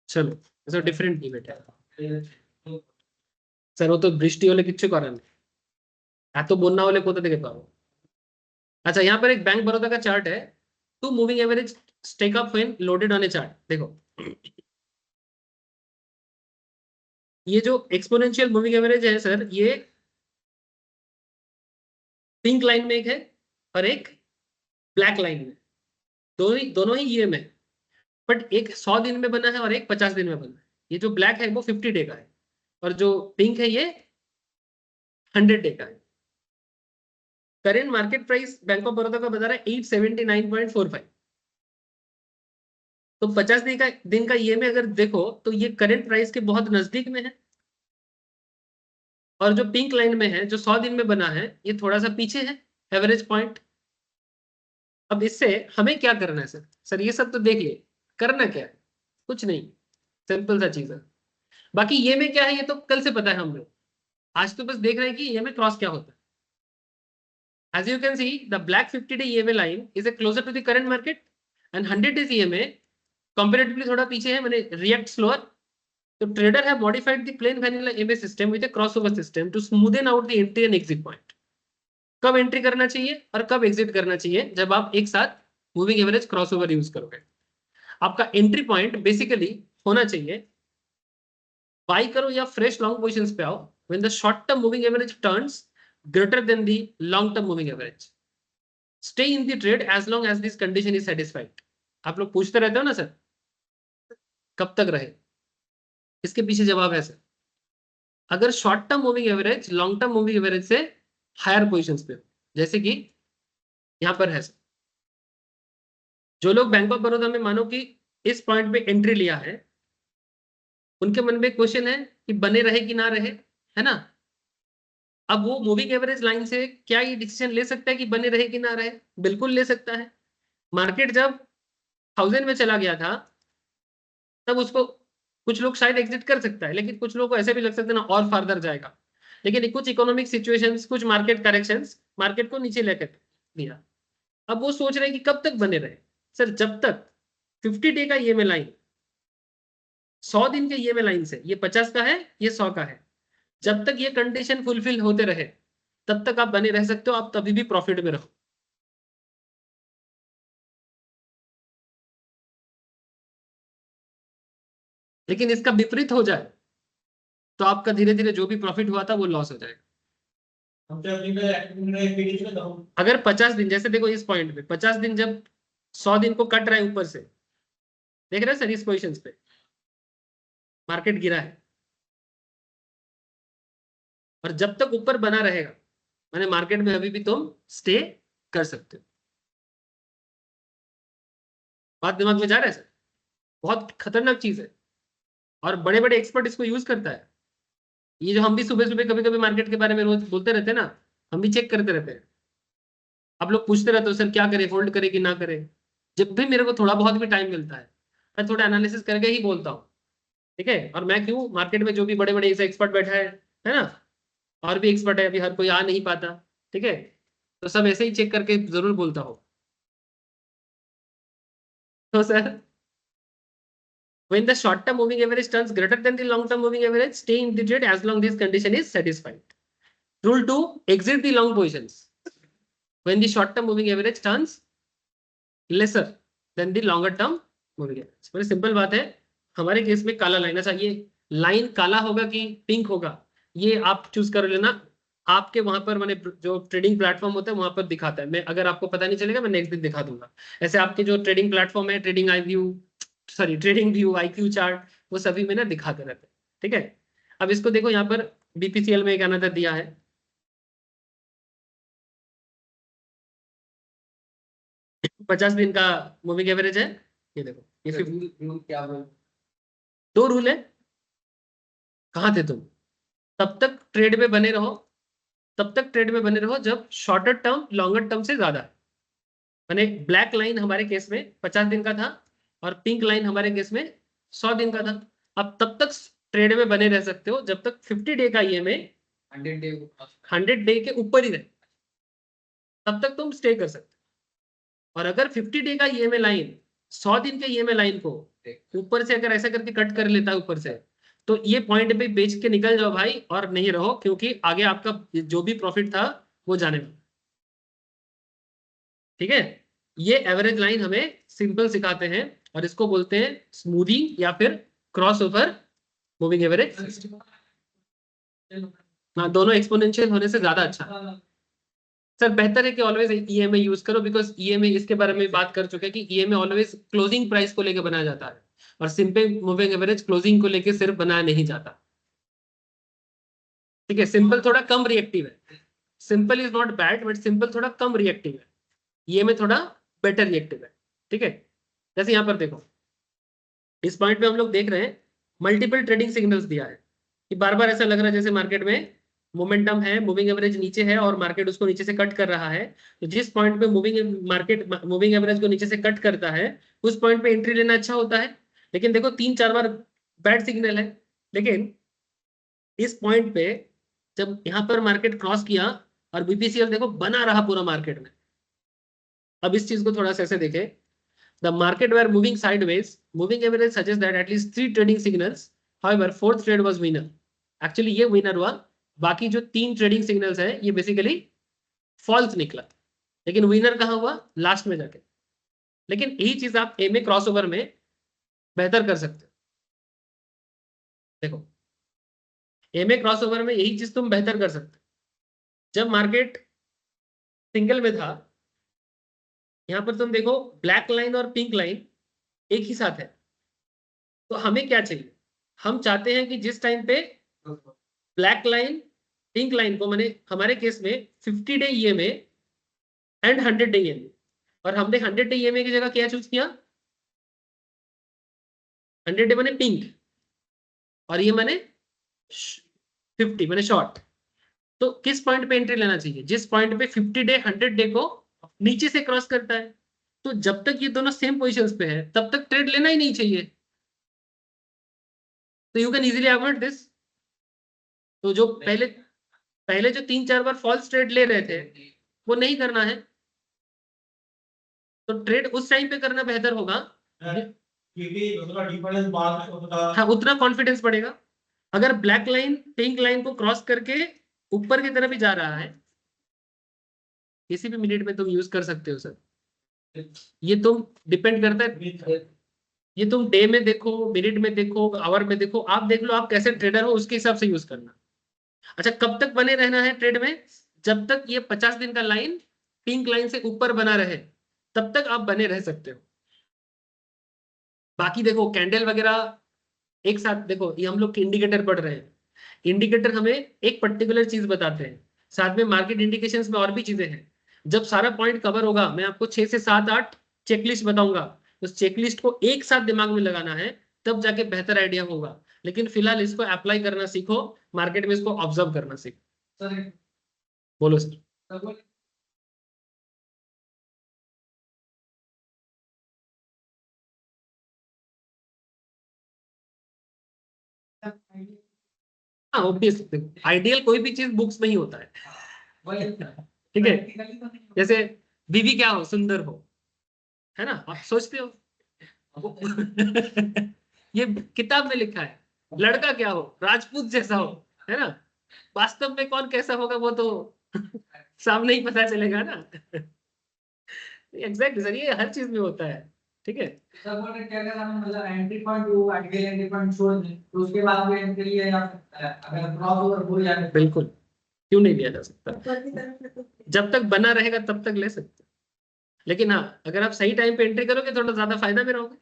चलो ऐसा डिफरेंट डिबेट है सर, वो तो बृष्टि वाले किच्छु कारण तो बोलना वाले को तो देखे पाओ। अच्छा यहाँ पर एक बैंक बड़ौदा का चार्ट है, two moving average stack up when loaded on a chart. देखो ये जो एक्सपोनेंशियल मूविंग एवरेज है सर, ये पिंक लाइन में एक है और एक ब्लैक लाइन में, दोनों ही ये में, बट एक 100 दिन में बना है और एक 50 दिन में बना है। ये जो ब्लैक है वो 50 डे का है और जो पिंक है ये 100 डे का है। Current market price bank of Baroda का बता रहा है 879.45। तो 50 दिन का ये में अगर देखो तो ये करेंट प्राइस के बहुत नजदीक में है, और जो पिंक लाइन में है जो 100 दिन में बना है ये थोड़ा सा पीछे है एवरेज पॉइंट। अब इससे हमें क्या करना है सर? सर ये सब तो देख लिए, करना क्या है? कुछ नहीं, सिंपल सा चीज है। बाकी ये में क्या है ये तो कल से पता है हम लोग, आज तो बस देख रहे हैं कि ये में क्रॉस क्या होता है। As you can see, the black 50-day EMA line is a closer to the current market and 100 days EMA comparatively थोड़ा पीछे है, मैंने react slower. So trader have modified the plain vanilla EMA system with a crossover system to smoothen out the entry and exit point. कब entry करना चाहिए और कब exit करना चाहिए? जब आप एक साथ मूविंग एवरेज क्रॉसओवर यूज करोगे। आपका एंट्री पॉइंट बेसिकली होना चाहिए, बाई करो या फ्रेश लॉन्ग पोजीशंस पे आओ when the short term moving average turns greater than the long term moving average. Stay in the trade as long as this condition is satisfied. आप लोग पूछते रहते हो ना सर कब तक रहे, इसके पीछे जवाब है सर, अगर short term moving average long term moving average से हायर पोजीशंस पे हो, जैसे कि यहां पर है सर, जो लोग बैंक ऑफ बड़ौदा में मानो कि इस पॉइंट पे एंट्री लिया है उनके मन में क्वेश्चन है कि बने रहे कि ना रहे, है ना। अब वो मूविंग एवरेज लाइन से क्या ये डिसीजन ले सकता है कि बने रहे कि ना रहे? बिल्कुल ले सकता है। मार्केट जब 1000 में चला गया था तब उसको कुछ लोग शायद एग्जिट कर सकता है, लेकिन कुछ लोगों को ऐसे भी लग सकता है ना और फर्दर जाएगा, लेकिन कुछ इकोनॉमिक सिचुएशंस, कुछ मार्केट करेक्शंस मार्केट को नीचे लेकर दिया। अब वो सोच रहे हैं कि कब तक बने रहे। सर जब तक 50 डे का ईएमए लाइन 100 दिन के ईएमए लाइन से, ये 50 का है ये 100 का है, जब तक ये कंडीशन फुलफिल होते रहे तब तक आप बने रह सकते हो, आप तभी भी प्रॉफिट में रहो। लेकिन इसका विपरीत हो जाए तो आपका धीरे धीरे जो भी प्रॉफिट हुआ था वो लॉस हो जाएगा। अगर 50 दिन, जैसे देखो इस पॉइंट पे 50 दिन जब 100 दिन को कट रहा है ऊपर से, देख रहे हैं सर इस पोजीशंस पे मार्केट गिरा है, और जब तक ऊपर बना रहेगा माने मार्केट में अभी भी तुम स्टे कर सकते हो। बात दिमाग में जा रहा है सर? बहुत खतरनाक चीज है और बड़े बड़े एक्सपर्ट इसको यूज करता है। ये जो हम भी सुबह सुबह कभी कभी मार्केट के बारे में रोज बोलते रहते हैं ना, हम भी चेक करते रहते हैं। आप लोग पूछते रहते हो सर क्या करें, होल्ड करें कि ना करें। जब भी मेरे को थोड़ा बहुत भी टाइम मिलता है मैं थोड़ा एनालिसिस करके ही बोलता हूँ, ठीक है। और मैं क्यों, मार्केट में जो भी बड़े बड़े ऐसे एक्सपर्ट बैठा है ना, और भी एक्सपर्ट है, अभी हर कोई आ नहीं पाता, ठीक है, तो सब ऐसे ही चेक करके जरूर बोलता हूँ। तो sir when the short term moving average turns greater than the long term moving average, stay in the trade as long this condition is satisfied. Rule 2, exit the long positions when the short term moving average turns lesser than the longer term moving average. बड़ी simple बात है। हमारे case में काला line, अच्छा ये line काला होगा कि पिंक होगा ये आप चूज कर लेना। आपके वहां पर मैंने जो ट्रेडिंग प्लेटफॉर्म होता है वहां पर दिखाता है। मैं अगर आपको पता नहीं चलेगा मैं नेक्स्ट दिन दिखा दूंगा। ऐसे आपके जो ट्रेडिंग प्लेटफॉर्म है, trading trading view, IQ chart, वो सभी में ना दिखाते रहते हैं, ठीक है। अब इसको देखो, यहाँ पर BPCL में एक अनदर दिया है, 50 दिन का मूविंग एवरेज है। ये देखो, ये क्या बोल 2 रूल है। कहाँ थे तुम? तब तक ट्रेड में बने रहो, तब तक ट्रेड में बने रहो जब शॉर्टर टर्म लॉन्गर टर्म से ज्यादा है। मैंने ब्लैक लाइन हमारे केस में 50 दिन का था और पिंक लाइन हमारे केस में 100 दिन का था। अब तब तक ट्रेड में बने रह सकते हो जब तक 50 डे का EMA 100 डे के ऊपर ही रहे, तब तक तुम स्टे कर सकते हो। और अगर 50 डे का EMA लाइन 100 दिन के EMA लाइन को ऊपर से अगर ऐसा करके कट कर लेता है ऊपर से, तो ये पॉइंट पे बेच के निकल जाओ भाई और नहीं रहो, क्योंकि आगे आपका जो भी प्रॉफिट था वो जाने वाला, ठीक है। ये एवरेज लाइन हमें सिंपल सिखाते हैं और इसको बोलते हैं स्मूथिंग या फिर क्रॉस ओवर मूविंग एवरेज। हाँ, दोनों एक्सपोनेंशियल होने से ज्यादा अच्छा है। सर बेहतर है कि ऑलवेज EMA यूज करो, बिकॉज EMA इसके बारे में बात कर चुके हैं कि EMA ऑलवेज क्लोजिंग प्राइस को लेकर बनाया जाता है और सिंपल मूविंग एवरेज क्लोजिंग को लेकर सिर्फ बनाया नहीं जाता, ठीक है। सिंपल थोड़ा कम रिएक्टिव है, simple is not bad but simple थोड़ा कम रिएक्टिव है, EMA थोड़ा बेटर रिएक्टिव है, ठीक है। जैसे यहाँ पर देखो, इस पॉइंट पे हम लोग देख रहे हैं मल्टीपल ट्रेडिंग सिग्नल्स दिया है कि बार बार ऐसा लग रहा है जैसे मार्केट में मोमेंटम है, मूविंग एवरेज नीचे है और मार्केट उसको नीचे से कट कर रहा है। तो जिस पॉइंट पे मूविंग एवरेज को नीचे से कट करता है उस पॉइंट पे एंट्री लेना अच्छा होता है। लेकिन देखो 3-4 बार बैड सिग्नल है, लेकिन इस पॉइंट पे जब यहाँ पर मार्केट क्रॉस किया और BPCL देखो बना रहा पूरा मार्केट में। अब इस चीज को थोड़ा सा ऐसे देखें, the market were moving sideways, moving average suggests that at least 3 trading signals, however 4th trade was winner. Actually ये winner हुआ, बाकी जो 3 ट्रेडिंग सिग्नल्स है ये बेसिकली फॉल्स निकला, लेकिन विनर कहाँ हुआ? लास्ट में जाके। लेकिन यही चीज आप EMA क्रॉसओवर में बेहतर कर सकते हो। देखो EMA क्रॉसओवर में यही चीज तुम बेहतर कर सकते हो। जब मार्केट सिंगल में था, यहाँ पर तुम देखो ब्लैक लाइन और पिंक लाइन एक ही साथ है, तो हमें क्या चाहिए? हम चाहते हैं कि जिस टाइम पे ब्लैक लाइन पिंक लाइन को, मैंने हमारे केस में 50 day EMA and 100 day EMA, और हमने 100 डे EMA की जगह क्या चूज किया? 100 डे मैंने पिंक और ये मैंने 50 मैंने शॉर्ट। तो किस पॉइंट पे एंट्री लेना चाहिए? जिस पॉइंट पे 50 डे 100 डे को नीचे से क्रॉस करता है। तो जब तक ये दोनों सेम पोजीशंस पे है तब तक ट्रेड लेना ही नहीं चाहिए। तो you can easily avoid this. तो जो पहले जो 3-4 बार फॉल्स ट्रेड ले रहे थे वो नहीं करना है, तो ट्रेड उस टाइम पे करना बेहतर होगा। हाँ, उतना कॉन्फिडेंस बढ़ेगा। अगर ब्लैक लाइन पिंक लाइन को क्रॉस करके ऊपर की तरफ ही जा रहा है, किसी भी मिनट में तुम यूज कर सकते हो सर। ये तुम डिपेंड करता है, ये तुम डे में देखो, मिनट में देखो, आवर में देखो, आप देख लो आप कैसे ट्रेडर हो उसके हिसाब से यूज करना। अच्छा, कब तक बने रहना है ट्रेड में? जब तक ये 50 दिन का लाइन पिंक लाइन से ऊपर बना रहे तब तक आप बने रह सकते हो। बाकी देखो कैंडल वगैरह एक साथ देखो, ये हम लोग इंडिकेटर पढ़ रहे हैं। इंडिकेटर हमें एक पर्टिकुलर चीज बताते हैं, साथ में मार्केट इंडिकेशंस में और भी चीजें हैं। जब सारा पॉइंट कवर होगा मैं आपको 6 से 7-8 चेकलिस्ट बताऊंगा उस चेकलिस्ट को एक साथ दिमाग में लगाना है, तब जाके बेहतर आइडिया होगा। लेकिन फिलहाल इसको अप्लाई करना सीखो, मार्केट में इसको ऑब्जर्व करना सीखो। सर बोलो सर। हाँ ऑब्वियस, आइडियल कोई भी चीज बुक्स में ही होता है, ठीक है। जैसे बीवी क्या हो, सुंदर हो, है ना, आप सोचते हो ये किताब में लिखा है। लड़का क्या हो, राजपूत जैसा हो, है ना। वास्तव में कौन कैसा होगा वो तो सामने ही पता चलेगा ना। एग्जैक्ट सर, ये हर चीज में होता है, ठीक है। सर बोल रहे क्या, अगर हम मतलब एंट्री पॉइंट वो आइडियल एंट्री पॉइंट छोड़ दें तो उसके बाद भी एंट्री लिया जा सकता है अगर क्रॉस ओवर हो जाए। बिल्कुल, क्यों नहीं लिया जा सकता, ऊपर की तरफ है तो जब तक बना रहेगा तब तक ले सकते हैं। लेकिन हाँ, अगर आप सही टाइम पे एंट्री करोगे थोड़ा ज्यादा फायदा में रहोगे।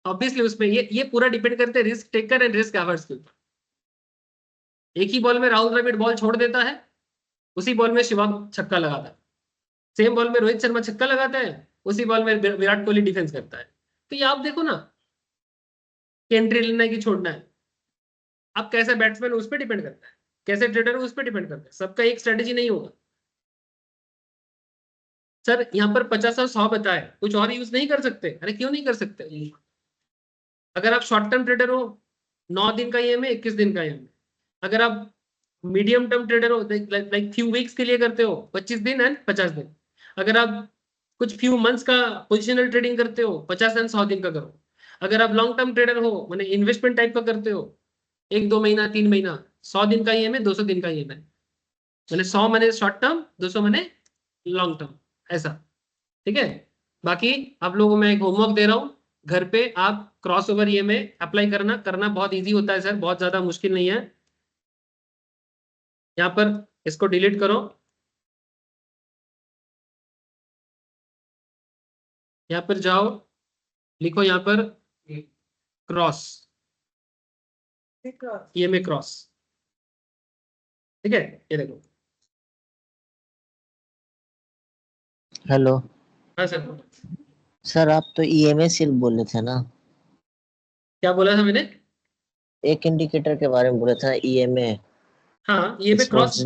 ऑब्वियसली उसमें ये पूरा डिपेंड करते हैं risk taker and risk averse के ऊपर। एक ही बॉल में राहुल द्रविड़ बॉल छोड़ देता है, उसी बॉल में शिवम छक्का लगाता है। सेम बॉल में रोहित शर्मा छक्का लगाता है, उसी बॉल में विराट कोहली डिफेंस करता है। तो ये आप देखो ना कि एंट्री लेना है कि छोड़ना है। आप कैसे बैट्समैन उस पर डिपेंड करता है, कैसे ट्रेडर उस पर डिपेंड करता है। सबका एक स्ट्रेटेजी नहीं होगा। सर यहाँ पर 50 और 100 बताए, कुछ और यूज नहीं कर सकते? अरे क्यों नहीं कर सकते? अगर आप शॉर्ट टर्म ट्रेडर हो, 9 दिन का ईएमए, 21 दिन का ईएमए। अगर आप मीडियम टर्म ट्रेडर हो, लाइक फ्यू वीक्स के लिए करते हो, 25 दिन एंड 50 दिन। अगर आप कुछ फ्यू मंथ्स का पोजिशनल ट्रेडिंग करते हो, 50 एंड 100 दिन का करो। अगर आप लॉन्ग टर्म ट्रेडर हो, मैंने इन्वेस्टमेंट टाइप का करते हो, 1-2 महीना 3 महीना, 100 दिन का ईएमए, 200 दिन का ईएमए। मैंने 100 मैंने शॉर्ट टर्म, 200 मैंने लॉन्ग टर्म, ऐसा, ठीक है। बाकी आप लोगों को मैं एक होमवर्क दे रहा हूँ, घर पे आप क्रॉस ओवर ईएमए अप्लाई करना बहुत इजी होता है सर, बहुत ज्यादा मुश्किल नहीं है। यहाँ पर इसको डिलीट करो, यहाँ पर जाओ, लिखो यहाँ पर क्रॉस, ईएमए क्रॉस, ठीक है। ये देखो। हेलो हाँ सर। सर, आप तो ईएमए सिर्फ बोले थे ना, क्या बोला था मैंने? एक इंडिकेटर के बारे में बोले थे ईएमए। हाँ, ईएमए क्रॉस।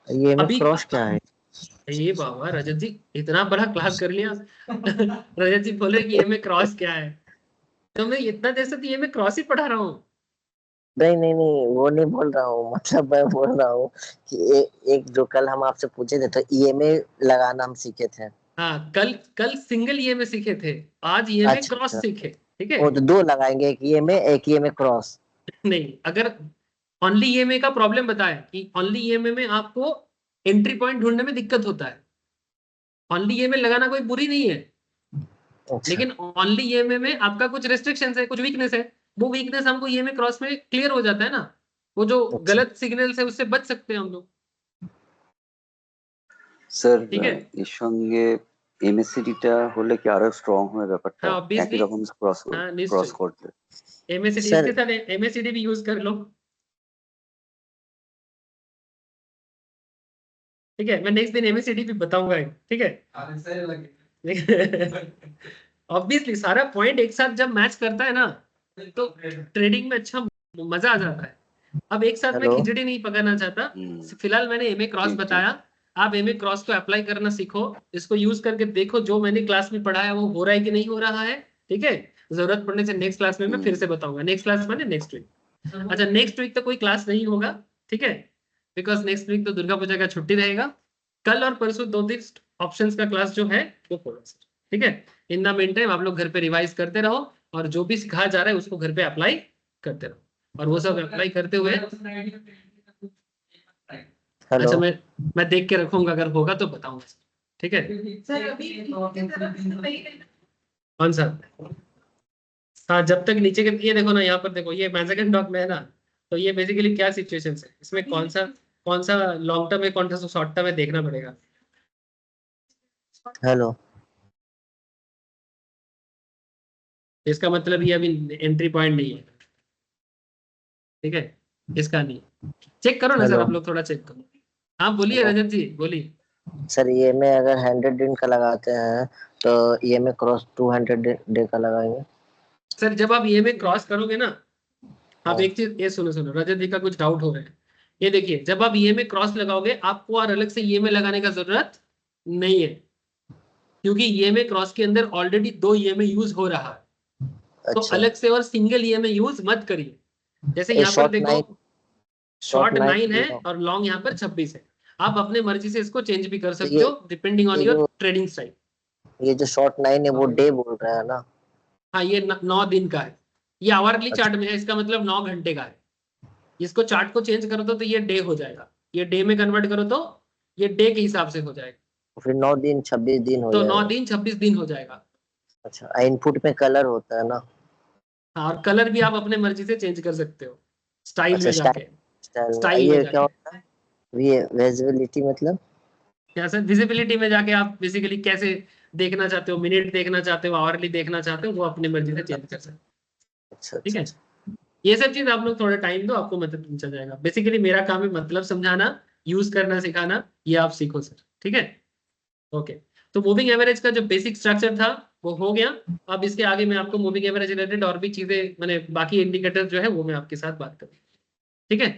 ईएमए अभी क्रॉस क्या है? ये बाबा रजत जी, इतना बड़ा क्लास कर लिया। रजत जी बोले कि ईएमए क्रॉस क्या है, तो मैं इतना देर से तो ईएमए क्रॉस ही पढ़ा रहा हूँ। नहीं नहीं नहीं, वो नहीं बोल रहा हूँ, मतलब मैं बोल रहा हूँ कि एक जो कल हम आपसे पूछे थे तो ईएमए लगाना हम सीखे थे। हाँ, कल कल सिंगल ईएमए सीखे थे, आज ईएमए अच्छा क्रॉस अच्छा, सीखे, ठीक है। वो तो दो लगाएंगे, एक ईएमए एक ईएमए क्रॉस। नहीं, अगर ओनली ईएमए का प्रॉब्लम बताए कि ओनली ईएमए में आपको एंट्री पॉइंट ढूंढने में दिक्कत होता है, ओनली ईएमए लगाना कोई बुरी नहीं है। अच्छा लेकिन ओनली ईएमए में आपका कुछ रेस्ट्रिक्शंस है, कुछ वीकनेस है, वो वीकनेस हमको ईएमए क्रॉस में क्लियर हो जाता है ना। वो जो अच्छा गलत सिग्नल्स है उससे बच सकते हैं हम लोग, স্যার ठीक है। এর সঙ্গে এমএসসিডিটা হলে কি আরো স্ট্রং হয় ব্যাপারটা हाँ একই ऑब्वियसली, রকম ক্রস हाँ ক্রস निश्चय, করতে एमएससीडी सर, इसके साथ एमएससीडी भी यूज कर लो, ठीक है। मैं नेक्स्ट दिन एमएससीडी भी बताऊंगा, ठीक है। ऑब्वियसली सारा पॉइंट एक साथ जब मैच करता है ना, तो ट्रेडिंग में अच्छा मजा आ जाता है। अब एक साथ मैं हेलो खिचड़ी नहीं पकाना चाहता, फिलहाल मैंने एमए क्रॉस ठीक, बताया। आप एमए क्रॉस को अप्लाई करना सीखो, इसको यूज करके देखो जो मैंने क्लास में पढ़ाया वो हो रहा है कि नहीं हो रहा है, ठीक है। जरूरत पड़ने से नेक्स्ट क्लास में मैं फिर से बताऊंगा, नेक्स्ट क्लास माने नेक्स्ट वीक। अच्छा, नेक्स्ट वीक तो कोई क्लास नहीं होगा, ठीक है, बिकॉज नेक्स्ट वीक तो दुर्गा पूजा का छुट्टी रहेगा। कल और परसों 2 दिन ऑप्शंस का क्लास जो है वो होगा, ठीक है। इन द मेन टाइम आप लोग घर पे रिवाइज करते रहो, और जो भी सिखाया जा रहा है उसको घर पे अप्लाई करते रहो, और वो सब अप्लाई करते हुए। हेलो अच्छा, मैं देख के रखूंगा, अगर होगा तो बताऊंगा, ठीक है। सर अभी की तरफ से वही कौन सा? हाँ, जब तक नीचे के, ये देखो ना, यहाँ पर देखो, ये मैजेंट डॉक में है ना, तो ये बेसिकली क्या सिचुएशन है, इसमें कौन सा लॉन्ग टर्म है, कौन सा शॉर्ट टर्म है, देखना पड़ेगा। हेलो इसका मतलब ये अभी एंट्री पॉइंट नहीं है, ठीक है, इसका नहीं। चेक करो ना सर, हेलो आप लोग थोड़ा चेक करो। हाँ बोलिए हेलो रजत जी, बोलिए। सर EMA अगर 100 दिन का लगाते हैं तो EMA क्रॉस 200 डे का लगाएंगे। सर जब आप ईएमए क्रॉस करोगे ना, आप हाँ। एक चीज ये सुनो रजत जी का कुछ डाउट हो रहा है। ये देखिए, जब आप ईएमए क्रॉस लगाओगे आपको और अलग से ईएमए लगाने का जरूरत नहीं है, क्योंकि ईएमए क्रॉस के अंदर ऑलरेडी 2 ईएमए यूज हो रहा है। तो अच्छा, अलग से और सिंगल ईएमए यूज मत करिए। जैसे ये यहाँ पर शॉर्ट देखो, 9 शॉर्ट 9 है तो और लॉन्ग यहाँ पर 26 है। आप अपने मर्जी से इसको चेंज भी कर सकते ये हो डिपेंडिंग ऑन ये योर जो ट्रेडिंग स्टाइल। ये जो शॉर्ट 9 है वो डे बोल रहा है ना। हाँ, ये 9 दिन का है। ये आवरली अच्छा, चार्ट में है, इसका मतलब 9 घंटे का है। इसको चार्ट को चेंज करो तो ये डे हो जाएगा। ये डे में कन्वर्ट करो तो ये डे के हिसाब से हो जाएगा। फिर 9 दिन 26 दिन हो तो 9 जाएगा। दिन 26 दिन हो जाएगा। अच्छा, इनपुट में कलर होता है ना। हाँ, और कलर भी आप अपने मर्जी से चेंज कर सकते हो स्टाइल अच्छा, में जाके। स्टाइल में स्टाइल में ये क्या जाके होता है? ये विजिबिलिटी मतलब क्या सर, विजिबिलिटी में जाके आप बेसिकली कैसे देखना चाहते हो, मिनट देखना चाहते हो, आवरली देखना चाहते हो, वो अपनी मर्जी से चेंज कर सकते हो। अच्छा ठीक अच्छा है, ये सब चीज आप लोग थोड़ा टाइम दो, आपको मतलब चल जाएगा। बेसिकली मेरा काम है मतलब समझाना, यूज करना सिखाना, ये आप सीखो सर। ठीक है, ओके। तो मूविंग एवरेज का जो बेसिक स्ट्रक्चर था वो हो गया। अब इसके आगे मैं आपको मूविंग एवरेज रिलेटेड और भी चीजें, मैंने बाकी इंडिकेटर जो है वो मैं आपके साथ बात करूँ। ठीक है,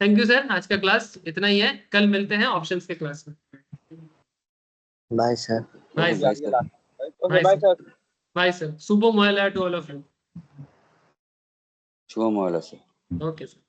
थैंक यू सर, आज का क्लास इतना ही है। कल मिलते हैं ऑप्शंस के क्लास में। Bye sir. Bye okay sir, bye sir. Bye sir, शुभ मोहल्ला to all of you. Shubham वाला से। Okay sir.